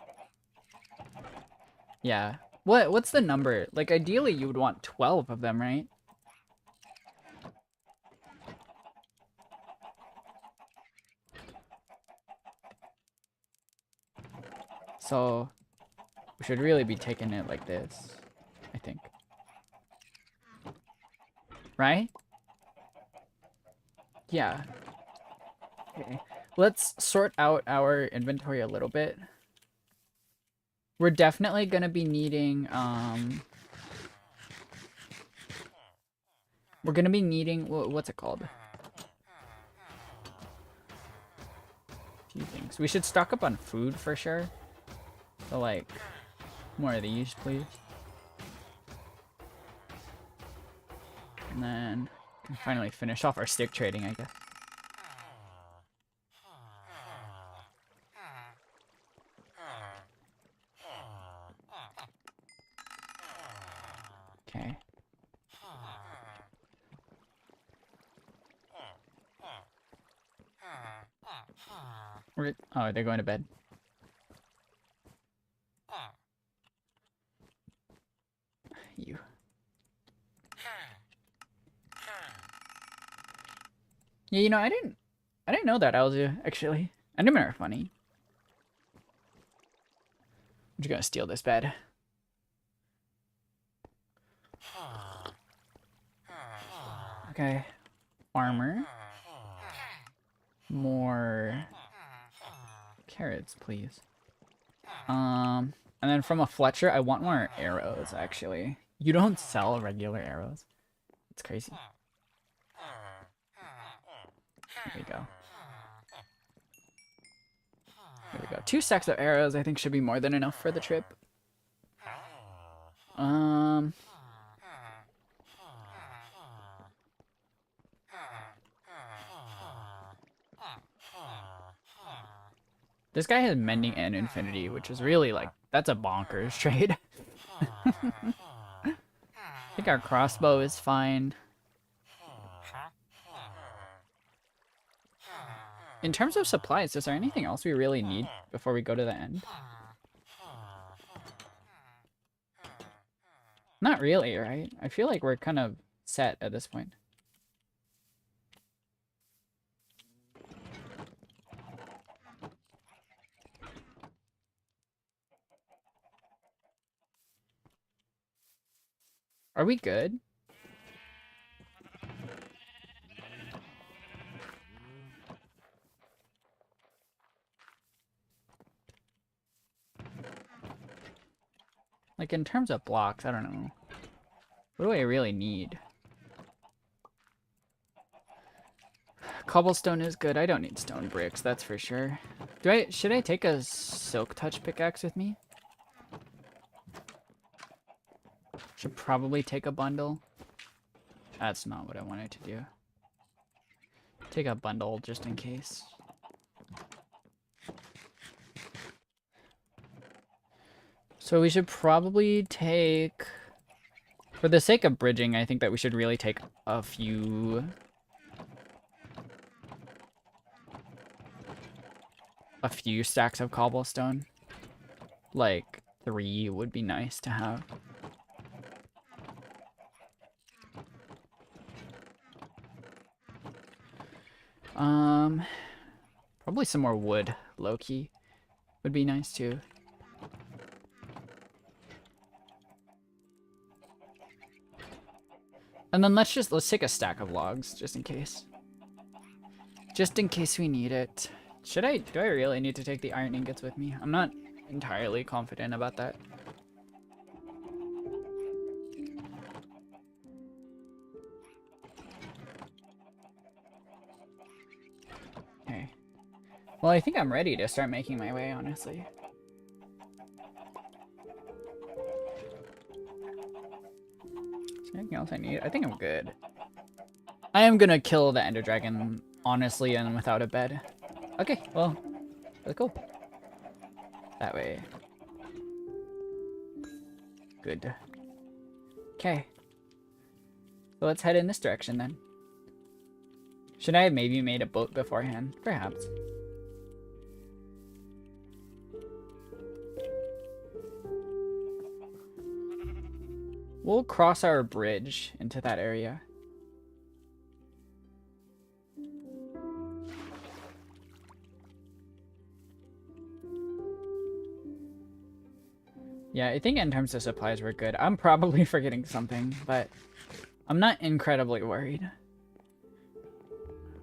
Yeah. What's the number? Like ideally you would want 12 of them, right? So we should really be taking it like this, I think. Right? Yeah. Okay. Let's sort out our inventory a little bit. We're definitely gonna be needing we're gonna be needing what's it called? A few things. We should stock up on food for sure. So like more of these, please. And then we can finally finish off our stick trading, I guess. Okay. Oh, they're going to bed. Yeah, you know, I didn't know that, Alzu, actually. Endermen are funny. I'm just gonna steal this bed. Okay. Armor. More carrots, please. And then from a Fletcher, I want more arrows, actually. You don't sell regular arrows. It's crazy. There we go. There we go. 2 stacks of arrows, I think, should be more than enough for the trip. This guy has mending and infinity, which is really like, that's a bonkers trade. I think our crossbow is fine. In terms of supplies, is there anything else we really need before we go to the end? Not really, right? I feel like we're kind of set at this point. Are we good? Like, in terms of blocks, I don't know. What do I really need? Cobblestone is good. I don't need stone bricks, that's for sure. Should I take a silk touch pickaxe with me? Should probably take a bundle. That's not what I wanted to do. Take a bundle just in case. So we should probably take, for the sake of bridging, I think that we should really take a few stacks of cobblestone. Like 3 would be nice to have. Probably some more wood, low-key, would be nice too. And then let's take a stack of logs, just in case. Just in case we need it. Do I really need to take the iron ingots with me? I'm not entirely confident about that. Okay. Well, I think I'm ready to start making my way, honestly. Is there anything else I need? I think I'm good. I am gonna kill the Ender Dragon, honestly, and without a bed. Okay, well, let's go. That way. Good. Okay. So let's head in this direction then. Should I have maybe made a boat beforehand? Perhaps. We'll cross our bridge into that area. Yeah, I think in terms of supplies we're good. I'm probably forgetting something, but I'm not incredibly worried.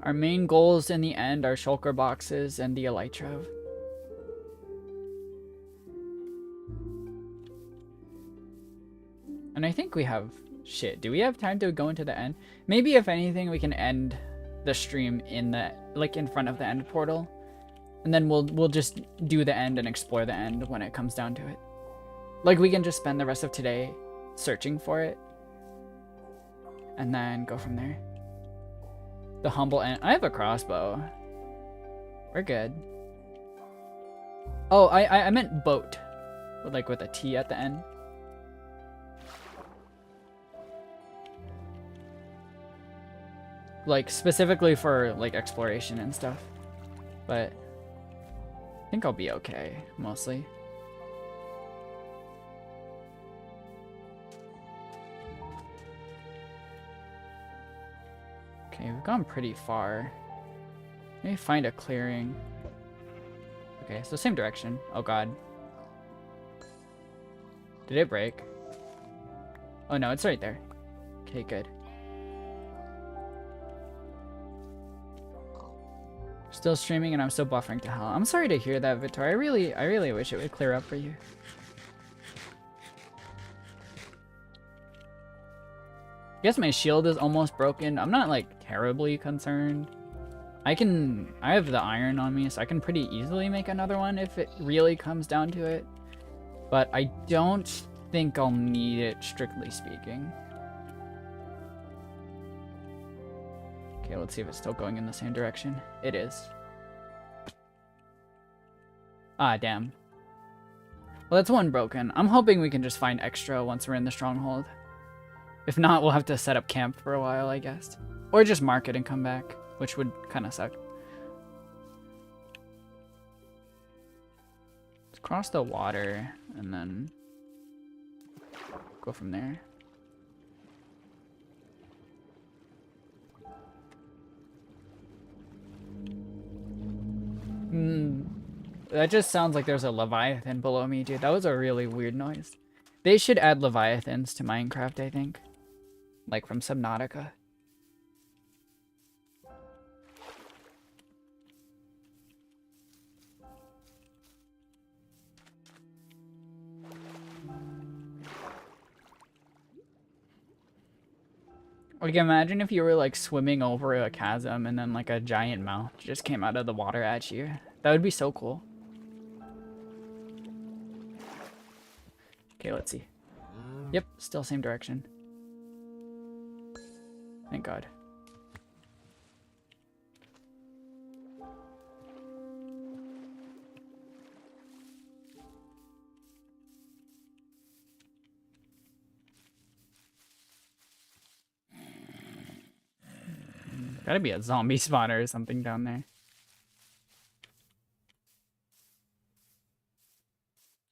Our main goals in the end are shulker boxes and the elytra. And I think we have shit. Do we have time to go into the end? Maybe if anything we can end the stream in the in front of the end portal. And then we'll just do the end and explore the end when it comes down to it. Like we can just spend the rest of today searching for it. And then go from there. The humble end. I have a crossbow. We're good. Oh, I meant boat. With a T at the end. Like specifically for exploration and stuff. But I think I'll be okay, mostly. Okay, we've gone pretty far. Maybe find a clearing. Okay, so same direction. Oh god. Did it break? Oh no, it's right there. Okay, good. Still streaming and I'm still buffering to hell. I'm sorry to hear that, Victor. I really wish it would clear up for you. I guess my shield is almost broken. I'm not like terribly concerned. I have the iron on me, so I can pretty easily make another one if it really comes down to it. But I don't think I'll need it, strictly speaking. Okay, let's see if it's still going in the same direction. It is. Ah, damn. Well, that's one broken. I'm hoping we can just find extra once we're in the stronghold. If not, we'll have to set up camp for a while, I guess. Or just mark it and come back, which would kind of suck. Let's cross the water and then go from there. That just sounds like there's a Leviathan below me, dude. That was a really weird noise. They should add Leviathans to Minecraft, I think. Like from Subnautica. Like, imagine if you were like swimming over a chasm and then like a giant mouth just came out of the water at you. That would be so cool. Okay, let's see. Yep, still same direction. Thank God. Gotta be a zombie spawner or something down there.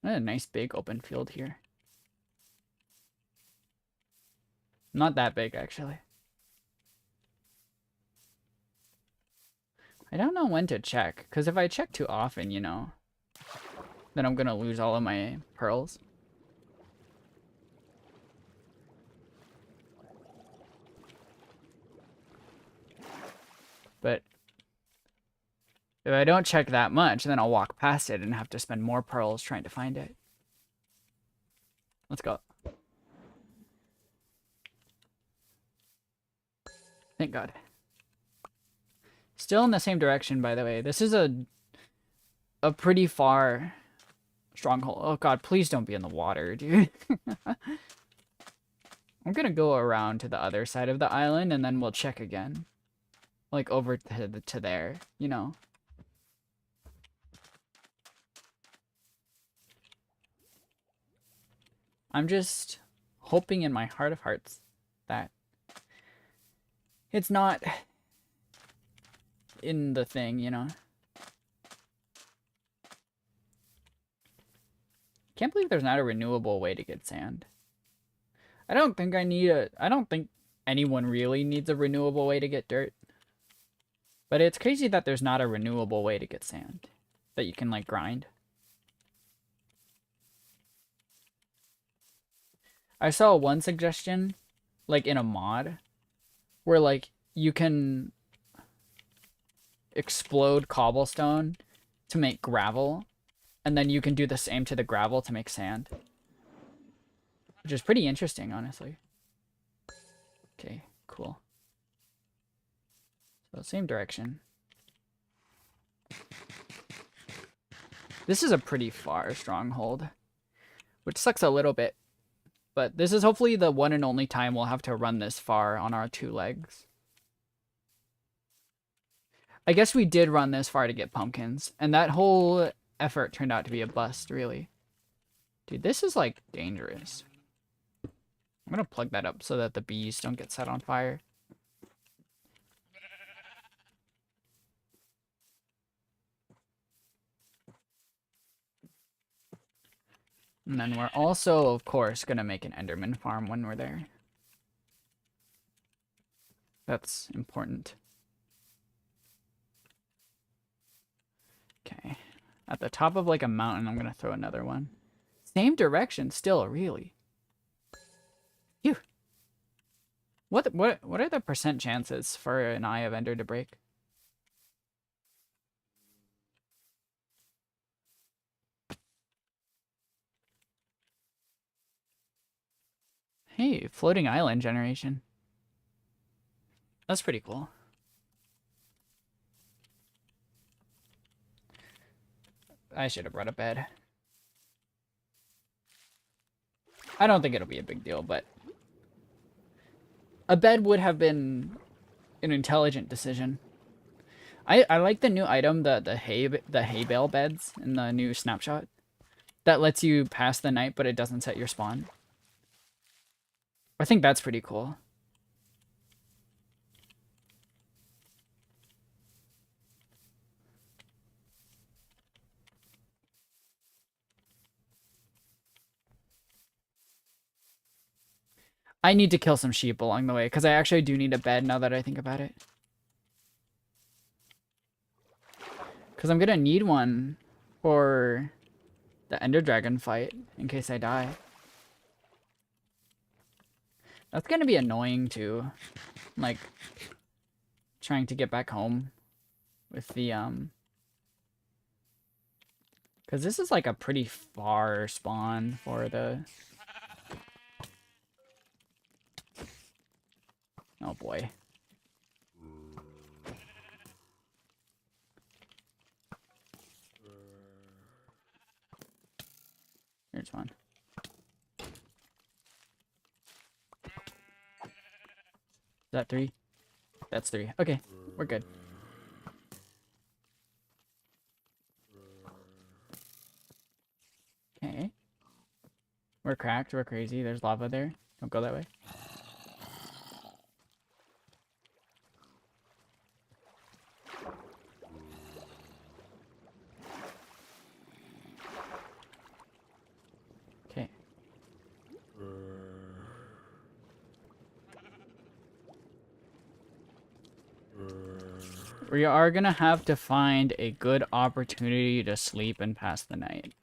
A nice big open field here. Not that big, actually. I don't know when to check, because if I check too often, you know, then I'm gonna lose all of my pearls. But if I don't check that much, then I'll walk past it and have to spend more pearls trying to find it. Let's go. Thank God. Still in the same direction, by the way. This is a pretty far stronghold. Oh God, please don't be in the water, dude. I'm gonna go around to the other side of the island and then we'll check again. Like over to there, you know. I'm just hoping in my heart of hearts that it's not in the thing, you know. Can't believe there's not a renewable way to get sand. I don't think anyone really needs a renewable way to get dirt. But it's crazy that there's not a renewable way to get sand that you can like grind. I saw one suggestion like in a mod where like you can explode cobblestone to make gravel and then you can do the same to the gravel to make sand. Which is pretty interesting, honestly. Okay, cool. So same direction. This is a pretty far stronghold, which sucks a little bit. But this is hopefully the one and only time we'll have to run this far on our 2 legs. I guess we did run this far to get pumpkins, and that whole effort turned out to be a bust, really. Dude, this is like dangerous. I'm gonna plug that up so that the bees don't get set on fire. And then we're also, of course, gonna make an Enderman farm when we're there. That's important. Okay. At the top of like a mountain, I'm gonna throw another one. Same direction still, really. Phew. What are the percent chances for an Eye of Ender to break? Hey, floating island generation. That's pretty cool. I should have brought a bed. I don't think it'll be a big deal, but a bed would have been an intelligent decision. I like the new item, the hay bale beds in the new snapshot. That lets you pass the night, but it doesn't set your spawn. I think that's pretty cool. I need to kill some sheep along the way, because I actually do need a bed now that I think about it. Because I'm going to need one for the Ender Dragon fight, in case I die. That's going to be annoying, too. Like, trying to get back home with the, because this is, like, a pretty far spawn for the... Oh, boy. Here's one. Is that 3? That's 3. Okay, we're good. Okay. We're cracked. We're crazy. There's lava there. Don't go that way. Okay. We are gonna have to find a good opportunity to sleep and pass the night.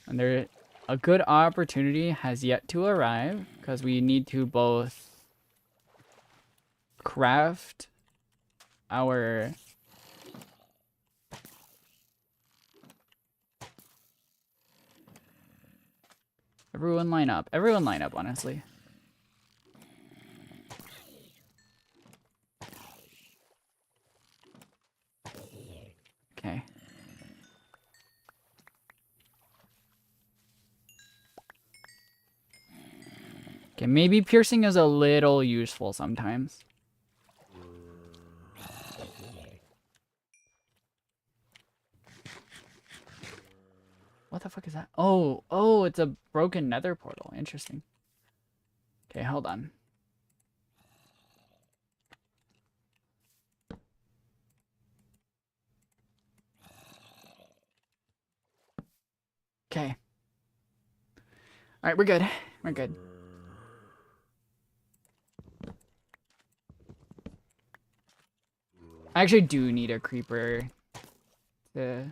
And a good opportunity has yet to arrive, because we need to both craft our everyone line up, honestly. Okay. Okay, maybe piercing is a little useful sometimes. What the fuck is that? Oh, it's a broken nether portal. Interesting. Okay, hold on. Okay. Alright, we're good. We're good. I actually do need a creeper to...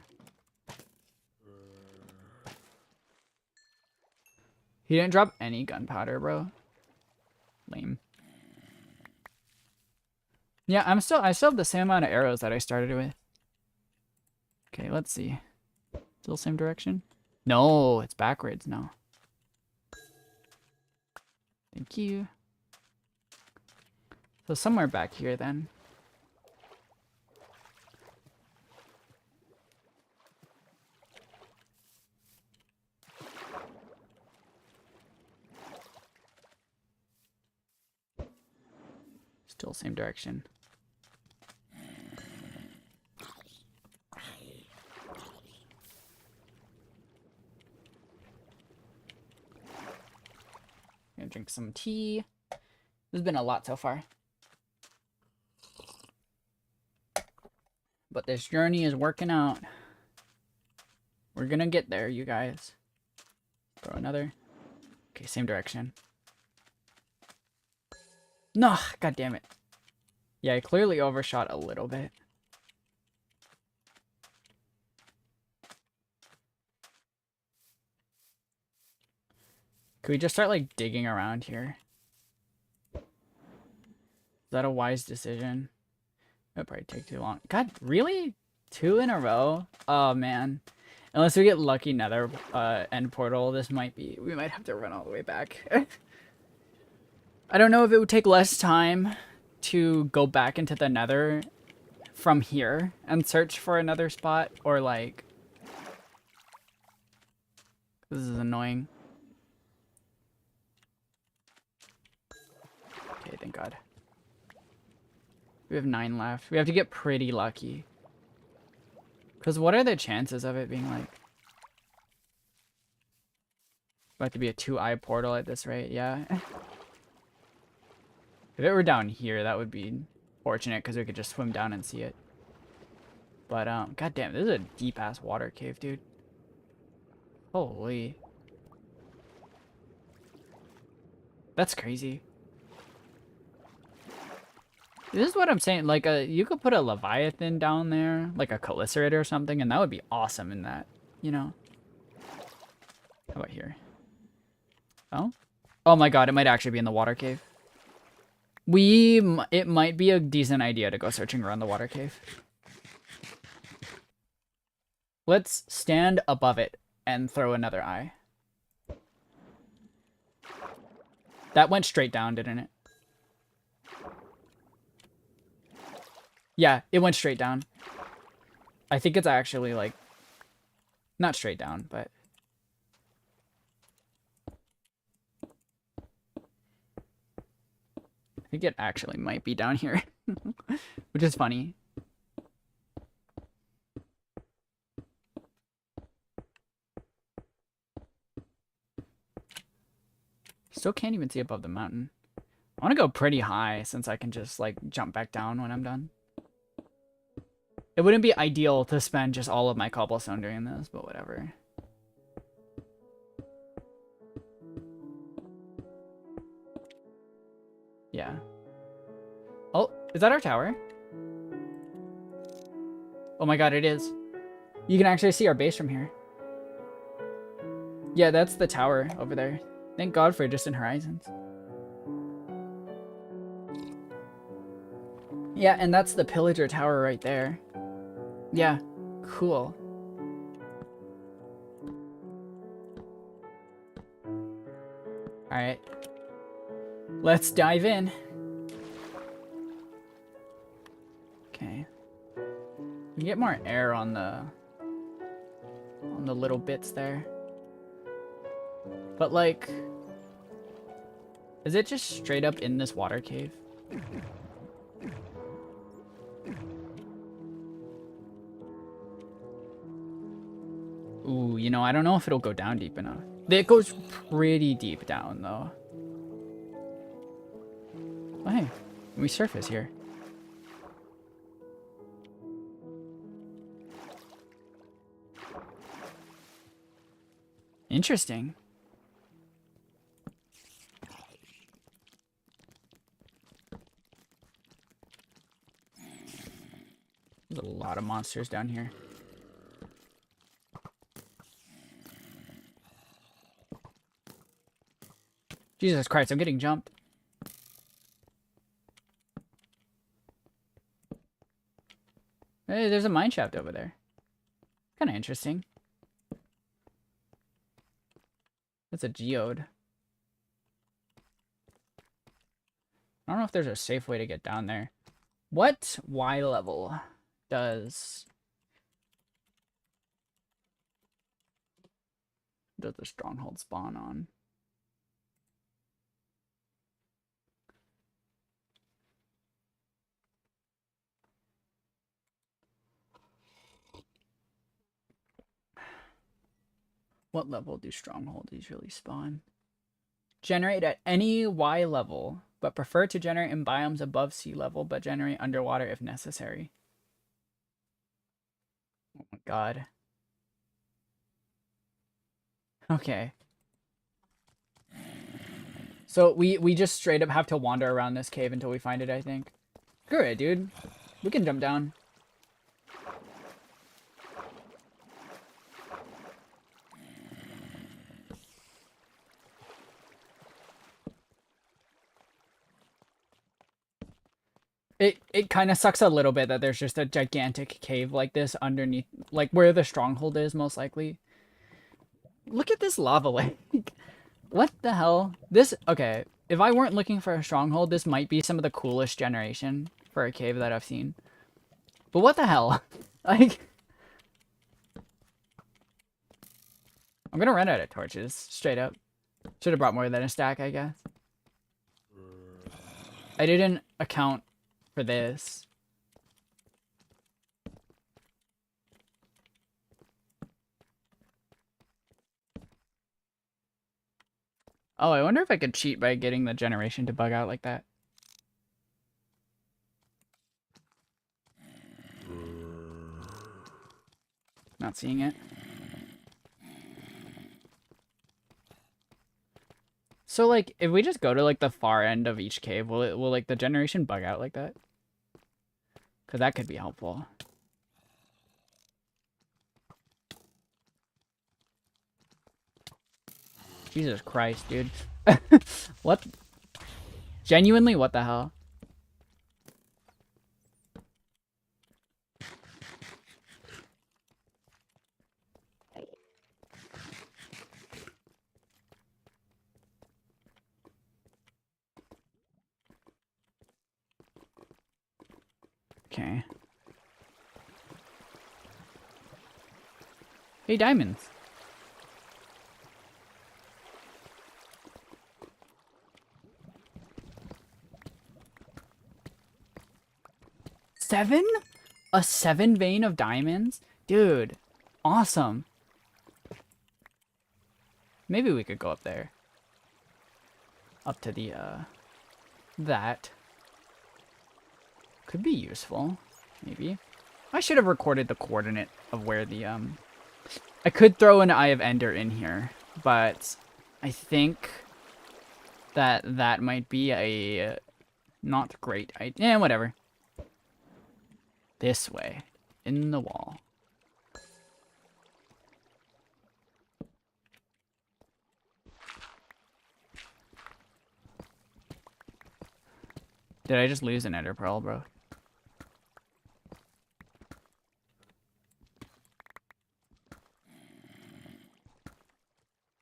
He didn't drop any gunpowder, bro. Lame. Yeah, I still have the same amount of arrows that I started with. Okay, let's see. Still same direction? No, it's backwards now. Thank you. So somewhere back here then. Still same direction. Gonna drink some tea. There's been a lot so far. But this journey is working out. We're gonna get there, you guys. Throw another. Okay, same direction. No, god damn it. Yeah, I clearly overshot a little bit. Could we just start, like, digging around here? Is that a wise decision? It'll probably take too long. God, really? 2 in a row? Oh, man. Unless we get lucky nether end portal, this might be... We might have to run all the way back. I don't know if it would take less time to go back into the nether from here and search for another spot, or, like... This is annoying. Okay, thank God. We have 9 left. We have to get pretty lucky. Because what are the chances of it being, like... About to be a 2-eye portal at this rate, yeah. If it were down here, that would be fortunate, because we could just swim down and see it. But, god damn, this is a deep-ass water cave, dude. Holy. That's crazy. This is what I'm saying, like, you could put a Leviathan down there, like a Calicerator or something, and that would be awesome in that, you know? How about here? Oh? Oh my god, it might actually be in the water cave. It might be a decent idea to go searching around the water cave. Let's stand above it and throw another eye. That went straight down, didn't it? Yeah, it went straight down. I think it's actually, like, not straight down, but... I think it actually might be down here, which is funny. Still can't even see above the mountain. I want to go pretty high since I can just, like, jump back down when I'm done. It wouldn't be ideal to spend just all of my cobblestone doing this, but whatever. Yeah. Oh, is that our tower? Oh my god, it is. You can actually see our base from here. Yeah, that's the tower over there. Thank God for distant horizons. Yeah, and that's the pillager tower right there. Yeah, cool. Alright. Let's dive in. Okay. You get more air on the little bits there. But, like, is it just straight up in this water cave? Ooh, you know, I don't know if it'll go down deep enough. It goes pretty deep down, though. Oh, hey, we surface here. Interesting. There's a lot of monsters down here. Jesus Christ, I'm getting jumped. Hey, there's a mine shaft over there. Kind of interesting. That's a geode. I don't know if there's a safe way to get down there. What Y level does the stronghold spawn on? What level do strongholds usually spawn? Generate at any Y level, but prefer to generate in biomes above sea level, but generate underwater if necessary. Oh my god. Okay. So we just straight up have to wander around this cave until we find it, I think. Screw it, dude. We can jump down. It kind of sucks a little bit that there's just a gigantic cave like this underneath, like where the stronghold is, most likely. Look at this lava lake. What the hell? This, okay, if I weren't looking for a stronghold, this might be some of the coolest generation for a cave that I've seen. But what the hell? Like, I'm gonna run out of torches, straight up. Should have brought more than a stack, I guess. I didn't account for this. Oh, I wonder if I could cheat by getting the generation to bug out like that. Not seeing it. So, like, if we just go to, like, the far end of each cave, will like, the generation bug out like that? Because that could be helpful. Jesus Christ, dude. What? Genuinely, what the hell? Okay. Hey, diamonds. Seven? A 7 vein of diamonds? Dude, awesome. Maybe we could go up there. Up to the, that. Could be useful, maybe. I should have recorded the coordinate of where the, I could throw an Eye of Ender in here, but I think that that might be a not great idea. Yeah, whatever. This way, in the wall. Did I just lose an Ender Pearl, bro?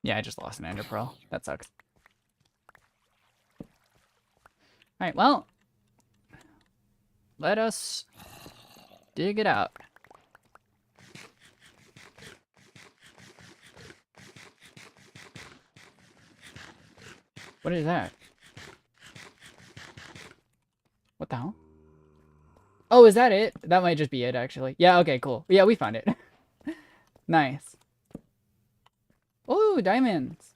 Yeah, I just lost an Ender Pearl. That sucks. Alright, well. Let us dig it out. What is that? What the hell? Oh, is that it? That might just be it, actually. Yeah, okay, cool. Yeah, we found it. Nice. Oh, diamonds.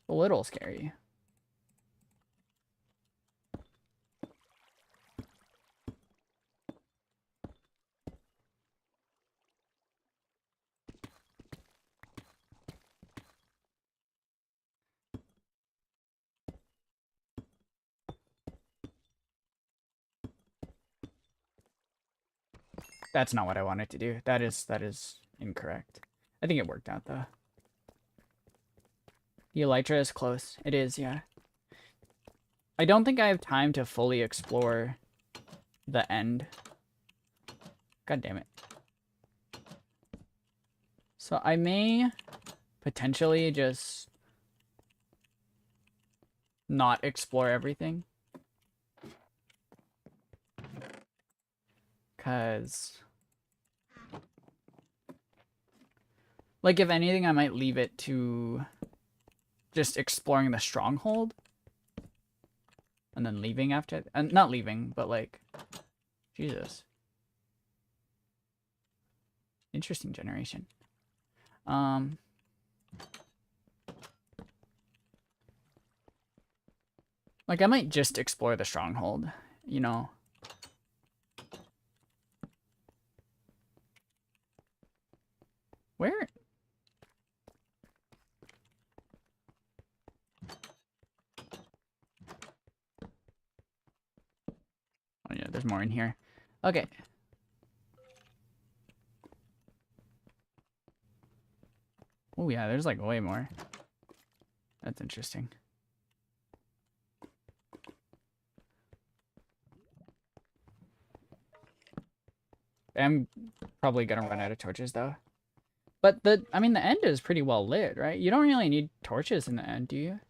A little scary. That's not what I wanted to do. That is incorrect. I think it worked out, though. The elytra is close. It is, yeah. I don't think I have time to fully explore the end. God damn it. So I may potentially just not explore everything. Because, like, if anything, I might leave it to just exploring the stronghold. And then leaving after, and not leaving, but like, Jesus. Interesting generation. Like, I might just explore the stronghold, you know. Where? there's more in here. Okay. Oh yeah, there's like way more. That's interesting. I'm probably gonna run out of torches though. But I mean, the end is pretty well lit, right? You don't really need torches in the end, do you?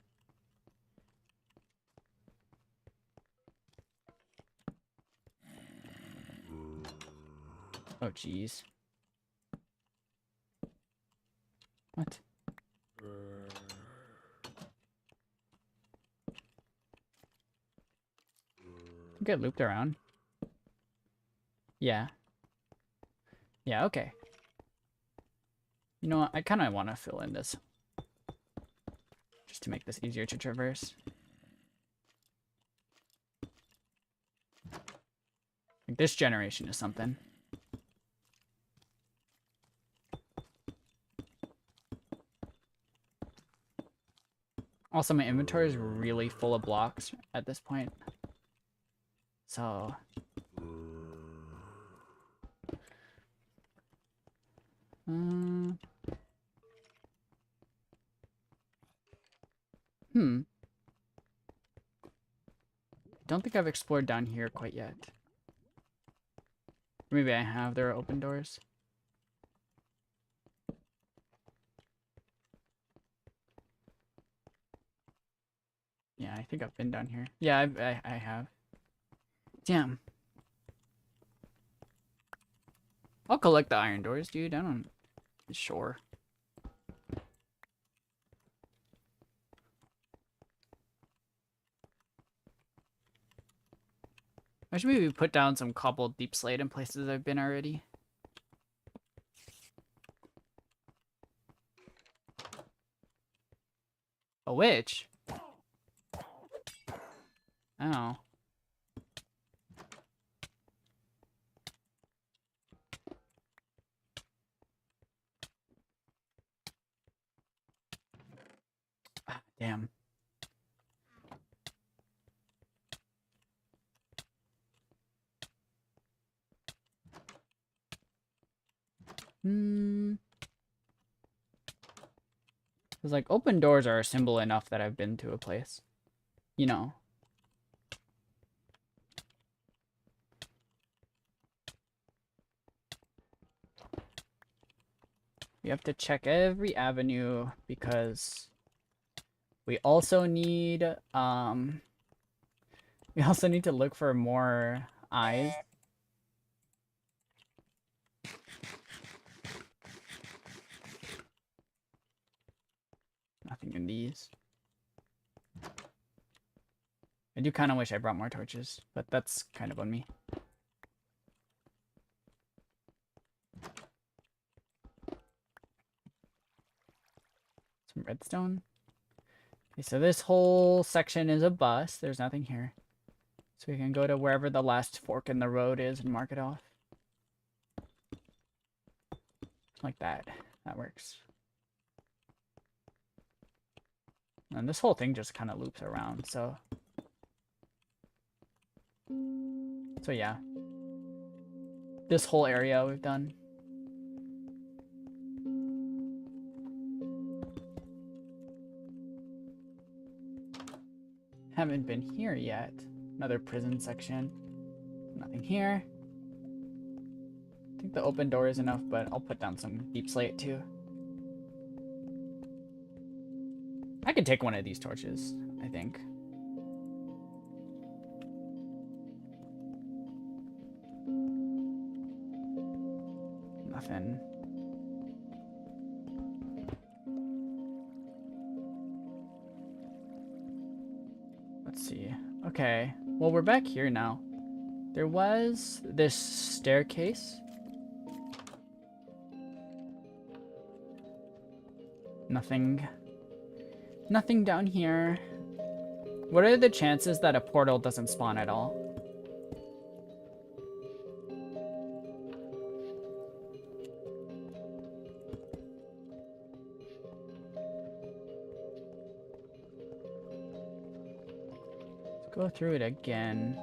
Oh, jeez. What? Get looped around. Yeah. Yeah, okay. You know what? I kind of want to fill in this. Just to make this easier to traverse. Like this generation is something. Also, my inventory is really full of blocks at this point. So... Don't think I've explored down here quite yet. Maybe I have. There are open doors. Yeah, I think I've been down here. Yeah, I have. Damn. I'll collect the iron doors, dude. I don't... Sure. I should maybe put down some cobbled deep slate in places I've been already. A witch? Oh. Ah, damn. Because, like, open doors are a symbol enough that I've been to a place. You know. We have to check every avenue because we also need, we also need to look for more eyes. Nothing in these. I do kind of wish I brought more torches, but that's kind of on me. Some redstone. Okay, so this whole section is a bus. There's nothing here. So we can go to wherever the last fork in the road is and mark it off. Like that. That works. And this whole thing just kind of loops around, so... So yeah. This whole area we've done. Haven't been here yet. Another prison section. Nothing here. I think the open door is enough, but I'll put down some deep slate too. I could take one of these torches, I think. Nothing. Let's see. Okay. Well, we're back here now. There was this staircase. Nothing. Nothing down here. What are the chances that a portal doesn't spawn at all? Let's go through it again.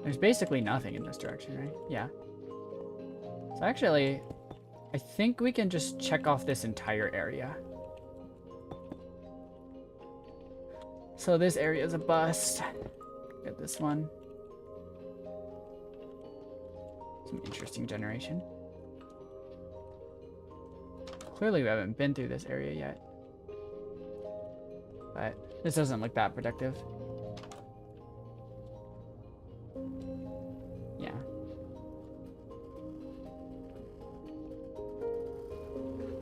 There's basically nothing in this direction, right? Yeah. So actually, I think we can just check off this entire area. So this area is a bust. Get this one. Some interesting generation. Clearly we haven't been through this area yet. But this doesn't look that productive. Yeah.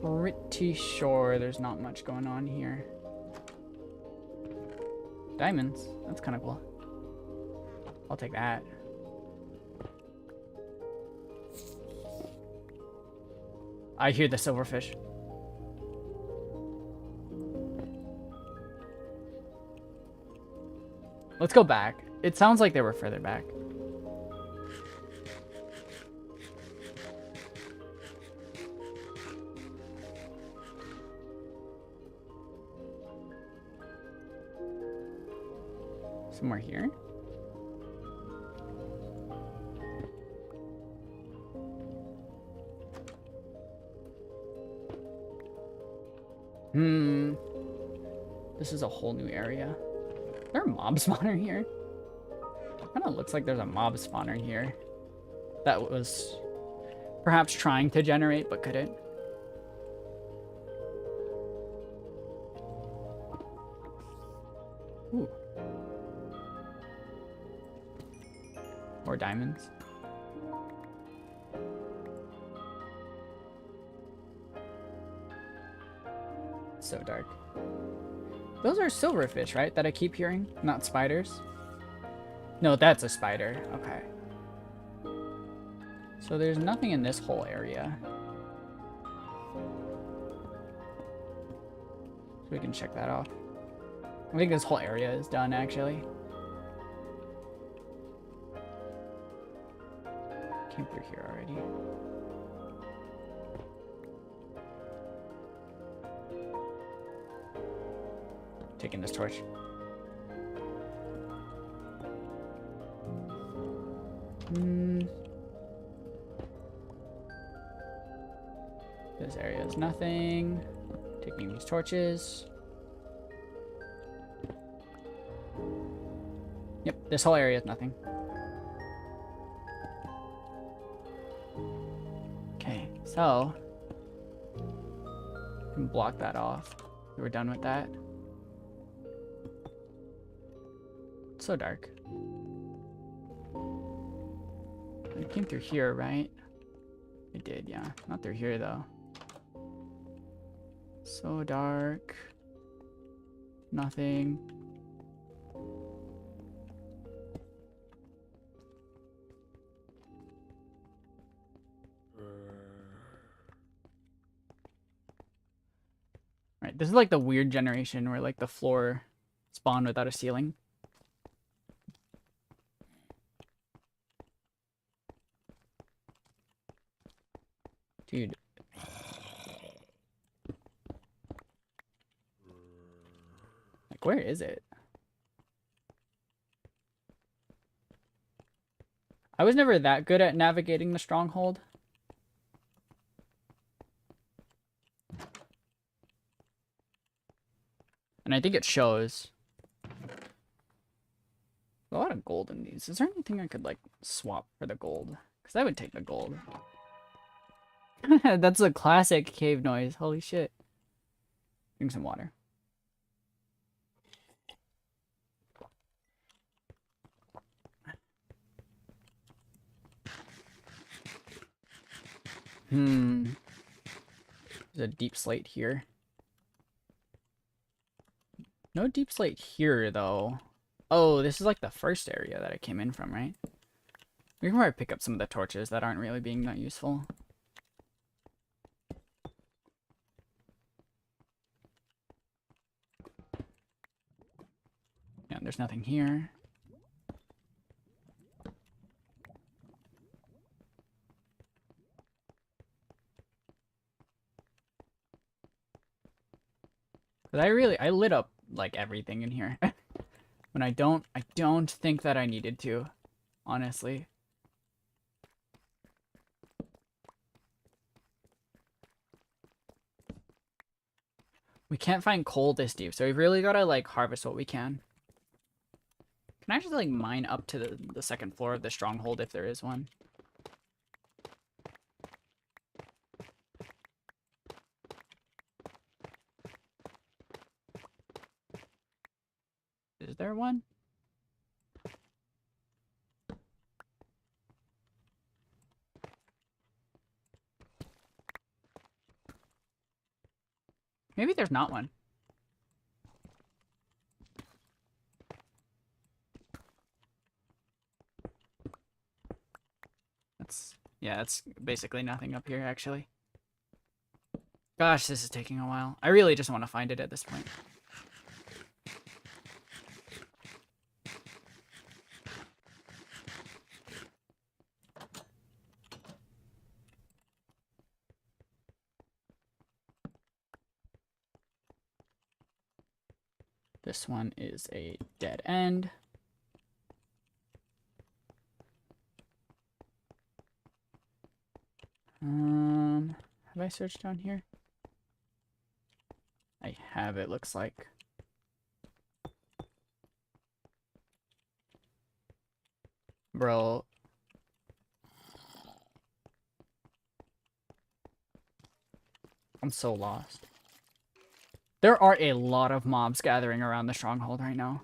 Pretty sure there's not much going on here. Diamonds. That's kind of cool. I'll take that. I hear the silverfish. Let's go back. It sounds like they were further back. Somewhere here? This is a whole new area. Is there a mob spawner here? Kind of looks like there's a mob spawner here. That was perhaps trying to generate, but couldn't. Ooh. More diamonds. So dark. Those are silverfish, right? That I keep hearing? Not spiders? No, that's a spider. Okay. So there's nothing in this whole area. So we can check that off. I think this whole area is done, actually. Came through here already. Taking this torch. This area is nothing. Taking these torches. Yep, this whole area is nothing. Okay, so we can block that off. We're done with that. It's so dark. It came through here, right? It did, yeah. Not through here, though. So dark. Nothing. Right, this is like the weird generation where like the floor spawned without a ceiling. Dude. Like, where is it? I was never that good at navigating the stronghold. And I think it shows. A lot of gold in these. Is there anything I could, like, swap for the gold? Because I would take the gold. That's a classic cave noise. Holy shit. Drink some water. There's a deep slate here. No deep slate here, though. Oh, this is like the first area that I came in from, right? We can probably pick up some of the torches that aren't really being that useful. Yeah, there's nothing here. But I lit up like everything in here When I don't think that I needed to, honestly. We can't find coal this deep, so we've really gotta like harvest what we can. Can I actually like mine up to the second floor of the stronghold if there is one? Is there one? Maybe there's not one. Yeah, that's basically nothing up here, actually. Gosh, this is taking a while. I really just want to find it at this point. This one is a dead end. Have I searched down here? I have, it looks like. Bro. I'm so lost. There are a lot of mobs gathering around the stronghold right now.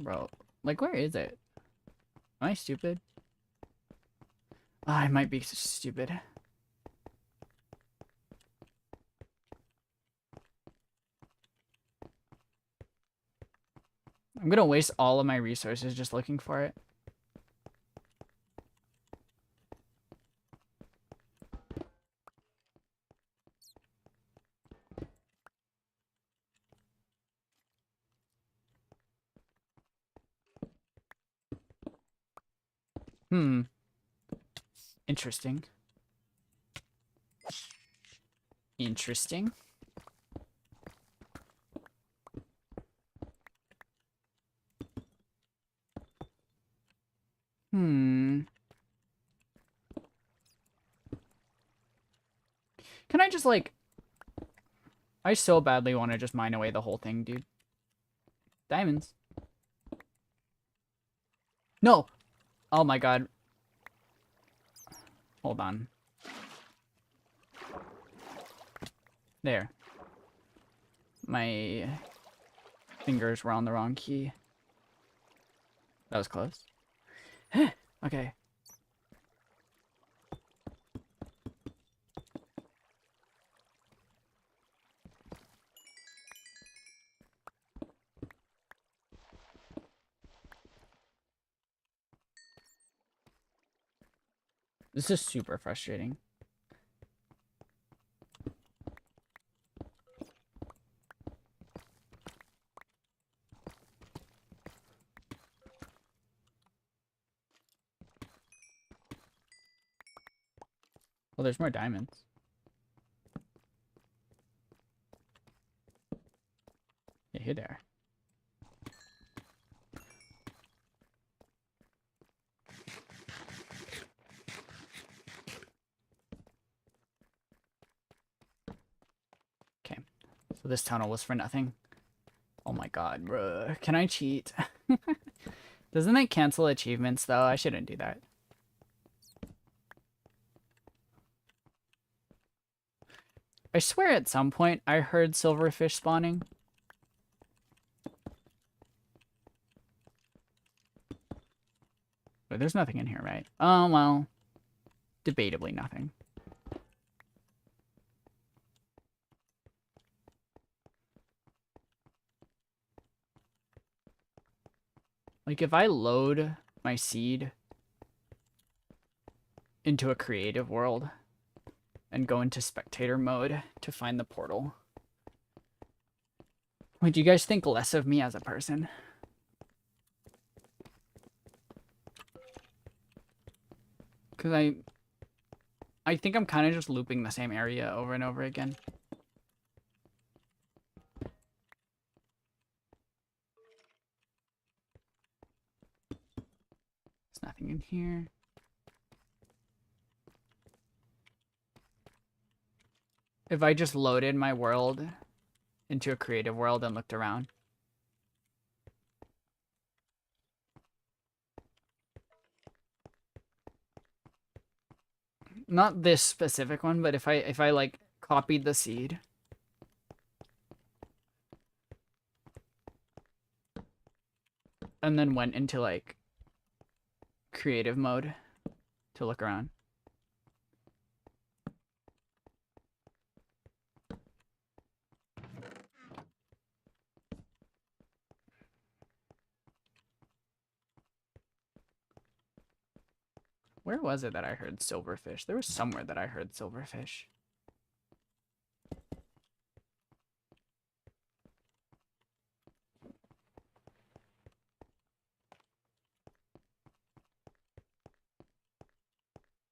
Bro, like, where is it? Am I stupid? Oh, I might be stupid. I'm gonna waste all of my resources just looking for it. Interesting. Interesting. Can I just, like... I so badly want to just mine away the whole thing, dude. Diamonds. No! Oh my god. Hold on. There. My fingers were on the wrong key. That was close. Okay. This is super frustrating. Well, there's more diamonds. Yeah, here they are. Okay, so this tunnel was for nothing. Oh my god, bruh. Can I cheat? Doesn't it cancel achievements, though? I shouldn't do that. I swear at some point I heard silverfish spawning. But there's nothing in here, right? Oh, well. Debatably nothing. Like, if I load my seed into a creative world and go into spectator mode to find the portal, would you guys think less of me as a person? Because I think I'm kind of just looping the same area over and over again. There's nothing in here. If I just loaded my world into a creative world and looked around. Not this specific one, but if I like copied the seed and then went into like creative mode to look around. Where was it that I heard silverfish? There was somewhere that I heard silverfish.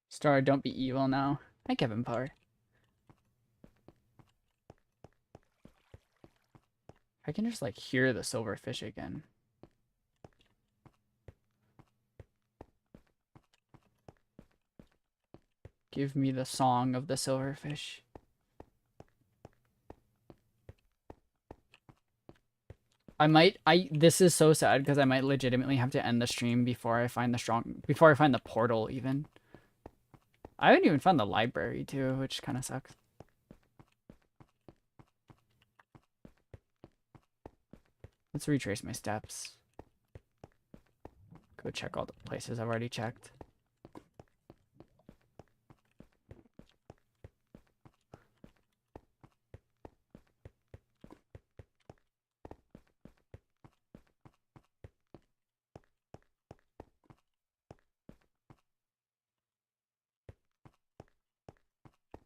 Star, don't be evil now. Hi, Kevin Parr. I can just like hear the silverfish again. Give me the song of the silverfish. This is so sad because I might legitimately have to end the stream before I find the portal even. I haven't even found the library too, which kind of sucks. Let's retrace my steps. Go check all the places I've already checked.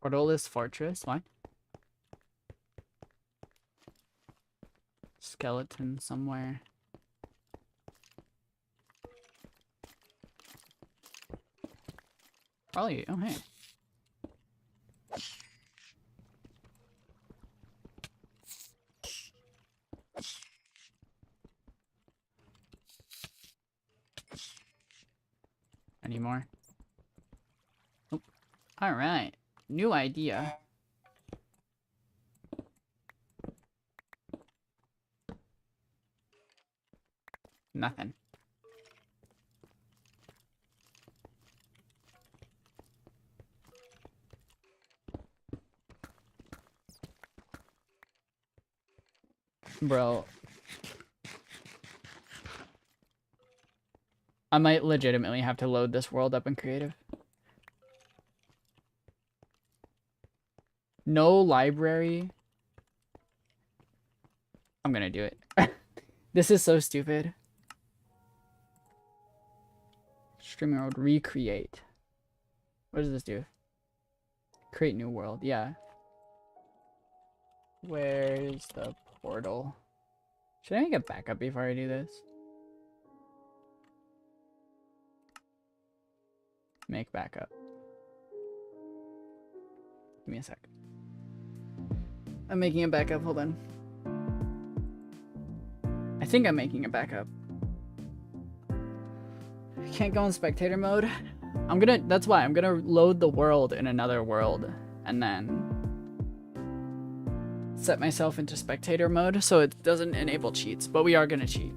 Portalist Fortress, why? Skeleton somewhere. Probably, oh hey. Any more? Oh. Alright. New idea. Nothing. Bro. I might legitimately have to load this world up in creative. No library. I'm gonna do it. This is so stupid. Streaming world recreate. What does this do? Create new world. Yeah. Where's the portal? Should I make a backup before I do this? Make backup. Give me a sec. I'm making a backup. Hold on. I think I'm making a backup. Can't go in spectator mode. That's why I'm gonna load the world in another world and then set myself into spectator mode so it doesn't enable cheats, but we are gonna cheat.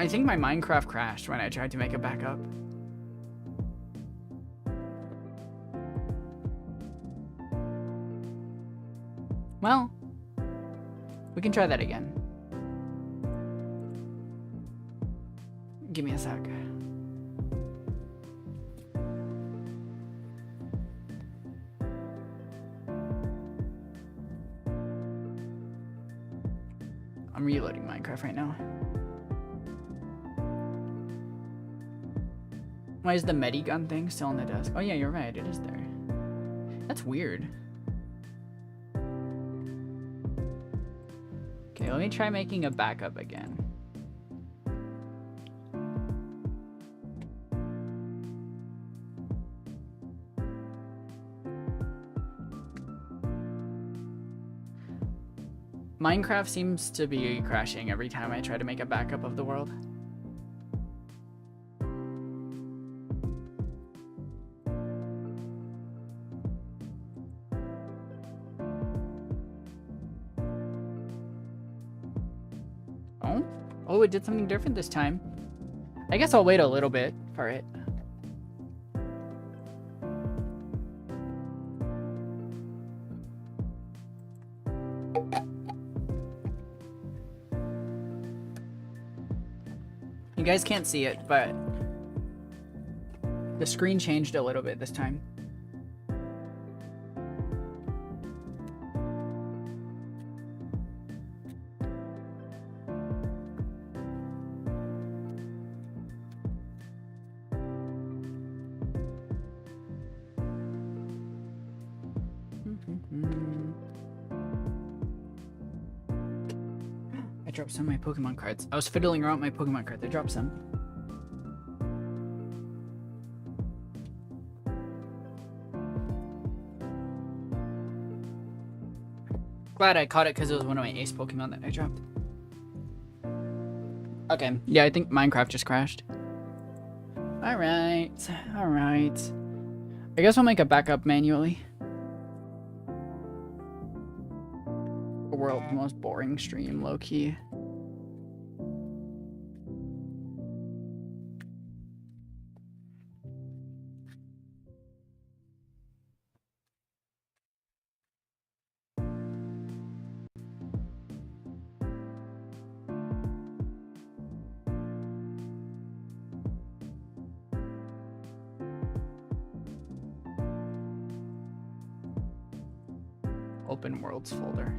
I think my Minecraft crashed when I tried to make a backup. Well, we can try that again. Give me a sec. I'm reloading Minecraft right now. Why is the Medigun thing still on the desk? Oh yeah, you're right, it is there. That's weird. Okay, let me try making a backup again. Minecraft seems to be crashing every time I try to make a backup of the world. Oh, it did something different this time. I guess I'll wait a little bit for it. You guys can't see it, but the screen changed a little bit this time. I dropped some of my Pokemon cards. I was fiddling around with my Pokemon cards. I dropped some. Glad I caught it because it was one of my ace Pokemon that I dropped. Okay, yeah, I think Minecraft just crashed. Alright, alright. I guess I'll make a backup manually. The world's most boring stream, low-key. Open worlds folder.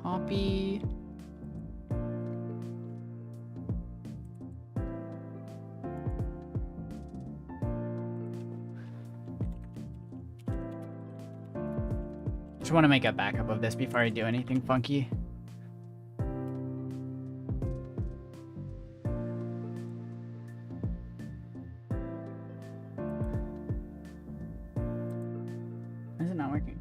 Copy. Just want to make a backup of this before I do anything funky. Why is it not working?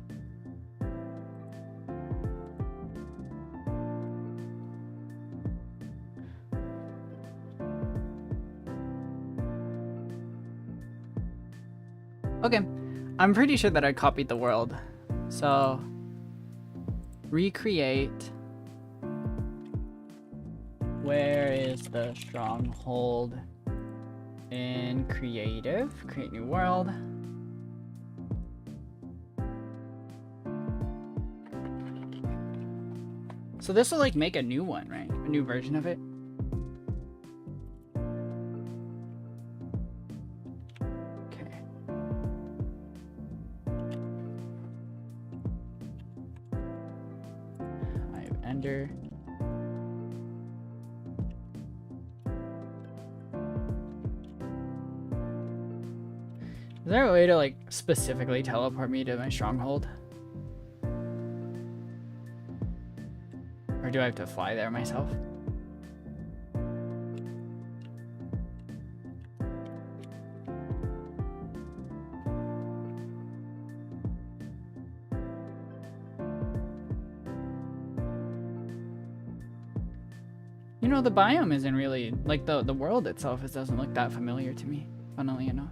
Okay, I'm pretty sure that I copied the world. So, recreate. Where is the stronghold? In creative, create new world. So this will like make a new one, right? A new version of it. Okay. I have ender. Is there a way to like specifically teleport me to my stronghold? Or do I have to fly there myself? You know, the biome isn't really, like the world itself, it doesn't look that familiar to me, funnily enough.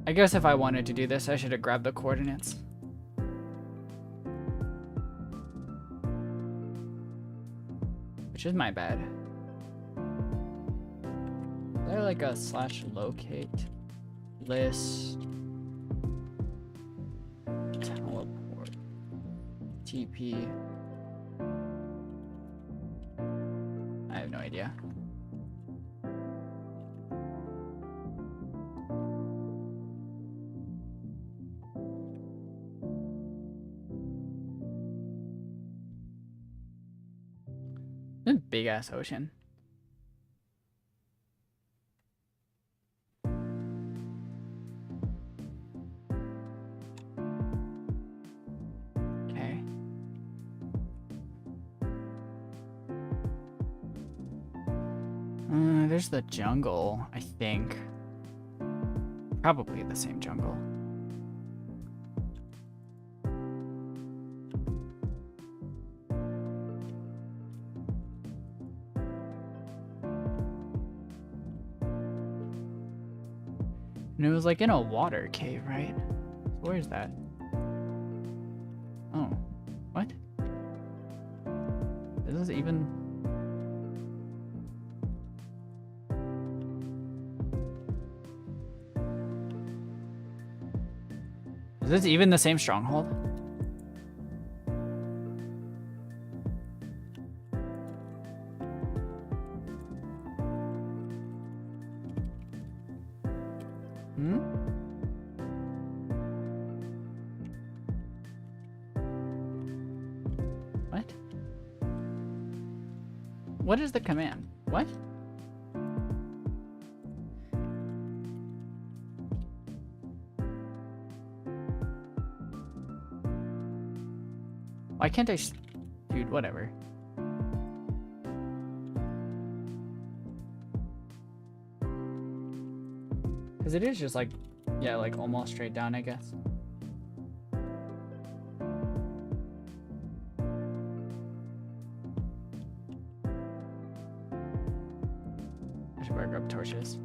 I guess if I wanted to do this, I should have grabbed the coordinates. Which is my bad. Is there like a /locate list teleport TP? I have no idea. This big ass ocean. Okay. There's the jungle, I think. Probably the same jungle. And it was like in a water cave, right? So where's that? Oh, what? Is this even... Is this even the same stronghold? Hmm? What? What is the command? What? Why can't I dude, whatever. Because it is just like, yeah, like almost straight down, I guess. I should grab torches.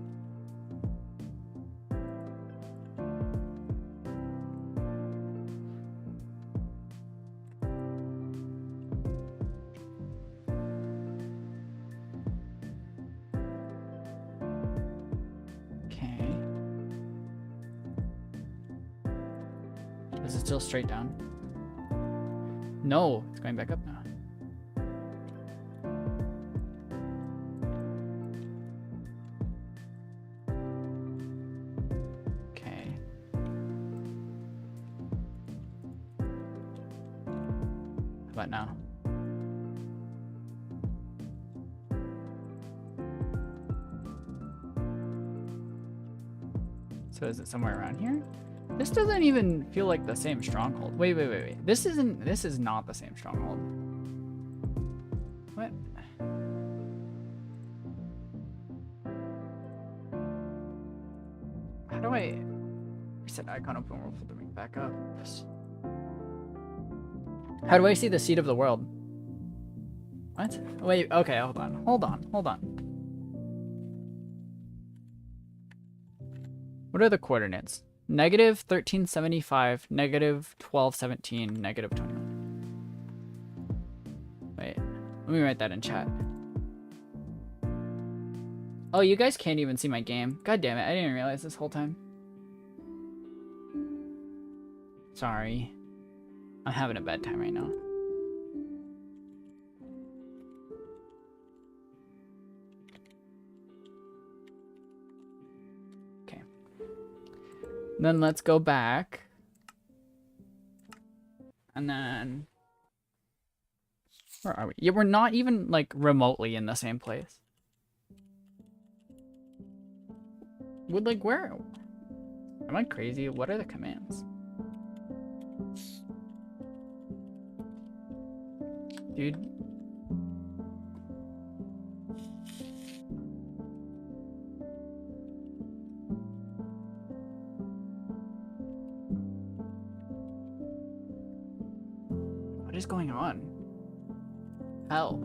Is it still straight down? No, it's going back up now. Okay. How about now? So is it somewhere around here? This doesn't even feel like the same stronghold. Wait. This is not the same stronghold. What? How do I reset icon open world filter me back up? How do I see the seat of the world? What? Wait, okay, hold on. What are the coordinates? Negative 1375, negative 1217, negative 21. Wait, let me write that in chat. Oh, you guys can't even see my game. God damn it, I didn't realize this whole time. Sorry. I'm having a bad time right now. Then let's go back. And then... Where are we? Yeah, we're not even, like, remotely in the same place. Would, like, where... Am I crazy? What are the commands? Dude. What is going on? Hell.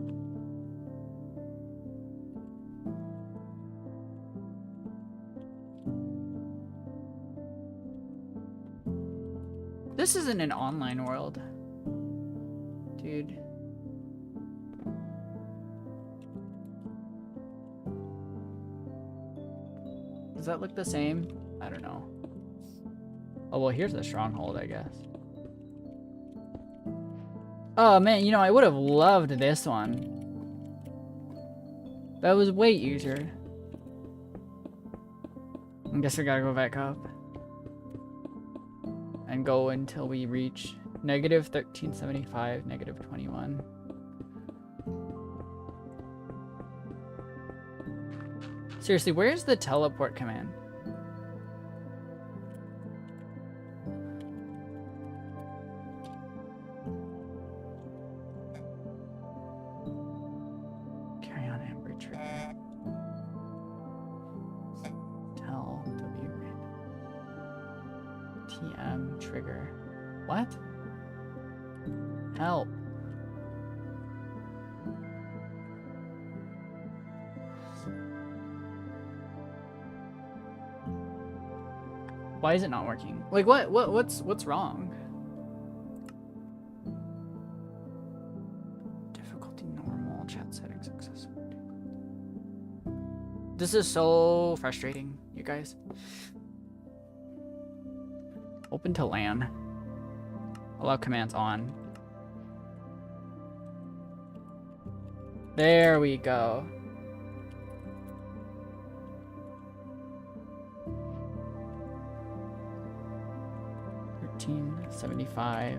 This isn't an online world. Dude. Does that look the same? I don't know. Oh, well, here's the stronghold, I guess. Oh, man, you know, I would have loved this one. That was way easier. I guess we gotta go back up. And go until we reach negative 1375, negative 21. Seriously, where's the teleport command? Carry on Amber trigger. TM trigger. What? Help. Why is it not working? Like what's wrong? Difficulty normal, chat settings successful. This is so frustrating, you guys. Open to LAN. Allow commands on. There we go. $13.75.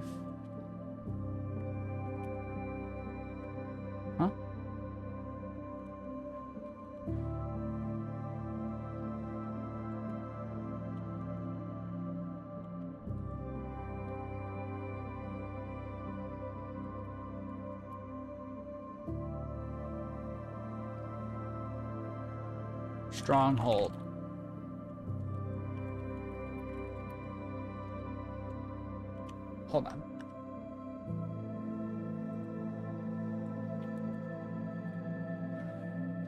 Huh? Stronghold. Hold on.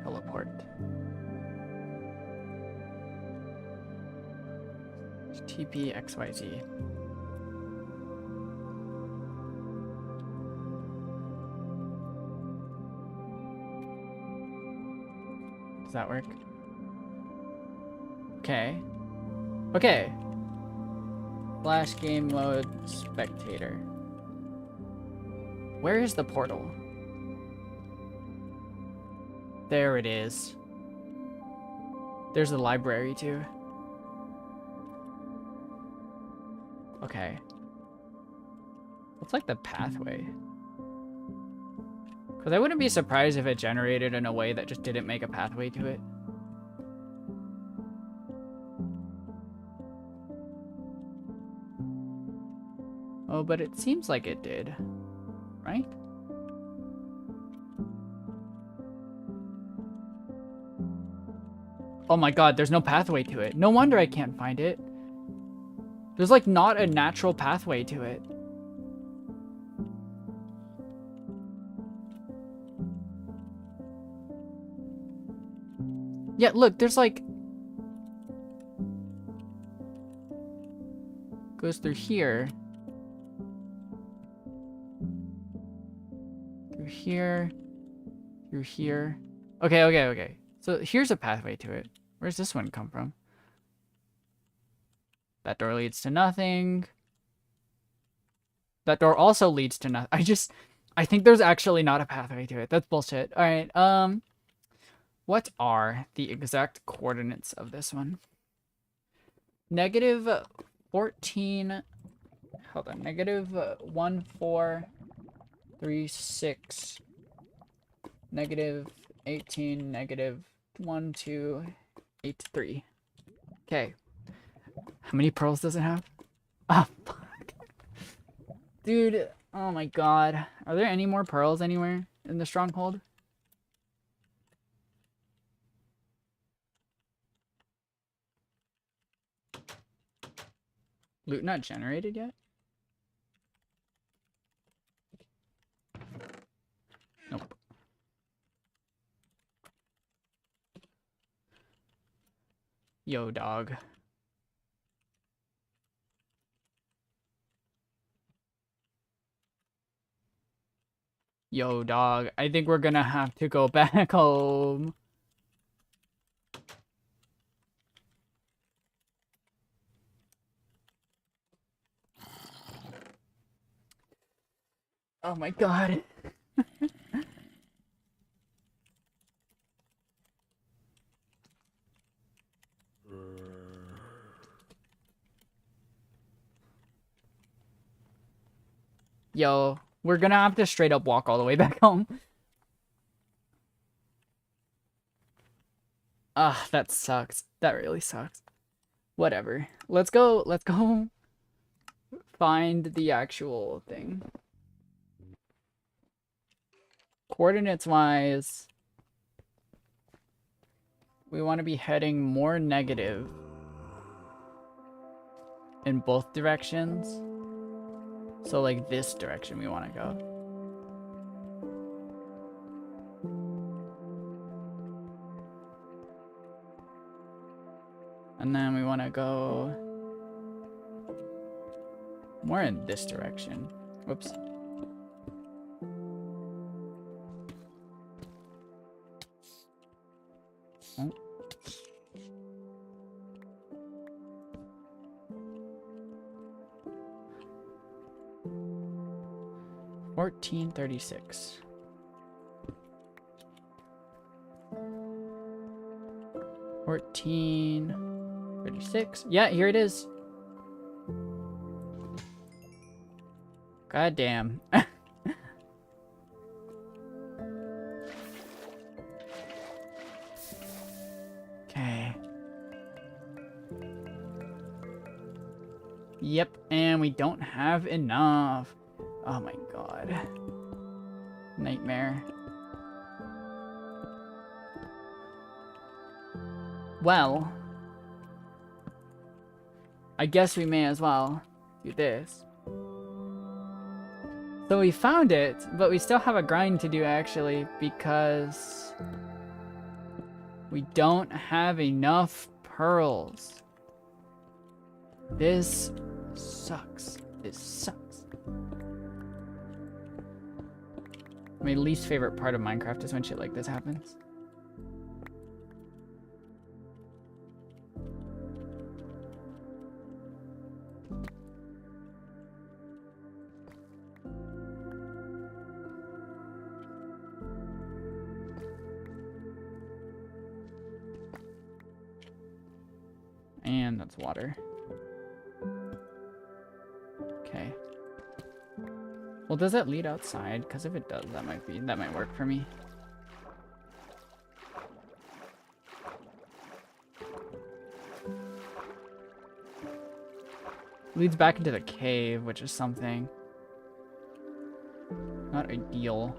Teleport. TP XYZ. Does that work? Okay. Okay. Flash game mode spectator. Where is the portal? There it is. There's a library too. Okay. What's like the pathway? Because I wouldn't be surprised if it generated in a way that just didn't make a pathway to it. Oh, but it seems like it did, right? Oh my god, there's no pathway to it. No wonder I can't find it. There's like not a natural pathway to it. Yeah, look, there's like... Goes through here. Through here. Through here. Okay, okay, okay. So here's a pathway to it. Where's this one come from? That door leads to nothing. That door also leads to nothing. I think there's actually not a pathway to it. That's bullshit. Alright, what are the exact coordinates of this one? Negative 14... Hold on. Negative 1436. Negative 18. Negative 1283. Okay. How many pearls does it have? Oh, fuck. Dude, oh my god. Are there any more pearls anywhere in the stronghold? Loot not generated yet? Nope. Yo, dog. Yo, dog. I think we're gonna have to go back home. Oh my god. Yo, we're gonna have to straight up walk all the way back home. Ah, that sucks. That really sucks. Whatever. Let's go find the actual thing. Coordinates wise, we want to be heading more negative. in both directions. So like this direction we want to go. And then we want to go more in this direction. Whoops. Oh. $14.36. $14.36. Yeah, here it is. God damn. Okay. Yep, and we don't have enough. Oh my god. Nightmare. Well, I guess we may as well do this. So we found it, but we still have a grind to do actually, because we don't have enough pearls. This sucks. This sucks. My least favorite part of Minecraft is when shit like this happens. And that's water. Okay. Well, does that lead outside? Because if it does, that might work for me. Leads back into the cave, which is something. Not ideal,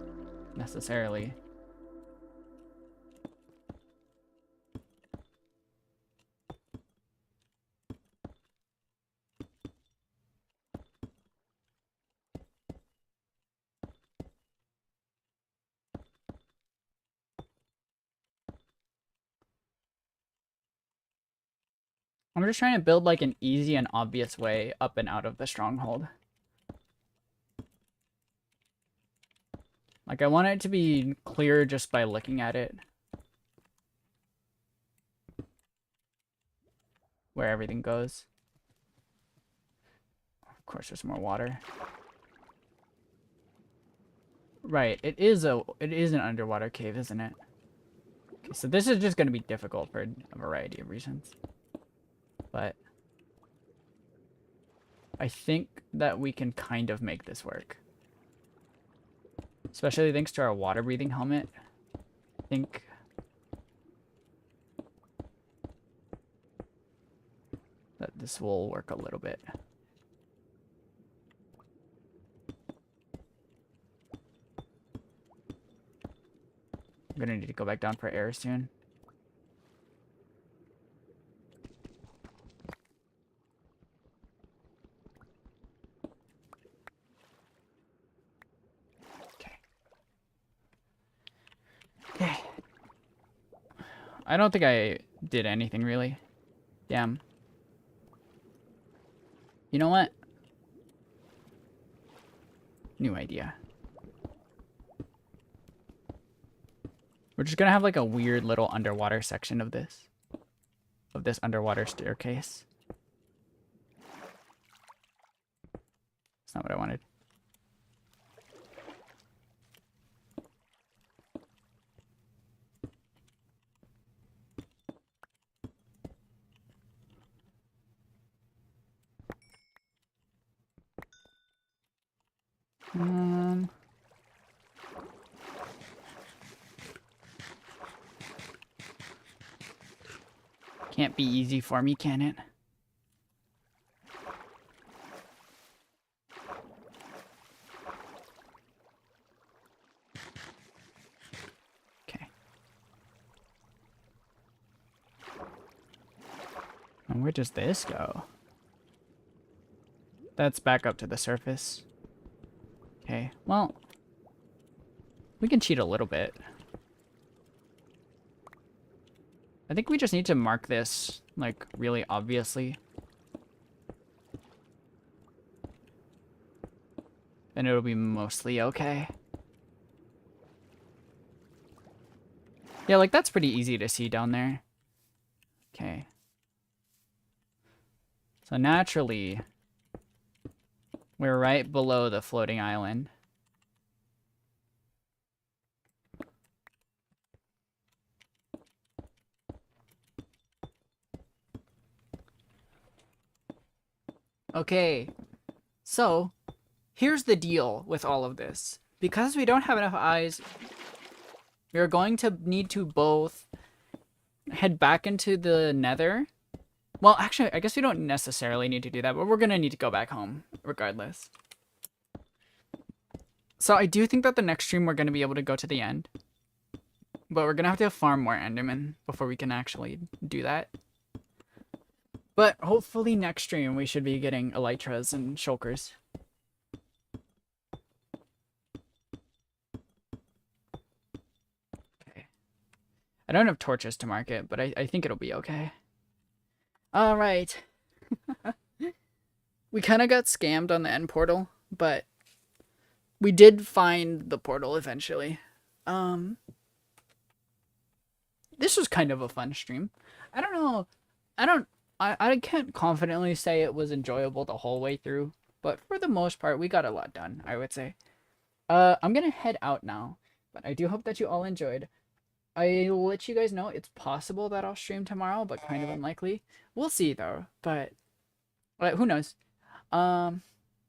necessarily. I'm just trying to build like an easy and obvious way up and out of the stronghold. Like I want it to be clear just by looking at it. Where everything goes. Of course there's more water. Right, it is an underwater cave, isn't it? Okay, so this is just gonna be difficult for a variety of reasons. But I think that we can kind of make this work. Especially thanks to our water breathing helmet. I think that this will work a little bit. I'm gonna need to go back down for air soon. Okay. I don't think I did anything really. Damn. You know what? New idea. We're just gonna have like a weird little underwater section of this. Of this underwater staircase. That's not what I wanted. Can't be easy for me, can it? Okay. And where does this go? That's back up to the surface. Okay, well, we can cheat a little bit. I think we just need to mark this, like, really obviously. And it'll be mostly okay. Yeah, like, that's pretty easy to see down there. Okay. So naturally, we're right below the floating island. Okay, so here's the deal with all of this. Because we don't have enough eyes, we're going to need to both head back into the nether. Well, actually, I guess we don't necessarily need to do that, but we're going to need to go back home regardless. So I do think that the next stream we're going to be able to go to the end. But we're going to have to farm more Enderman before we can actually do that. But hopefully next stream we should be getting elytras and shulkers. Okay. I don't have torches to mark it, but I think it'll be okay. Alright. We kind of got scammed on the end portal, but we did find the portal eventually. This was kind of a fun stream. I don't know. I can't confidently say it was enjoyable the whole way through, but for the most part, we got a lot done, I would say. I'm gonna head out now, but I do hope that you all enjoyed. I'll let you guys know it's possible that I'll stream tomorrow, but kind of unlikely. We'll see though, but who knows? I'm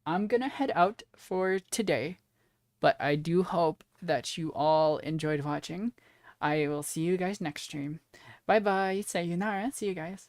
gonna head out for today, but I do hope that you all enjoyed watching. I will see you guys next stream. Bye bye. Sayonara. See you guys.